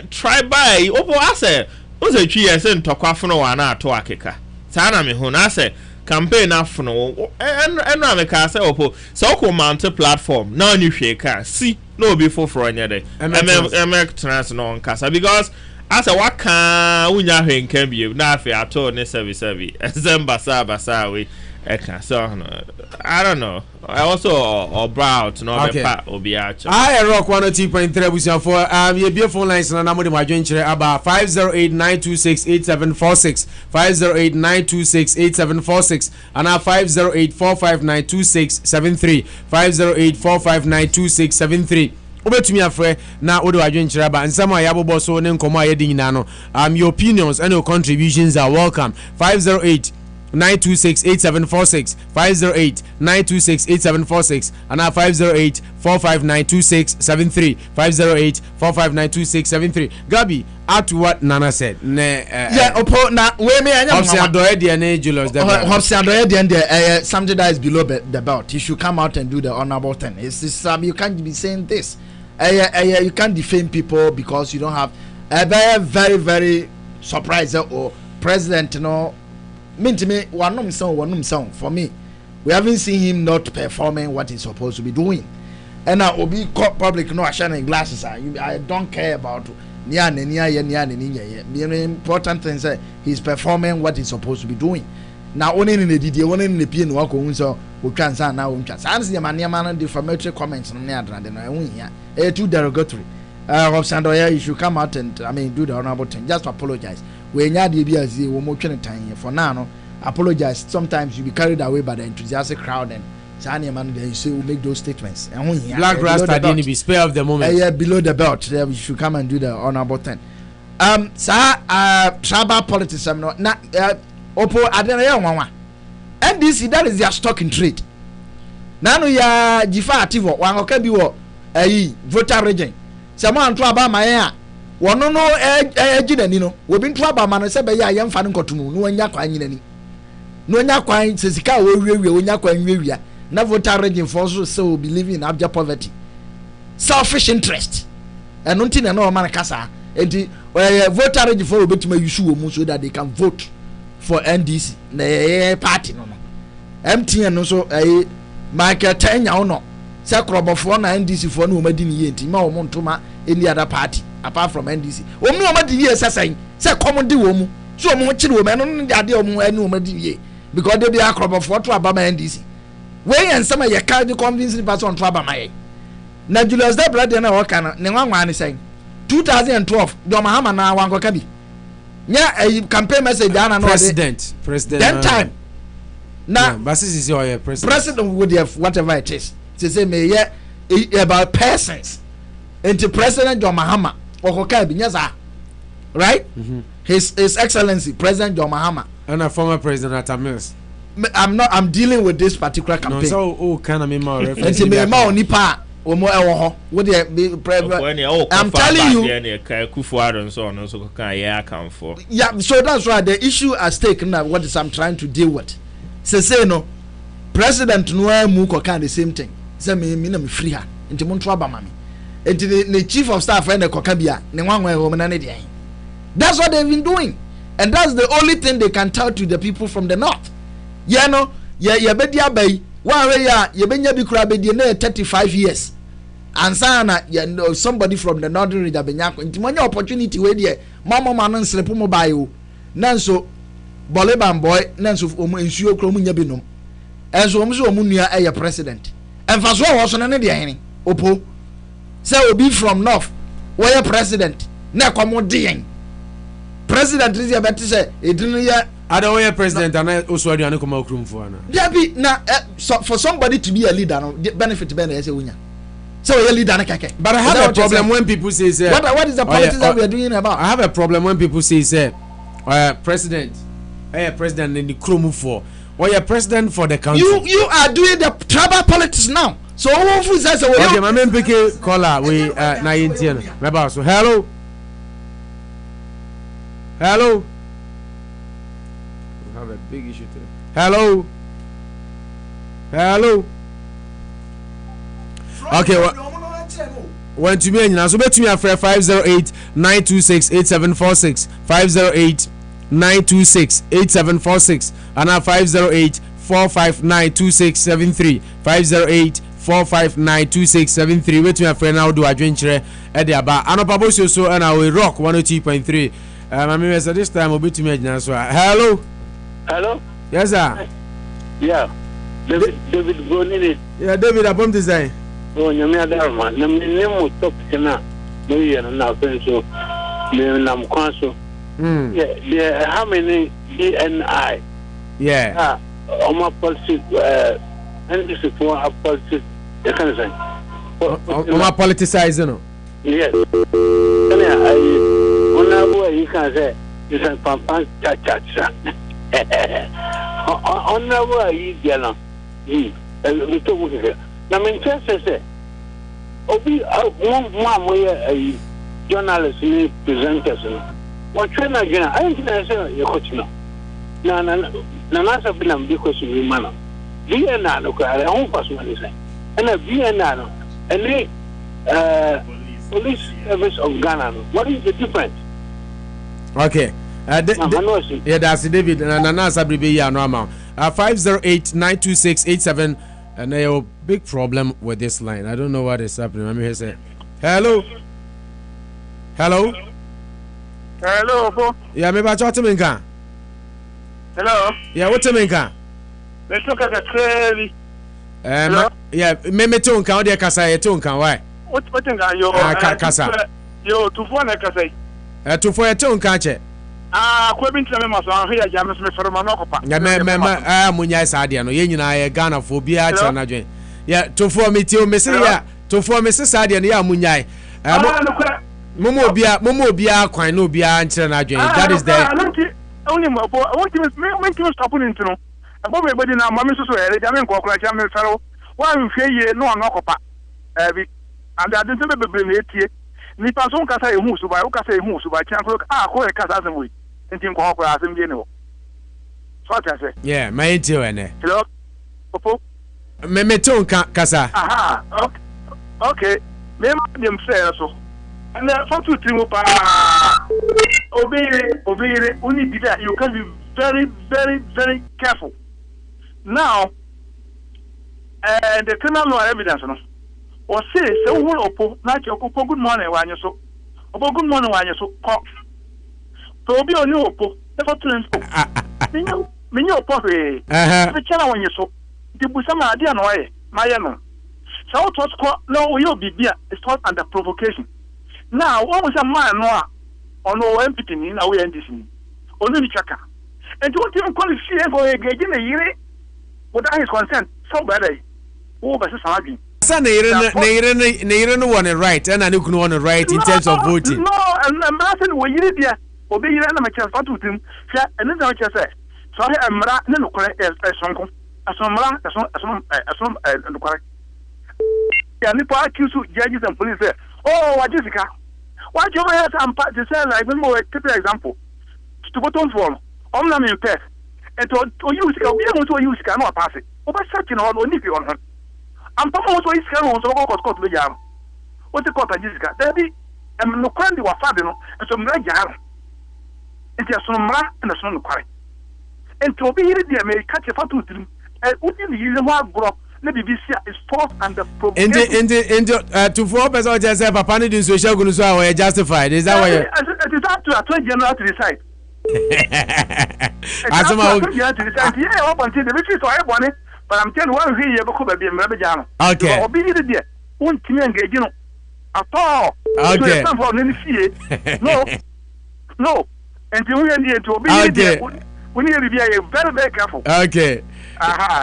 try by I say was a 3 years in Tokwa no na to akeka. Sana me ho na say campaign afono and na me ka say so ko mount platform na only hwe ka see no be for anya dey emek trans no nkasa because as a waka unya hwe nkan bi na afi ato ne service basa we eka so I don't know I also or brow no be pa obi acho I rock 102.3 busia for your beautiful lines na namodi madwen kire about 508-926-8746 508-926-8746 and 508-459-2673 508-459-2673 obetumi afre na odo adwen kire ba nsam a yabobo so ne nkomo ayedi nyina no your opinions and your contributions are welcome 508-926-8746 508-926-8746 and now 508-459-2673 508-459-2673 Gabi at what Nana said na we me anya Hobson Adoye de Julius Hobson Adoye de something that is below the belt. He should come out and do the honorable thing. It's you can't be saying this you can't defame people because you don't have very very surprised or president mean to me one song for me we haven't seen him not performing what he's supposed to be doing and now obi public no shining glasses I don't care about the important thing is he's performing what he's supposed to be doing now only in the DD one in the PN work on so we can say now the man defamatory comments on the too derogatory Hobson Adoye you should come out and do the honorable thing just to apologize when you DBS we more time for now apologize sometimes you be carried away by the enthusiastic crowd and Sani man you say we make those statements and Black Rasta didn't be spare of the moment below the belt we should come and do the honorable thing tribal politics na opo adena nwanwa NDC that is their stock in trade nanu ya jifa ativo wangoka bi wo voter region samo anto aba maye wono no ejinani no obi nto aba ma no se be ya yemfa no nkotomu no anya kwa nyinani no anya kwa sesika wo wiewia onya kwa wiewia na voter region for so believe in abja poverty selfish interest and until na no man kasa enti voter region for obetima yusu wo mu so that they can vote for NDC na party no MTN no so Michael Tanya no se krobofo na NDC for no madi ni yenti ma wo ntoma any other party apart from NDC omu no di ye sesan say common di wo mu so omu chiri wo me no de ade omu ani omu di ye because they are crop to abama NDC we yen sama ye ka di convincing person to abama ye na Julius Debra de na wo kana ne nwanwa ne say 2012 do mahama na wanko ka bi nya a campaign message ana no president then time na basis is your president would have whatever it is say me about persons into President John Mahama okoka bi nya za right his excellency President John Mahama and a former president Atamils. I'm dealing with this particular campaign no so kind of me more reference me ma onipa omo ewo ho wo de I'm telling you yeah so that's right the issue at stake now what is I'm trying to deal with say no president no mu ko kan the same thing say me na me free ha nti mo nto aba mami nti the chief of staff and the koka bia ne nwanwa e wo na ne de that's what they've been doing and that's the only thing they can tell to the people from the north you know ye bedi abai wa we ya ye benya bi kura bedi na 35 years and sana somebody from the northern region benya nti mo nya opportunity we dey mama no nslepo mo bai o nanso Boleban boy nanso omu ensuo kro mu nya binom enso omu so omu nua eye president emfaso wo so ne de hen opo say obi from north where president na komo de president is about to say edinu ya ada where president and also aduane koma okrum fo ana there be na so for somebody to be a leader no benefit be na say wonya so we leader na keke but I have a problem when people say what is the politics that we are doing about I have a problem when people say president president in the Chrome for or you're president for the country. You are doing the tribal politics now. So who says okay, my main pick caller we 19. Remember so hello. Hello. We have a big issue today. Hello. Hello. Okay, when to me now so bet me after 508-926-8746 508-926-8746 and now 508-459-2673 508-459-2673 wait me friend now do adventure at the aba anopa so and I will rock 102.3 my me say this time obi to me now so hello yes sir yeah David Bonini yeah David abom design oh nyame adarma na me mo top kana no ye na so me nam kwanso yeah how many DNI yeah my policy and this is for a policy you can say my politicize no yes and I boy you can say you can pampan cha on na boy you get na we to work here na me say obi mo a journalist ni presenters what train again I think I say you coach no na nasa binam because we man Vienna no ka on pass one say and a Vienna no and police service of Ghana no what is the difference okay yeah that's David na nasa bribe ya no amount 508-926-87 and they have a big problem with this line. I don't know what is happening. Let me hear say hello Hello, yeah, maybe I talk to me. Hello. Yeah, what's the main car? Let's look at the trail. Yeah, me too can there kasa too can why? What thing are you? Kasa. Yo, to phone kasa. To for too can che. Kwebin tell me so here James me for manokopa. Yeah, me munya sadia no ye nyina Ghana for bia che na dwen. Yeah, to for me tell me say yeah, to for me say sadia no ya munya. Momo bia kwan no bia nkyere na adwen that is the only mo I want to stop into no about everybody now mama so ere jame nko okra jame fero wa nhwe ye no onokopa bi and I didn't be bring etie ni paso nkasa ehu so ba o kasa ehu so ba kyan ko ko e kasa asem wi nti nko okra asem bi ne ho so ta say yeah my etie we ne hello popo me to kasa aha okay me dem say so and for two things obey only be that you can be very very very careful now the criminal law evidence no or say so who opo na che opo good morning wa anyo so Obo good morning wa so ko. So obi oni opo. E for transport. Minyo opo e. Se chana wa so. Di busama ade na waye. Maye no. So what was ko no we obibia is not under provocation. Now, what was a man no ono empty ni na we NDC ni. Onu ni chaka. And don't even qualify for a gauge in a year without his consent. So bad. Oh, but it's hard. Son, they don't want to write, and I don't want to write in terms of voting. No, and I'm asking what you did there. Obey your enemy, to him, and then I just say, so I am no correct as some, as some, correct. And if I accuse judges and police there, oh, Jessica, why do you have some part to say, like, one more example to go on for? I'm not in pet. And to use it, we also use cannot pass it. Over such an old only on her. I'm also is cannot also got the jam. What the court, Jessica? Daddy, and no candy was father, and some red jam. And there's some rat and a son cry. And to be here, they may catch a photo to him. And within the usual block, maybe this year is false and the provocation. And to 4 persons just have a panic in social groups are justified. Is that why? It is up to Attorney General to decide. As yeah, until the victory so everyone, but I'm telling one here, baby, and Rabbi Jam. Okay. Obedient, dear. Won't you engage, you know, at all. Okay. No. And to be to obey, we need to be very, very careful. Okay.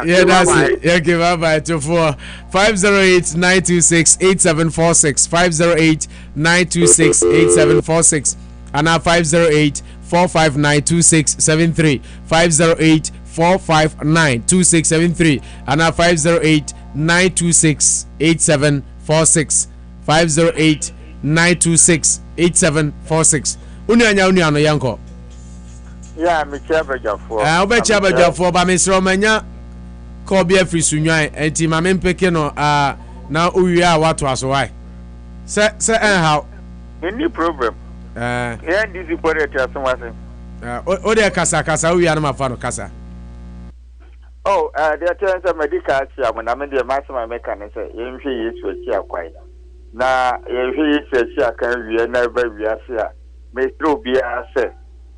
Yeah, that's it. Okay, bye-bye. 508-926-8746. 508-926-8746. And now 508-459-2673. 508-459-2673. And now 508-926-8746. 508-926-8746. Unyanya no yanko. Yeah, me Chabajafo. Obe Chabajafo ba me sro manya ko bia free sunwan enti ma me mpeke no na uwia wato aso wai. Se how any problem. Yeah, this is for it as one. O de kasa uwia na mafa no kasa. Oh, there turns a medical sia when I'm the maximum mechanic say yemhwe yesu achi akwai. Na yemhwe yesu achi akan wie na ba wiase me throw bia say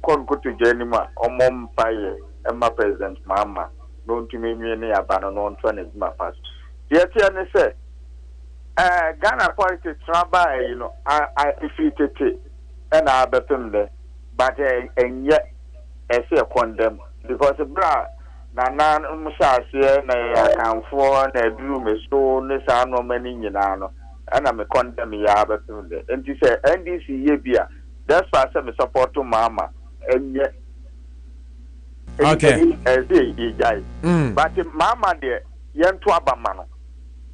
kon to Jenima omom paye Emma President Mama don't to me any abano non to an my past. Yet you say Ghana politics by you know I defeated it and I bet them there but and yet I say condemn because bra na mushase na can for na do me so ne sa no many nyina and I'm a condemn ya bet them there and you say NDC ye bia that's why I say me support to Mama. Okay. But Mama dear, young to Abamano.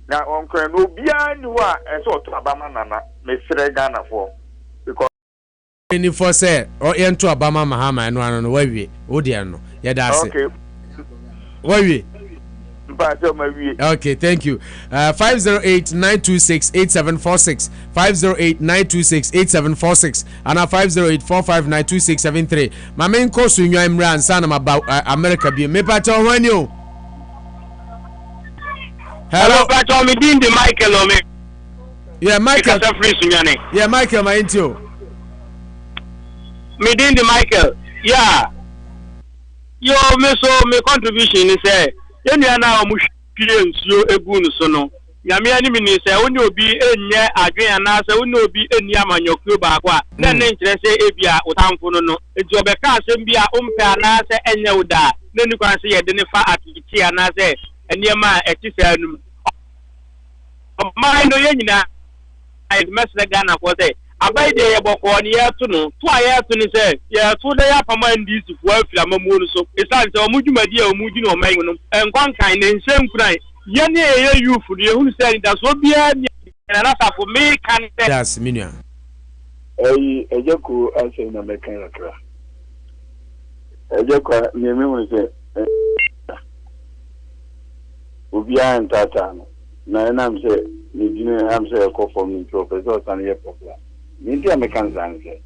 Now, Uncle, no beyond you are, and so to Abamana, Miss Regana for because any for say or young to Abama Mahama and one on the way. Oh, dear, no. Yeah, that's okay. Why okay, thank you. 508-926-8746. 508-926-8746. And now 508-459-2673. My main course in your Imran Sanam about America be me pato when you. Hello, pato me din the Michael Ome. Yeah, Michael. Yeah, Michael, my intro. Me din the Michael. Yeah. Yo, me so me contribution is yẹn na ọmụ hwire nsuo egu nso no nyame ani mi sɛ wone obi enye adwen anaasɛ wone obi eni amanyokuo baako a na ne nkyerɛ sɛ ebi a utamfo no enti obɛka asɛm bi a ompɛ anaasɛ enye woda na ni kwan sɛ yɛde ne fa atiti anaasɛ enema a ɛti sɛ anum ɔman no yɛ nyina ayɛ mɛsɛ Ghana fo sɛ abai de yɛbɔkɔ ne yɛto no to a yɛto ne sɛ yɛto de yɛapama ndisi fo afiri amamuo no so ɛsiane sɛ ɔmo dwumadi a ɔmo gyina ɔman no nkwankan ne nsɛm kuran yɛne yɛyɛ youth no yɛhunu sɛ anidasoɔ biara na safo meka ne sɛ das minua ɛgyako asɛm na mɛka kakra ɛgyako nneɛma hu sɛ obiara ntata no na ɛnam sɛ ne gyina am sɛ ɛkɔ fam no nti ɔpɛ sɛ ɔsane yɛ popular Minti American say,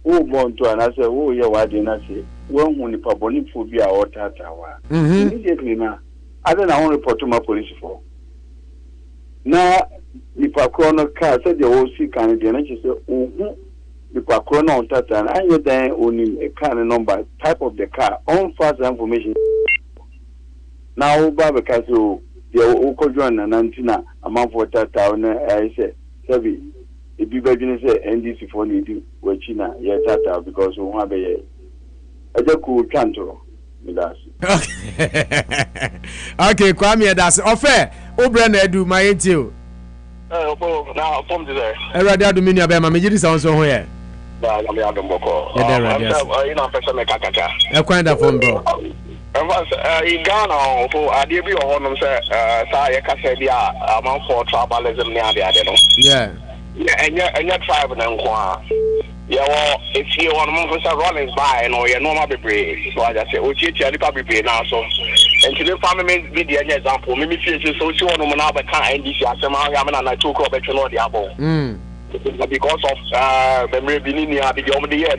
who born to another, who you are dinner say, one who nipa boni phobia or tatawa. Immediately now, I don't know report to my police for. Now, the nipa koro no car said the whole see can be and she said nipa koro no tata and you then only a car number type of the car on fast information now baba because the oko join na nantina amount for tata on I say sabi e bi badwin say NDC for need we china ya tata because we want be ejeku twantoro me das okay Kwame das ofe obre na edu my enti now from there erade adumini abema me gidi sound so ho ye na me adum boko you know person me kakaka e kwan da from bro in Ghana for ade bi o honom say sa ye ka say dia amount for tribalism ne ade no yeah enya tribe na nko yeah, if you want to say Rollins by no, you're normal be so I just say, oh, you probably be now. So, and to the family video example, maybe if so, you want to know the kind of this, I'm not too correct to know the apple. Because of memory being near the over the year.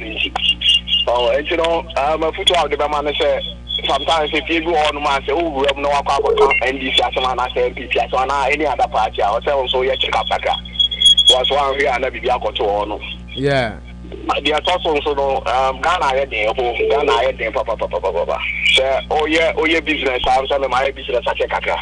So, and you know, I'm a photo of the man say, sometimes if you go on, man say, oh, we have no account and this, I say, PPS, so now any other party, I was also you check up that. Was one here and be able to honor. Yeah. The also no Ghana heading papa say oh yeah business I'm saying my business I check akra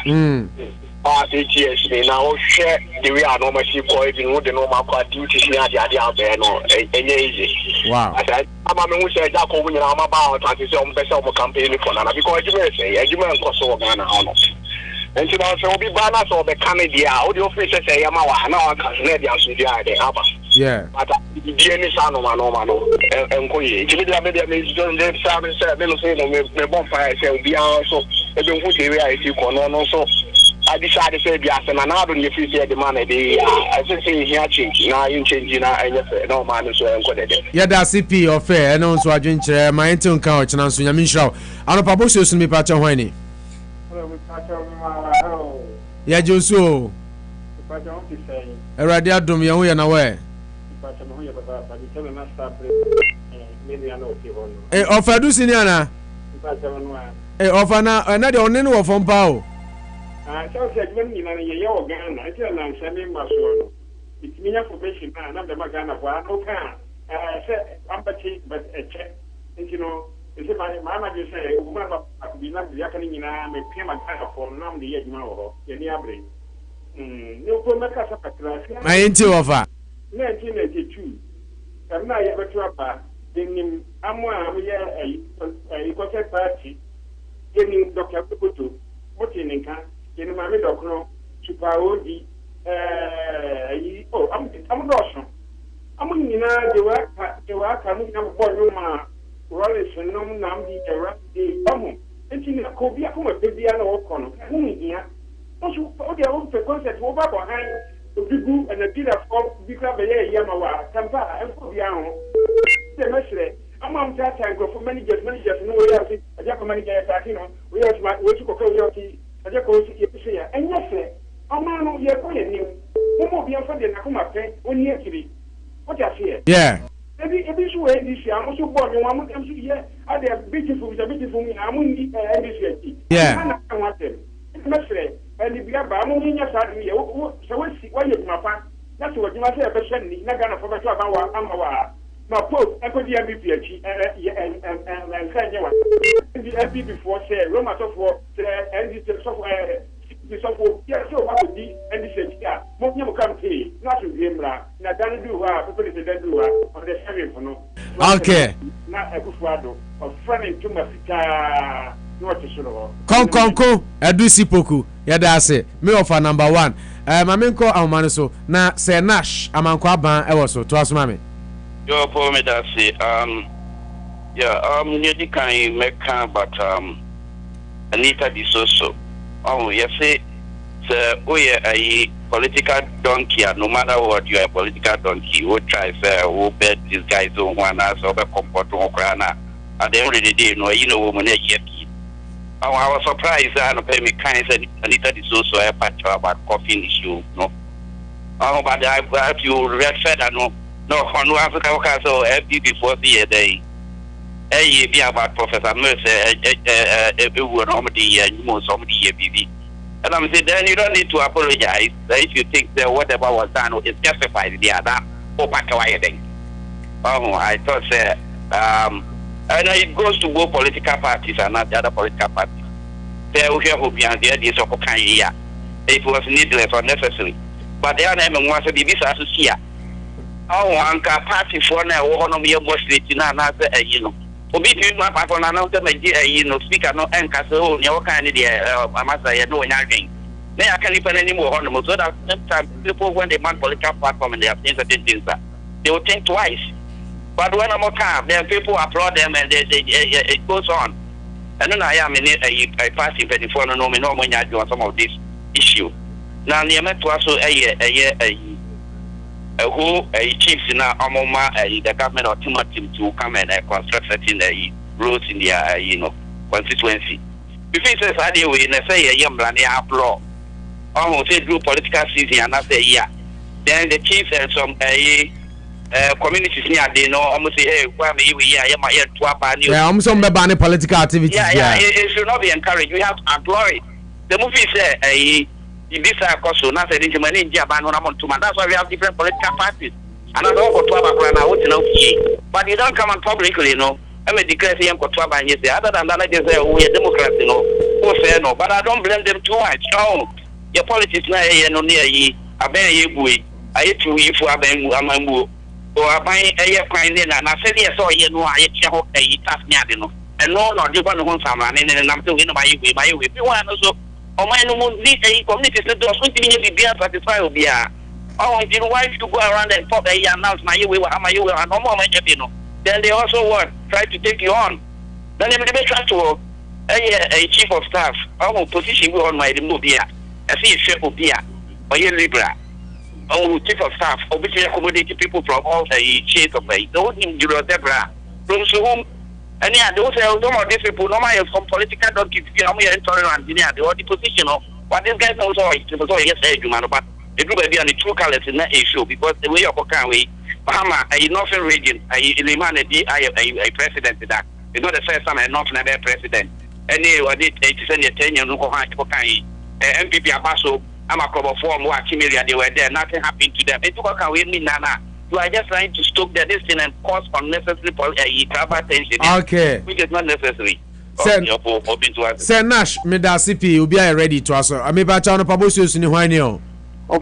ATS now share the way I normally call it in the normal duties near the idea no easy wow I said I'm going to say that when you am about to say on person campaign for na because you may cost Ghana honor and so also be banners or the Canada or the officers say am wa na ka na dia so dia dey aba yeah but the DNA sa no enko ye kimi dia me don dey say me no say no me bon fire say obi also e be hu dey I see ko no so I decided say bia say na na do you feel say the man dey I say here change na you change na enye say no man so enko dey yeah that CP of fair no so adwen kire my entin kan o chena so nyame nhraw anopa bo so me pa cha hwan ya Josu erade adom ye ho ye na we ofadu senior na ofana na de onne no wofom pa o so se adwuma ni na ye o Ghana ati na nsame maso no itiminya formation na be Ghana kwa no ka se ambati but check you know ese ma je say uma ba akubina bi aka ni nyina me pema Ghana for nam de ye adwuma wo ye ni abre no ko meka sa patra ma enti ofa 1982 na ye betu apa denim amwa amye ai ko se party denim Dr. Kukutu moti ninka denim ame dokro super odi ai am doso am nyina de wa ka mu nyam bo nyuma Rollins nom nam di era de amu enti na ko bia ko ma bia na wo kono hu hia also o de o pe concept wo ba bo han obigu and a dealer for bigger be yamawa tampa and for bia ho se mesre amam ta tango for managers no we have aja ko manager attacking no we have we to ko we have aja ko si e ya enye se amano ye ko ye ni mo bia fa de na ko ma pe oni akiri o ja se yeah ebi so we this year am so board we am so ye are they beautiful me am ni NDC yeah na kan mesre and bia ba mo nya sa de ye so we si wa ye papa na so wadwuma se e be hye ni na Ghana for be to aba wa amawa na post ekodi MVP achi and say nyewa the MP before say Roma so for NDC so for yes so what be NDC here mo nya mo campaign na so biemra na dan do ha people dey do ha on the 7th no okay na ekufuado of friend to mafita Konko edu sipoku yada ase me offer number 1 mamenko amane so na se nash amanko aban e wo so to asoma me yo po me da se you di kan meka but Anita di so you say oye a political donkey no matter what you are a political donkey who try who bet these guys on one as over comfort on Ukraine at the end of the day no you know woman yet I was surprised that I pay me kind of Anita is also a part about coffee issue, no. But if you read fed, no, on Africa, so every before the day. Be about Professor Mercer, everyone, somebody, somebody, baby. And I'm saying, then you don't need to apologize if you think that whatever was done is justified. Yeah, that I thought, and it goes to both political parties and not the other political parties. There we have ideas of it was needless or necessary. But they are not wants to be associated. Oh, Anka party for now, one of your most you know. Obi tu ma pa na na to you know speaker no enka so nyawo kan ni de amasa ye no nya dwen na ya kan ipa ni mo ho no so that sometimes people when they man political platform and they have certain things that they will think twice. But when I'm okay, then people applaud them and it goes on. And then I am in a party before no me no when you on some of this issue. Now near me to also who chiefs in Amoma, the government or Timothy to come and construct certain roads in their constituency. If it says anyway, and say a young man applaud, almost say through political season and I say then the chiefs and some communities near they know almost say, hey, why me we are my head to up and yeah, I'm some banning political activities. Yeah, it should not be encouraged. We have to applaud it. The movie said this so now said money in Japan on to man. That's why we have different political parties. And I don't go to but you don't come on publicly, you know. I mean declare say and you say other than that I just say we are Democrats, you know. Who say no, but I don't blame them too much. Oh, your politics now no near ye, I bet you I to you for Amamu. Or I buy a kind in and I said yes, so you know I task me, you know. And no, not you want to home someone and I'm doing by you. You want also. Oh, my no communities that was going to be satisfied with oh, you know, why to go around and pop a announce my way, and no more, you know. Then they also try to take you on. Then they try to a chief of staff, oh, position on my remove here. I see a chef of beer, or a Libra, oh, chief of staff, obviously accommodating people from all the shades of the those in Debra, from whom. And yeah, those are some of these people. Normally, some political don't give you intolerant. Yeah, they are the position of what these guys also yes, man. But the group be on the true colors in that issue because the way of Okaway, Bahama, a northern region, a man, a president that it's not the first time a northern president. And they were did 10 years, no Okai, MPP Abaso, I'm a cover form, Wakimelia, they were there, nothing happened to them. It took Okaway, me, Nana. You are just trying to stoke the distance and cause unnecessary travel tension. Okay. Which is not necessary. Sir Nash, Medasipi, will be ready to us. I may batch on a publishers in Huanio. Oh,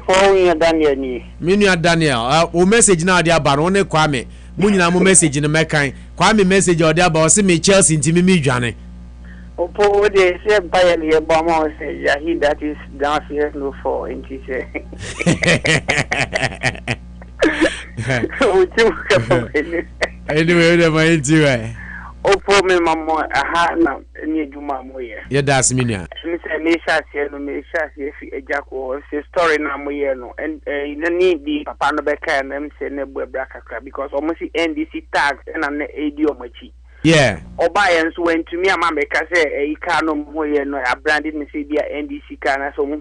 Daniel. Minia Daniel, o message now, dear Barone Kwame. Munina message in the Mekai. Kwame message or dear boss, me Chelsea in Timmy Johnny. Oh, poor day, said by a bomber, say, yeah, he that is downstairs no for in teacher. Anyway, the way to oh, poor me, mamma, a hand near Juma Moya. Yeah, that's me. Mr. Misha, a jack or a story Namoyano, and you need the Papa Becca and them say Nebu Bracca because almost the NDC tags and an ADOMachi. Yeah. Obayans went to me, Mamma Case, a canon Moyano, a branded Mississippi NDC can so whom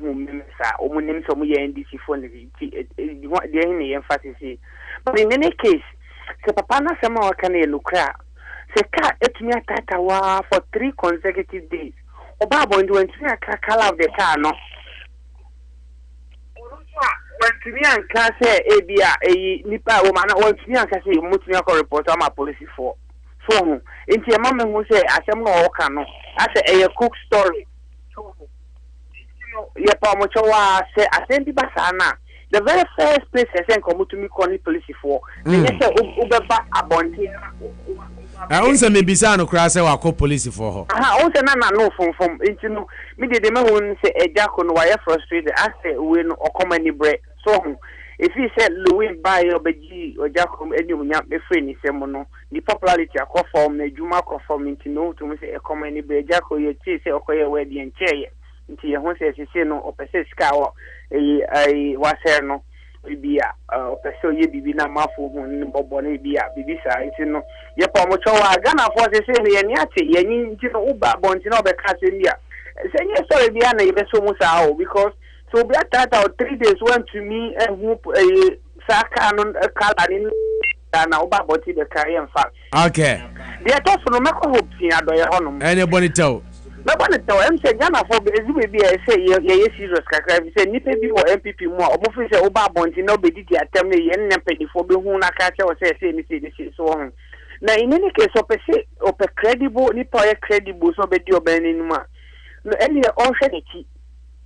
Omunim some NDC phone, the emphasis. But in any case, the Papana Sama can look at. Se ka etumi atatawa for 3 consecutive days. Obabo ndu wentumi akakala of the car no. Wentumi anka se ebia nipa wo mana wentumi anka se mutumi akọ report am police for. So nti e mama hu se asem no wo ka no. Ase eye cook story. So ye pa mo chowa se asem bi basa na. The very first place I sent comutumi call police for. They say ubeba abonti. I also may be son of Crass or police for her. I also no from into no me the man say a jack on wire frustrated. I say win or come any bread. So if he said Louis buy or Beji or Jackom any me friend is semono, the popularity I call from the Juma conform into no to me say a come any bread jack or your chase or queer wedding and chair into your home says you say no or persist cow a was here no. Bia so ye bibi na mafo bobo na bia bibi sa nti no ye pa mo chowa Ghana for say ye ni ate ye nti no uba bonti na obeka se bia say ye sorry bia na ye be so musa o because so bia tata 3 days went to me and who saka no kala ni na uba bonti the carry in fact okay they talk for no make hope tin adoye hono anybody tell Meba ne to em say Ghana for ezi be say ye serious kakra bi say nipa bi wo MPP mu a obo fi say oba abonti na obedi di atem ne ye nnempedifo be hu na ka che wo say ni so ho. Na in any case ope credible nipa ye credible so be di obani nu ma. No any on hwe ne ki.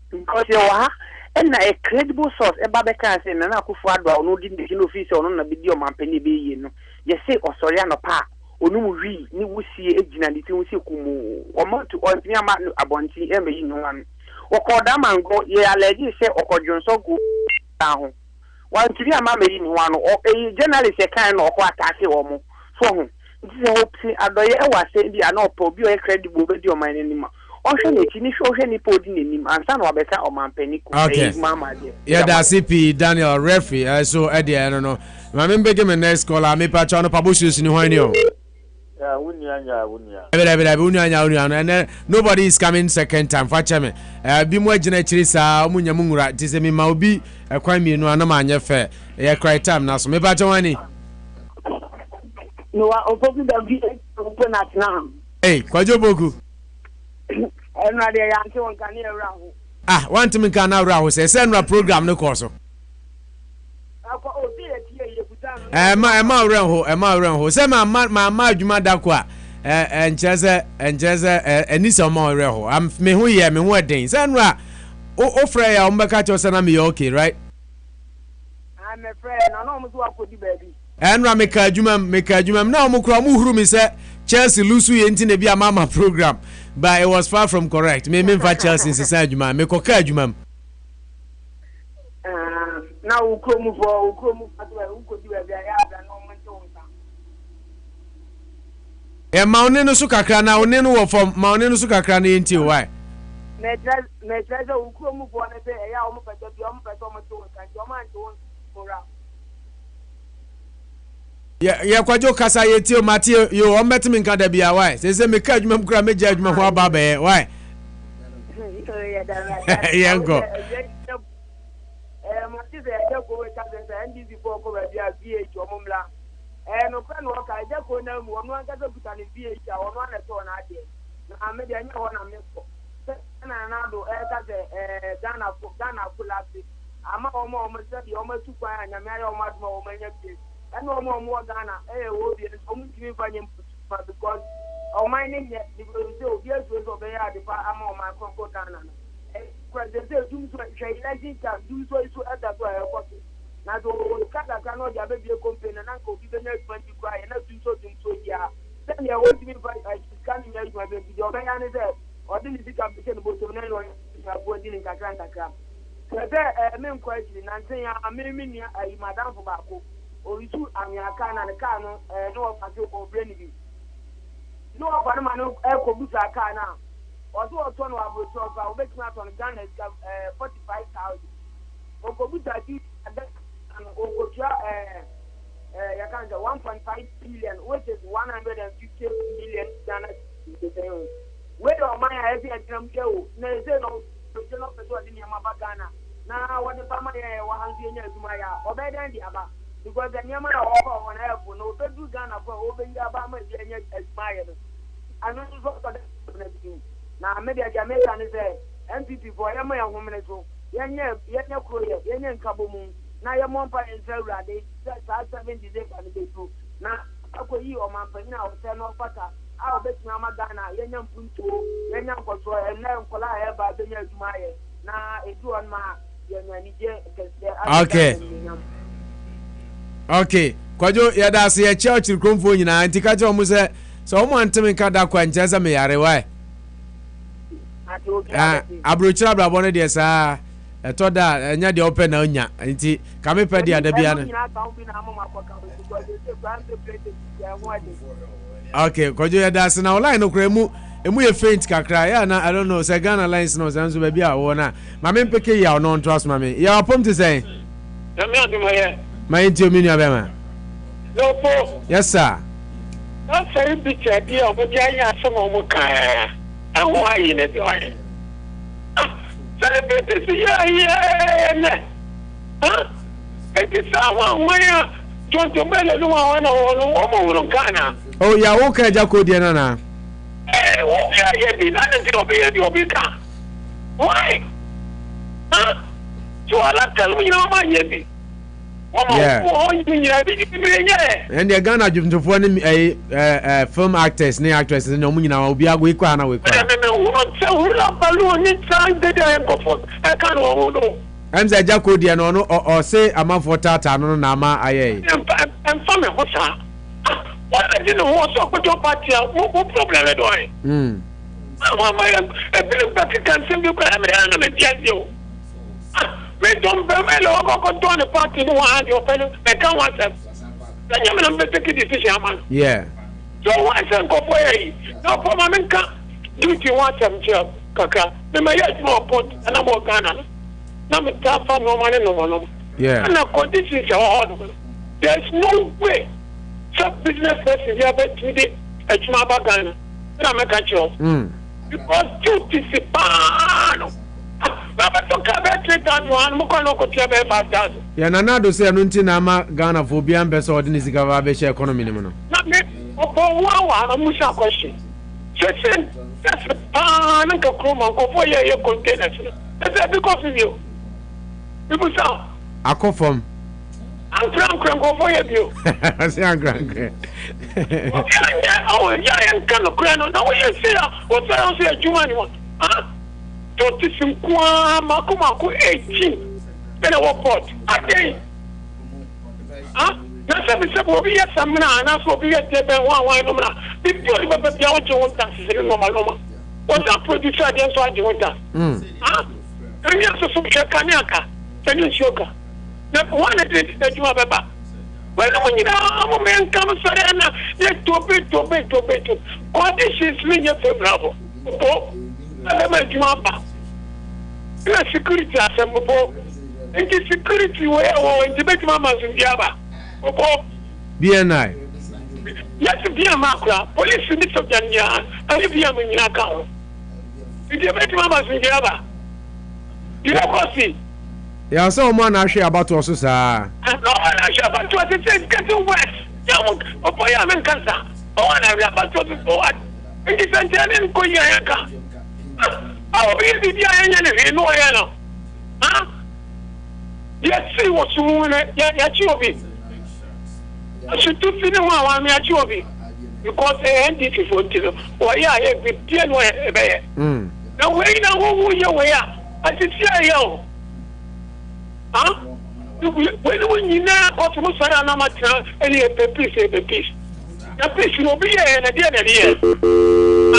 Because you wa and a credible source e ba be kan say na Akufo Addo ono di ndi no fi say ono na be di o mampani be yi no. Ye say osori anopa onu wi ni wusie ejina ni ti wusie kumu omoto ontini ama abonti e me yi nwan okoda mango ye allergy say okodwonso go ahụ wantiri ama me yi nwan o journalist e kan no okwa attack wo mo so ho nti se hope si adoye e wa say bi ana opo bi o credible be di o man ni ma o hwe ni chini hwe hwe ni podi ni ansa na obeka o mampani ku mama de yeah da CP Daniel referee so e de no ma me bege me next caller me pa cha no paboshu ni hwan ni o and nobody is coming second time for chame bi mo agina chiri sa omunya mungura ti se mi ma obi kwan mi nu anama anye fe e cry time na so me ba chawani no ofoku da bi open at now kwajo bogu na de ya nti won kan e wra ho want me kan na wra ho se nra program ne course Emma Renho, say my adwuma da kwa encheze enisa ma reho am me hu ye me hu den say nra o frɛ ya o mbeka cho say na me okay right I'm a friend no mo so akodi baby enra me ka adwuma na mo kura mo huru me say Chelsea lusu ye nti na bi ama program but it was far from correct me mfa Chelsea say adwuma me ko ka adwuma na ukromu atwa ukodi we bia ya abra no monte wonta maune no su kakra na one no wo fom maune no su kakra na enti why me treasure ukromu fo na be ya o mo pete bi o mo pete o mo to wonta o ma nti won mora ya kwajo kasa yeti o mati yo o metimi nka da bia why se me ka adwuma mkura me ja adwuma ho aba be why yeah go Mati ze ejeko we ka ze NDC for ko be bia VH omumla no kwa no ka ejeko na mu onu anga ze buta ni VH a onu na to na ade na me de anya ho na me ko na do ka ze Ghana fulasi ama omo se di omo tu kwa anya me ayo omo aduma omo nya bi na omo Ghana wo bi omo timi fanye mpa because omo ni nye di so obi ezo so be ya de fa ama omo akoko Ghana na president dum so election time dum so ada to airport na do kaka no dia be company na ko bi be na 20 kwa na dum so ya then ya want me by scan me my be di o be ya ne there o di ni ka be no boto na no na bo di ni kakra me nkwa ji na nten ya me ni ai madam fo ba ko o isu amiaka na ne ka no no o fa o bre ni bi no o fa no ma no e ko busa ka na also no abrocho ba o bet na ton Ghana 45,000 o ko buta ti o ko ja ya kan 1.5 billion which is 150 million Ghana we do my heavy exam go na say no peso di ni ma Ghana na what the farmer ya wa hanzi nya aduma ya o be dan di aba because the nyama na o ko wona help no be do Ghana for o be ya ba ma di nya aduma ya anu so ko na media Jamaica ni say MPP for yama ya homene so yenye kro yenye nkabo mu na ye mompa enserade sa 7 December ni betu na akoyi o mampani na o se no fata a obetima ma Ghana yenye mpunto yenye nkoso na nkola e ba benya aduma ye na edu on ma yenye nije kese okay kwajo ya da se ye church kromfo nyina antikaje o mu se so o mu antemi kada kwa ncheza me yare why abrochira brabo ne de saa eto da enya de open na onya nti ka me pedi adabia ne okay kojo ya da se na online okra emu ye faint kakra ya na I don't know say Ghana lines no zanzo ba bia wo na ma me peke ya no trust ma me ya opom to say na me aduma ye my nti omi nua be ma no po yes sir na say bi che bi o bo ja ya so mo ka awo ayi ne do ayi celebrate see yeah ne eti sa wa ya jonto bele lu wa na wo mo Ghana oh ya wo ka ja ko die na na yeah, why? Huh? So I like to tell you, my baby. And the Ghana to one film actors, ne actresses, no money now, be a week one away. I'm the Jacko Diano or say a month for Tata, no, Nama, aye. And family, what's that? What I didn't want to put your party out, what problem are doing? I believe that you can simply come and get you. We don't go to the party, no one, your fellow, I can't want them. Then you're going to make a decision, man. Yeah. So I said, go for it. No problem, can't do you want them, job, Kaka. The mayor more put, and I'm more Ghana. Now, it's tough for no money, no one. Yeah. And of course, this is your order. There's no way some business person here, but today, it's my Ghana. I'm a catcher. Because truth is a pan. Yeah, Nana say Nunti Nama Ghana for Bian Besso or Denisi Gavabe economy. Not me. I'm question. That's a pan and a chroma for your containers. That's because of you. People say, I come from. I'm crank go for you. I say I'm crank. Oh, yeah, and can of cran. Now, you say, what's I say, you want? Huh? Totisim kwa makumaku 18 bena wopot ade na sabi sabi obi ya samna na so obi ya tebe wan no na bibi ori baba bia woche won tax se no maloma what a producer dey so ade won tax emi so so che kaniaka tani shoka na one dey juma baba wala mo nyina mo men kam sare na le tobe conditions me nye favorable po na me juma ba security asembo nti security we o nti beti mama zungiaba opo BNI yes BNI akra police ni so janya ani BNI nyina ka ho nti beti mama zungiaba you know see ya so mo na hwe about oso saa no na hwe about what it is getting worse ya mo opo ya men kansa o na hwe about what nti sentene ko ya ka oh, easy, yeah, no, huh? Yes, see what's wrong, yeah, Chiobi. I should do feel one, yeah, Chiobi. Because they end it for you. Oh, yeah, every dear way. Now, wait, now, who you wear? I said, yeah, huh? When you know what was I am at any piece, a piece. The piece will be here and at the end of the year.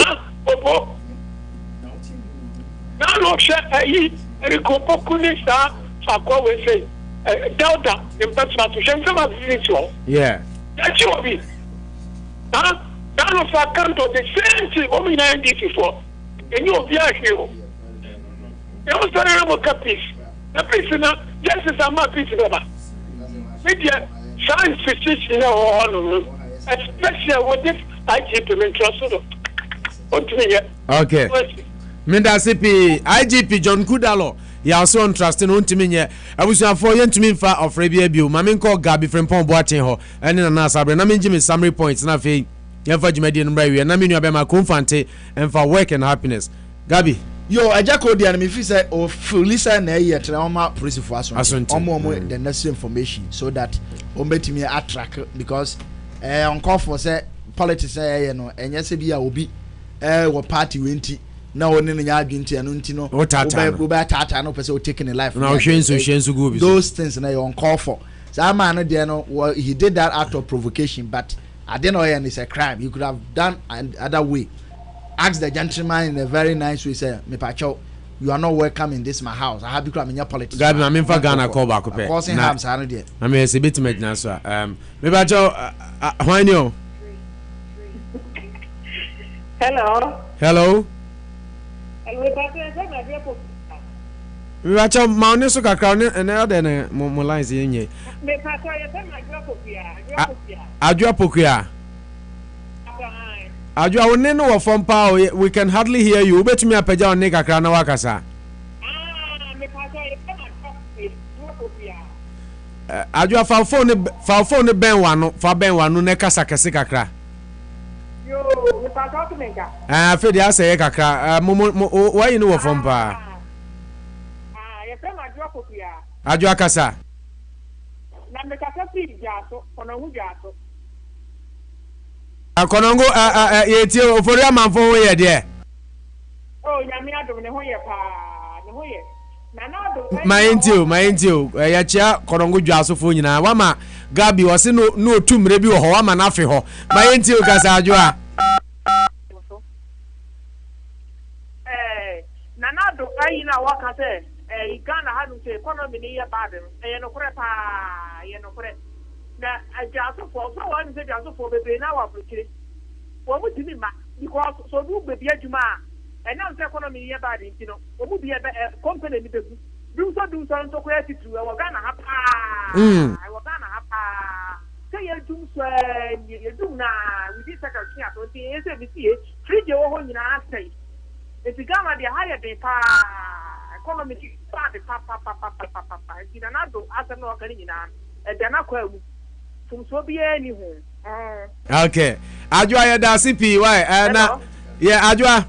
Huh? Oh, now, look, I Ricopoculista, Fako will say, Delta, in Patsma to send some of this. Yeah. That's your be. Huh? Down of our country, the same thing, only 94. And you'll be a hero. You also have a capice. The prisoner, just as I'm a prisoner. Media, science physician, especially with this IGP trust. Okay. Minda CP IGP John Kudalo ya so entrusting ontimi nye abusuafo yentimi mfa ofrebia bio mame nko Gabi Frimpong Boachen ho ene na sabre na menji me summary points na fe yemfa jumadi no bra wi na menu abema Konfante emfa work and happiness Gabi yo ajako dia na me fi say o fulisa na ye tra oma police for aso omo the necessary information so that o betimi attract because on call for say politics say no enye se bia obi wo party wenti na woni nya adwenti anu nti no wo tata no pese o taking a life na o hwenso go bi those things na you on call for so man no there no he did that out of provocation but I didn't know it's a crime. You could have done another way. Ask the gentleman in a very nice way, say me pacho you are not welcome in this my house. I have become in your politics. Gabi na me fa Ghana call back up. Causing harm sana there. Na me se bit me na so me pacho hwan yo. Hello. We watch out mountain so kakra ne na de ne mo lines yenye. Me pato ye se na Adwa Pokua. Adwa woni no wo from pa we can hardly hear you. Betumi apaja on ne kakra na wakasa. Me pato ye se na Pokua. Adwa fa phone ben wano ne kasa kese kakra. Yo Oh, Mr. Talkmaker. Fedi aseye kakra. Why you know from pa? Your friend Adwa Kokuya. Adwa kasa. Na me kasa fi jaso, kono hu jaso. Akonongo yeti ofori amanfo ho ye de. Oh, nyame adom ne ho ye pa, ne ho ye. Na na adom. My intio, ya chia konongo dwaso fo nyina. Wama Gabi wose no otumre bi wo ho wama na afi ho. My intio kasa adwa. Na na adom ayi na waka se Ghana hanu se economy ni ye bad no kure pa ye no kure na ajaso for so one say ajaso for bebe na wa frikire wo mu timi ma because so do bebe adwuma and now say economy ye bad ntino wo mu be company ni bebu do so nto kure titu e wo Ghana ha pa wo Ghana ha pa say ye dum so ye dum na we dey secretary ato say say bi see free wo ho nyina say e ti Ghana dey higher dey pa economy bad pa ina na do asa no kan nyina e de na kwa mu fumso bi ani hu okay Adwa ya da CP why na yeah Adwa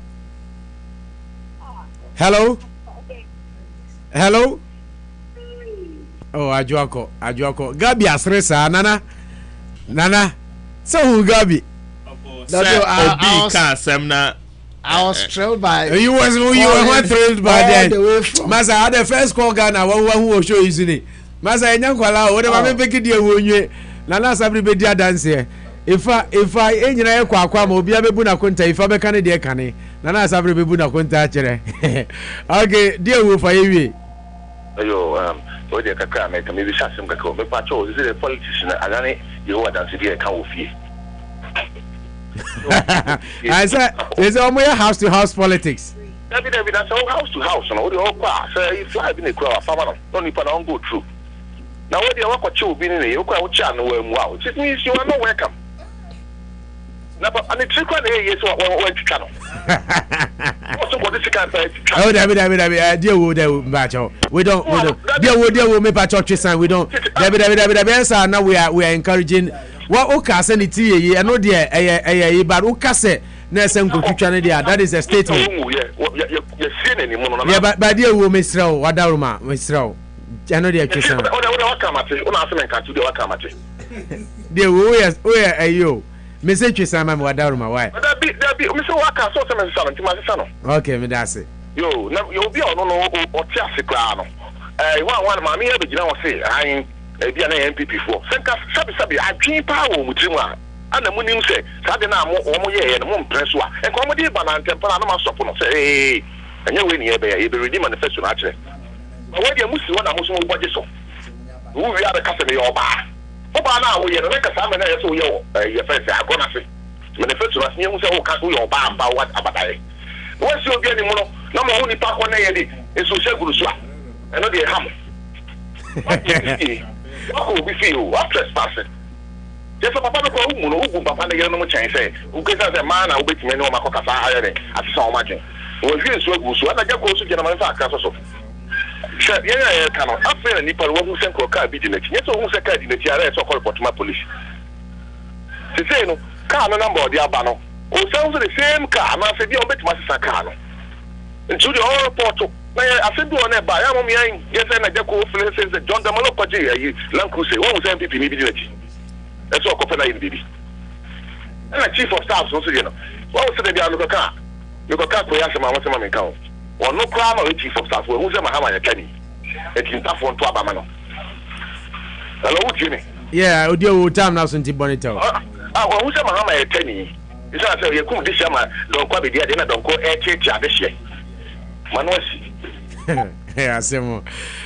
hello oh Adwa ko Gabi asresa nana so who Gabi obi ka semna I was thrilled by you were thrilled by that. Masa had the first call Ghana one who show you Masa enyankwala o de ma me peki die wonwe na na sabri be dia dance here. If I enyina ye kwa ma obi abebu na konta ifa be kan de kane na na sabri bebu na konta akere. Okay, die wo fa yewie. Ayo o de kakra me kam bi shasem kakra me pa cho is the politician agane ye wo dance die kan wo fie. I said, there's almost house to house politics. That's all house to house. No, the whole class. You fly in the crowd, farmer. Don't even go through. Now, where the work you been in, you can't channel wow. It means you are not welcome. Now, and the trick one here is what to channel. What is the kind of oh, David, dear wood, we don't, dear wood, make a church sign. We don't, David, now we are encouraging. What okase ni ti ye no de but okase na sem kokutwa ne dia that is a statement yeah but dia wo mesrao wadaruma mesrao ano dia twesa o wakamate una asem nka tu dia wakamate dia wo ya ayo message twesa ma wadaruma why da bi me se waka so se me sa no ntima se sa no okay me da se yo na yo bi ono no o ti ase kra no one ma me ya be gina wo se ayin bia na MPP for senka sabi adwin pa wo mutimu a ana munim se sade na mo ye no mo mpreso a enko mo di ba na ntempana na ma sopo no se enye we ni ye be ready manifesto na akere wo dia musi wona mo so wo gje so wo wi ada kase ne yo ba na wo ye no ka sa me na ye so ye wo ye fa se agona se manifesto na nye mu se wo ka so yo ba amba wa abadaye wo si obi ani mu no na mo hu ni pa ko na ye di eso seguru so a eno de ham what will we feel? What trespassing? Just a papa ko umu no ugu papa na yero no chan say ukesa say man na obetime no makokasa ayere ati so imagine wo hwe nso agu so na jako so gena man fa aka so sha ye ka no afere ni par wo hu sen ko ka bi di na tinye so hu se ka di na ti ara so call portma police se say no ka no number di aba no o se hu the same car na se bi on betima se car no into the whole report na asedu on e ba ya mo mi an yes na jako fle say John Damalo kwaje yi Land Cruiser wo se MPP ni bi di na ti that's what Kopena in baby. And the chief of staff, so you know. What was the look at? You got car for Yasama, what's my account? Or no crown or chief of staff, who's a Mahama Kenny? It's in tough one to Abamano. Hello, Jimmy. Yeah, I do time now since Bonito. Who's a Mahama Kenny? It's not so you come this summer, don't call me dear dinner, don't go air church this year. Manosi. Yeah, Samo.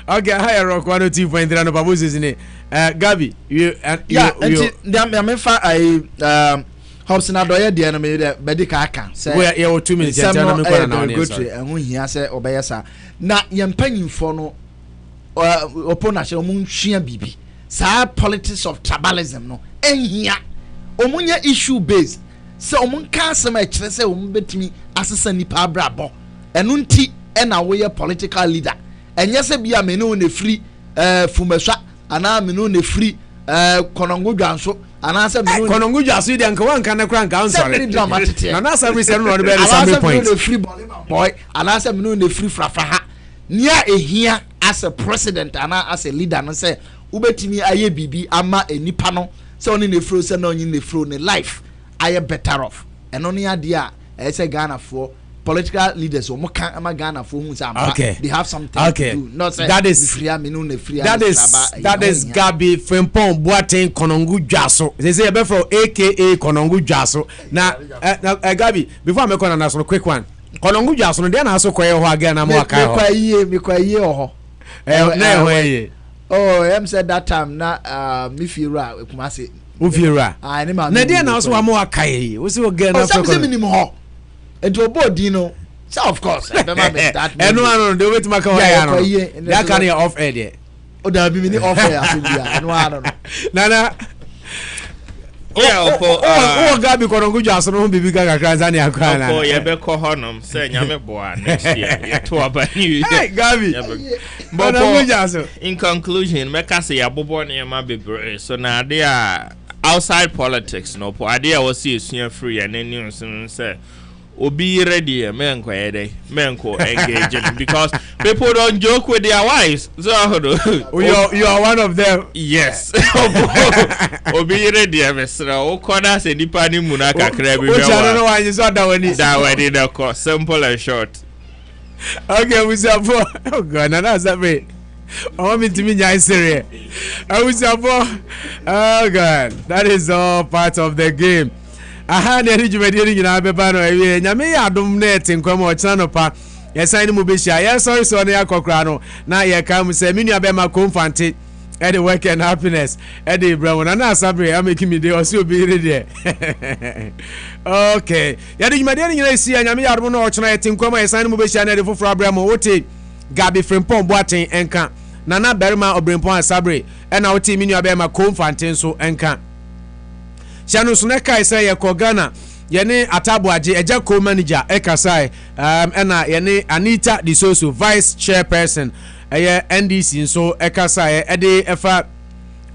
Okay, hi, Rock 102.3 no Babu's in it. Gabi, you fa Hobson adoye de no me medical aka say we are 2 minutes and tell me kwa na go to ehun hia say obeyesa na yempanyimfo no opona she omun hwia bibi sa politics of tribalism no enhia omunya issue base say omun ka asem a kire say omun betimi asesa nipa abrabo enu nti na wo ye political leader enye se bia me no na free fumaswa ana me no na free Konongo Dwanso anasa me Konongo Dwanso de nka wan kan na kra nka ansore na na Sabri se no be some point anasa me free boy anasa me no free frafra ha nia ehia as a president ana as a leader no say ubetimi aye bibi ama enipa no say oni ne fro say na onyi ne fro ne life aye better off eno ne ade a say Ghana for political leaders or ama Ghana for who say they have something to do not say that is Gabi Frimpong Boateng Konongo Dwaso they say be from aka Konongo Dwaso na Gabi before I make one another quick one Konongo Dwaso no dey na so koye ho again na mo aka ho me kwa ye ho na ho ye em said that time na me fiura Kumasi ufiura na dey na so wa mo aka ye wo se o again na so ko minimum enti obodi no so of course that no they wait make ho ya no that can off air there o da bi ni off air asebia no ano nana Gabi Konongo Dwaso no bibi ga Tanzania akwa na ye be ko honom say nyame boa next year ye to aba new hey Gabi Konongo Dwaso in conclusion make say abobo na ma bebre so na dey outside politics no po ade a was see free and any say obi ready menko engaging because people don't joke with their wives so you are one of them yes obi ready mesra o corner say nipa ni mu na kakra bi we so that when the course simple and short okay we say oh god na that's that way I want me to be serious. I will say oh god that is all part of the game. Aha na eri jumedi nyina beba no ewie nyame ya adom na etinkwam o chana no pa yesan ni mu be hia yes sorry so na yakokra no na ye kam say menu abema confante e the work and happiness e the brown na Sabre am making me dey o si obi re there okay ya de jumedi nyina esi nyame ya adom na o chana etinkwam yesan ni mu be hia na de foforo abramo wote Gabi Frimpong Boateng enka na berima Obrempong Sabre e na wote menu abema confante so enka Shanu suneka isa ye ko Ghana yene Atabo Aje eja co-manager ekasai ena yene Anita Disoso vice chairperson eye NDC so ekasai ede efa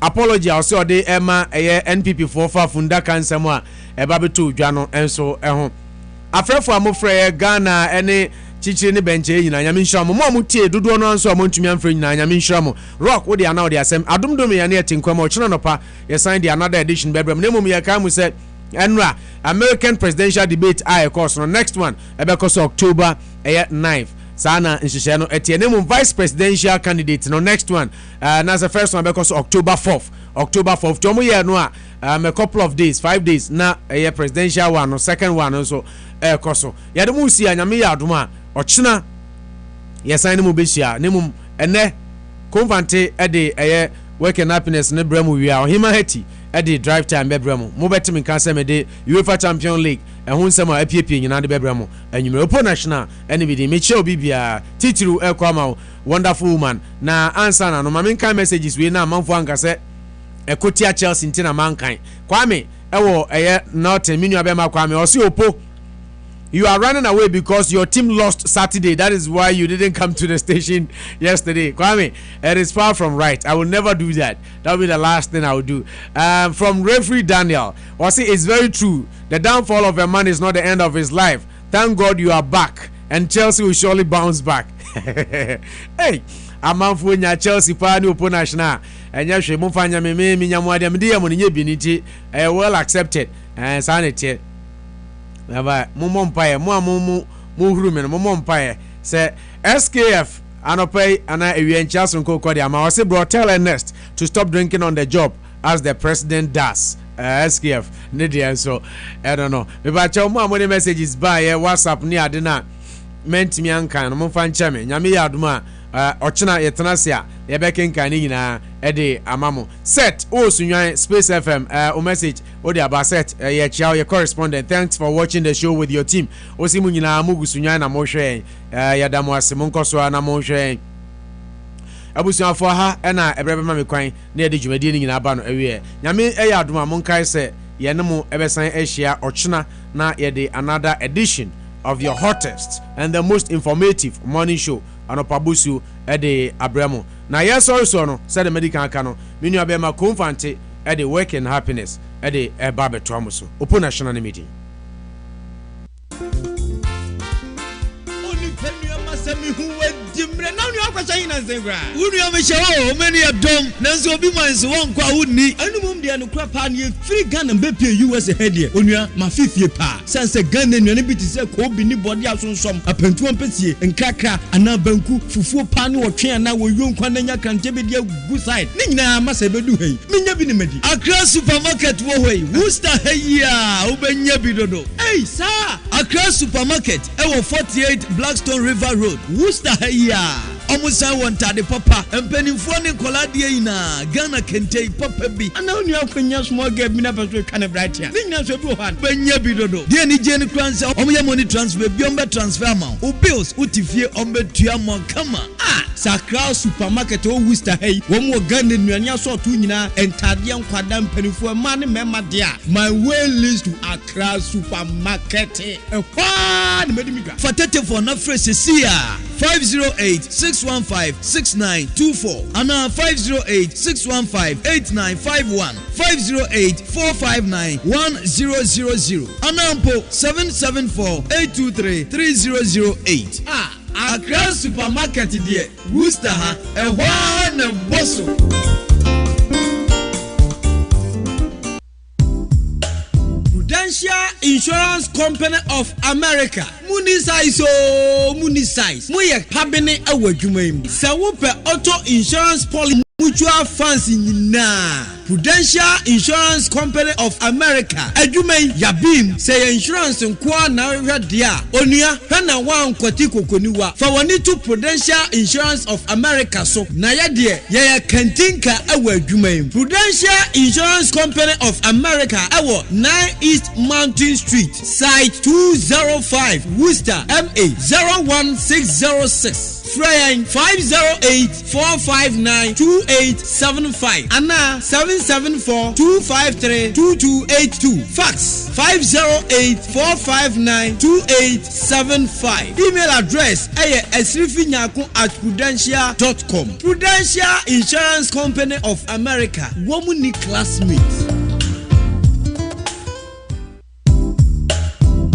apology also ode ema eye NPP for funda kansem a eba beto dwa no enso eho afrefo amofre Ghana ene chichiri ne benche nyina nyame nhira mo mo tie dodo no nso mo ntumi amfre nyina nyame nhira mo rock wo dia na wo dia asem adomdom ya na etinkwam o chena no pa ye sign the another edition bebrem na mum ye kan mu se enra American presidential debate I course no next one ebe course October 9th sana nhihye no etie ne mum vice presidential candidate no next one na the first one ebe course October 4th to mo ye no a couple of days 5 days na presidential one no second one so course ya de mu si anyame ya adoma ochina yesan ne mu behia ne mum ene konfante ede work and happiness ne bremu wi a hima hati ede drive time be bremu mo betimi kan se me de UEFA Champion League ehun nsem a apiepie nyina de be bremu anwumere opo national ene bi de meche obi bia titiru ekwama wonderful woman na answer na no mamen kan messages we na amanfo ankase ekotia Chelsea ntina mankan Kwame ewo Norton minu abema Kwame osi opo you are running away because your team lost Saturday. That is why you didn't come to the station yesterday. Kwame, it is far from right. I will never do that. That will be the last thing I will do. From referee Daniel, Wasi, it's very true. The downfall of a man is not the end of his life. Thank God you are back. And Chelsea will surely bounce back. Hey, amanfo nya Chelsea pa ni opo national. Enya hwe mo fanya me nyamu adem de yam ni nye biniti. Well accepted. Sanity. Aba mo mpaye mo huru me no mo mpaye say SKF anopai ana ewiencha sonko kodi ama wase bro tell Ernest to stop drinking on the job as the president does. SKF ne dia so I don't know me ba cha mo amone messages by WhatsApp ni ade na mentimi ankan no mo fa ncha me nyame ya adoma ochina yetenasia ye bekenkan ni nyina ede amamo set o sunwan Space FM o message o de aba set ye chiao your correspondent. Thanks for watching the show with your team. O simu nyina mugu sunwan na mo hwe ya damo asemo nkoso na mo hwe abusuafo ha na ebrebe ma me kwan na ede dwumadi ni nyina aba no ewe nyame eya adoma mo nkai se ye ne mo ebesan ehia ochina na ye de another edition of your hottest and the most informative morning show anopabusu de abramo na yes sorry so no said the medical cano menu abema confante the work and happiness the barbe toamuso open national meeting Dimre na unu akwasa yin nzengra unu amesha o many adom nanso obi manso won kwa wonni anumum de anokra pa na free Ghana mbepie US headie onua mafifie pa sense Ghana nuane bi tise ko bi ni body asonsom apantu ampesie nkakra ana banku fufuo pa ne wotwe ana woyuo nkwa na nya krante be de gu side ni nyina masa bedu hei menya bi ni madi Accra supermarket wo hei Worcester heia obenya bi dodo ei sa Accra supermarket e wo 48 Blackstone River Road Worcester heia omusan wontade papa empanimfo ne koladie ina Ghana kentei papa bi ana onu akwanya small girl bi na peso twa ne bratia ni nyina so bi ho han benya bi dodo de ni je ne kranse omoye money transfer bi ombe transfer amount o bills utifie ombe tua mo kama Sakra supermarket o Worcester hey wo mo Ghana nuane aso to nyina entade nkwada empanimfo ma ne mema de a my way list to Accra supermarket e kwa ne medimidwa fatete for na fresh sia 508-615-6924 and 508-615-8951 508-459-1000 and 774-823-3008 Accra supermarket there Worcester ha na bosso Prudential Insurance Company of America Munisize Moye pabene awadwumaim Se wo pe auto insurance policy mutual funds nyina Prudential Insurance Company of America adwumaim yabim say insurance nko na hwede a onua hwana wan kwati kokoniwa fa woni to Prudential Insurance of America so na ye kantinka awadwumaim Prudential Insurance Company of America awo 9 East Mountain Street site 205 Worcester MA 01606 Fraying 508-459-2875 Anna 774-253-2282 Fax 508-459-2875 Email address esrifinyaku@prudential.com Prudential Insurance Company of America Womuni classmates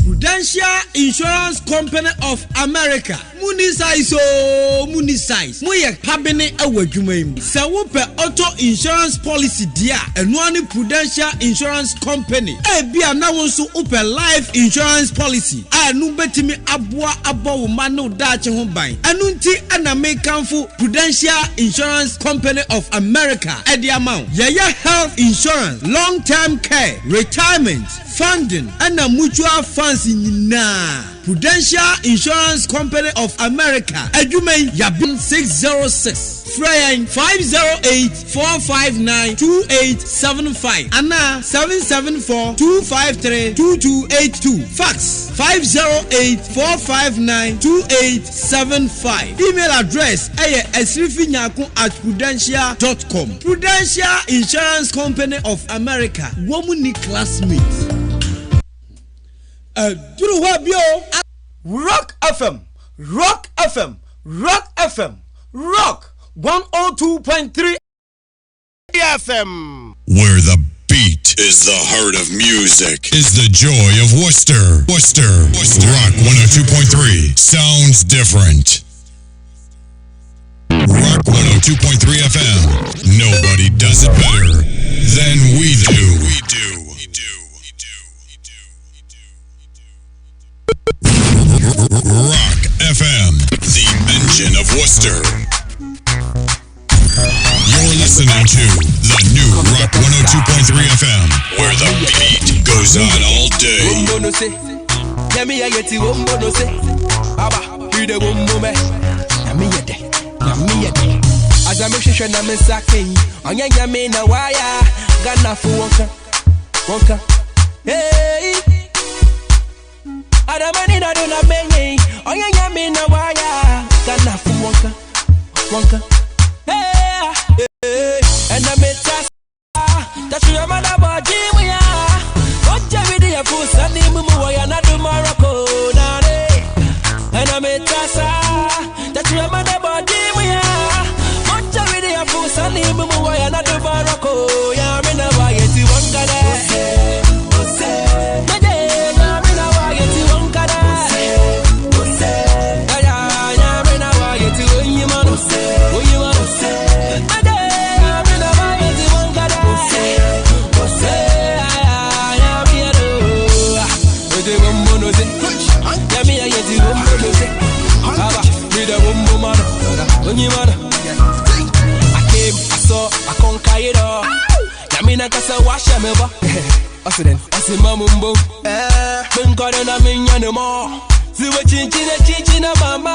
Prudential Insurance Company of America Munisize Moye pabene awadwumaim Se wo pe auto insurance policy dia eno ani Prudential Insurance Company bia na wo so open life insurance policy anu betimi aboa abawo ma no daache ho ban anu nti ana mekanfo Prudential Insurance Company of America the amount yaya health insurance long term care retirement funding and mutual funds nyina Prudential Insurance Company of America adwumain yabin 606 Fraying 508-459-2875 Anna 774-253-2282 Fax 508-459-2875 Email address esrifinyaku@prudential.com Prudential Insurance Company of America Womuni classmates Duru wa bio Rock FM Rock 102.3 FM Where the beat is the heart of music is the joy of Worcester. Rock 102.3 sounds different. Rock 102.3 FM. Nobody does it better than we do. Rock FM, the engine of Worcester. You're listening to the new Rock 102.3 FM, where the beat goes on all day. Adamani na dona benye onya nyame na waya kana fu wonka hey and I met us that you am na body we ya oje we dey fu sani mumu waya na do Morocco na re and I met us that you am na Ghana na do barako, ya me na wa yeti wankada. Mede ya me na wa yeti wankada. Ya me na wa yeti onyimano. Onyimano. Mede ya me na wa yeti wankada. Ya me do. Mede wombono se. Ya me yeti wombono se. Aba, mede wombomano. Onyimano. I saw, I conquer it all. Yamina kasa washa me ba. Asiden, asimamumbo. Ben kore na minya no more. Siwe chinchina mama.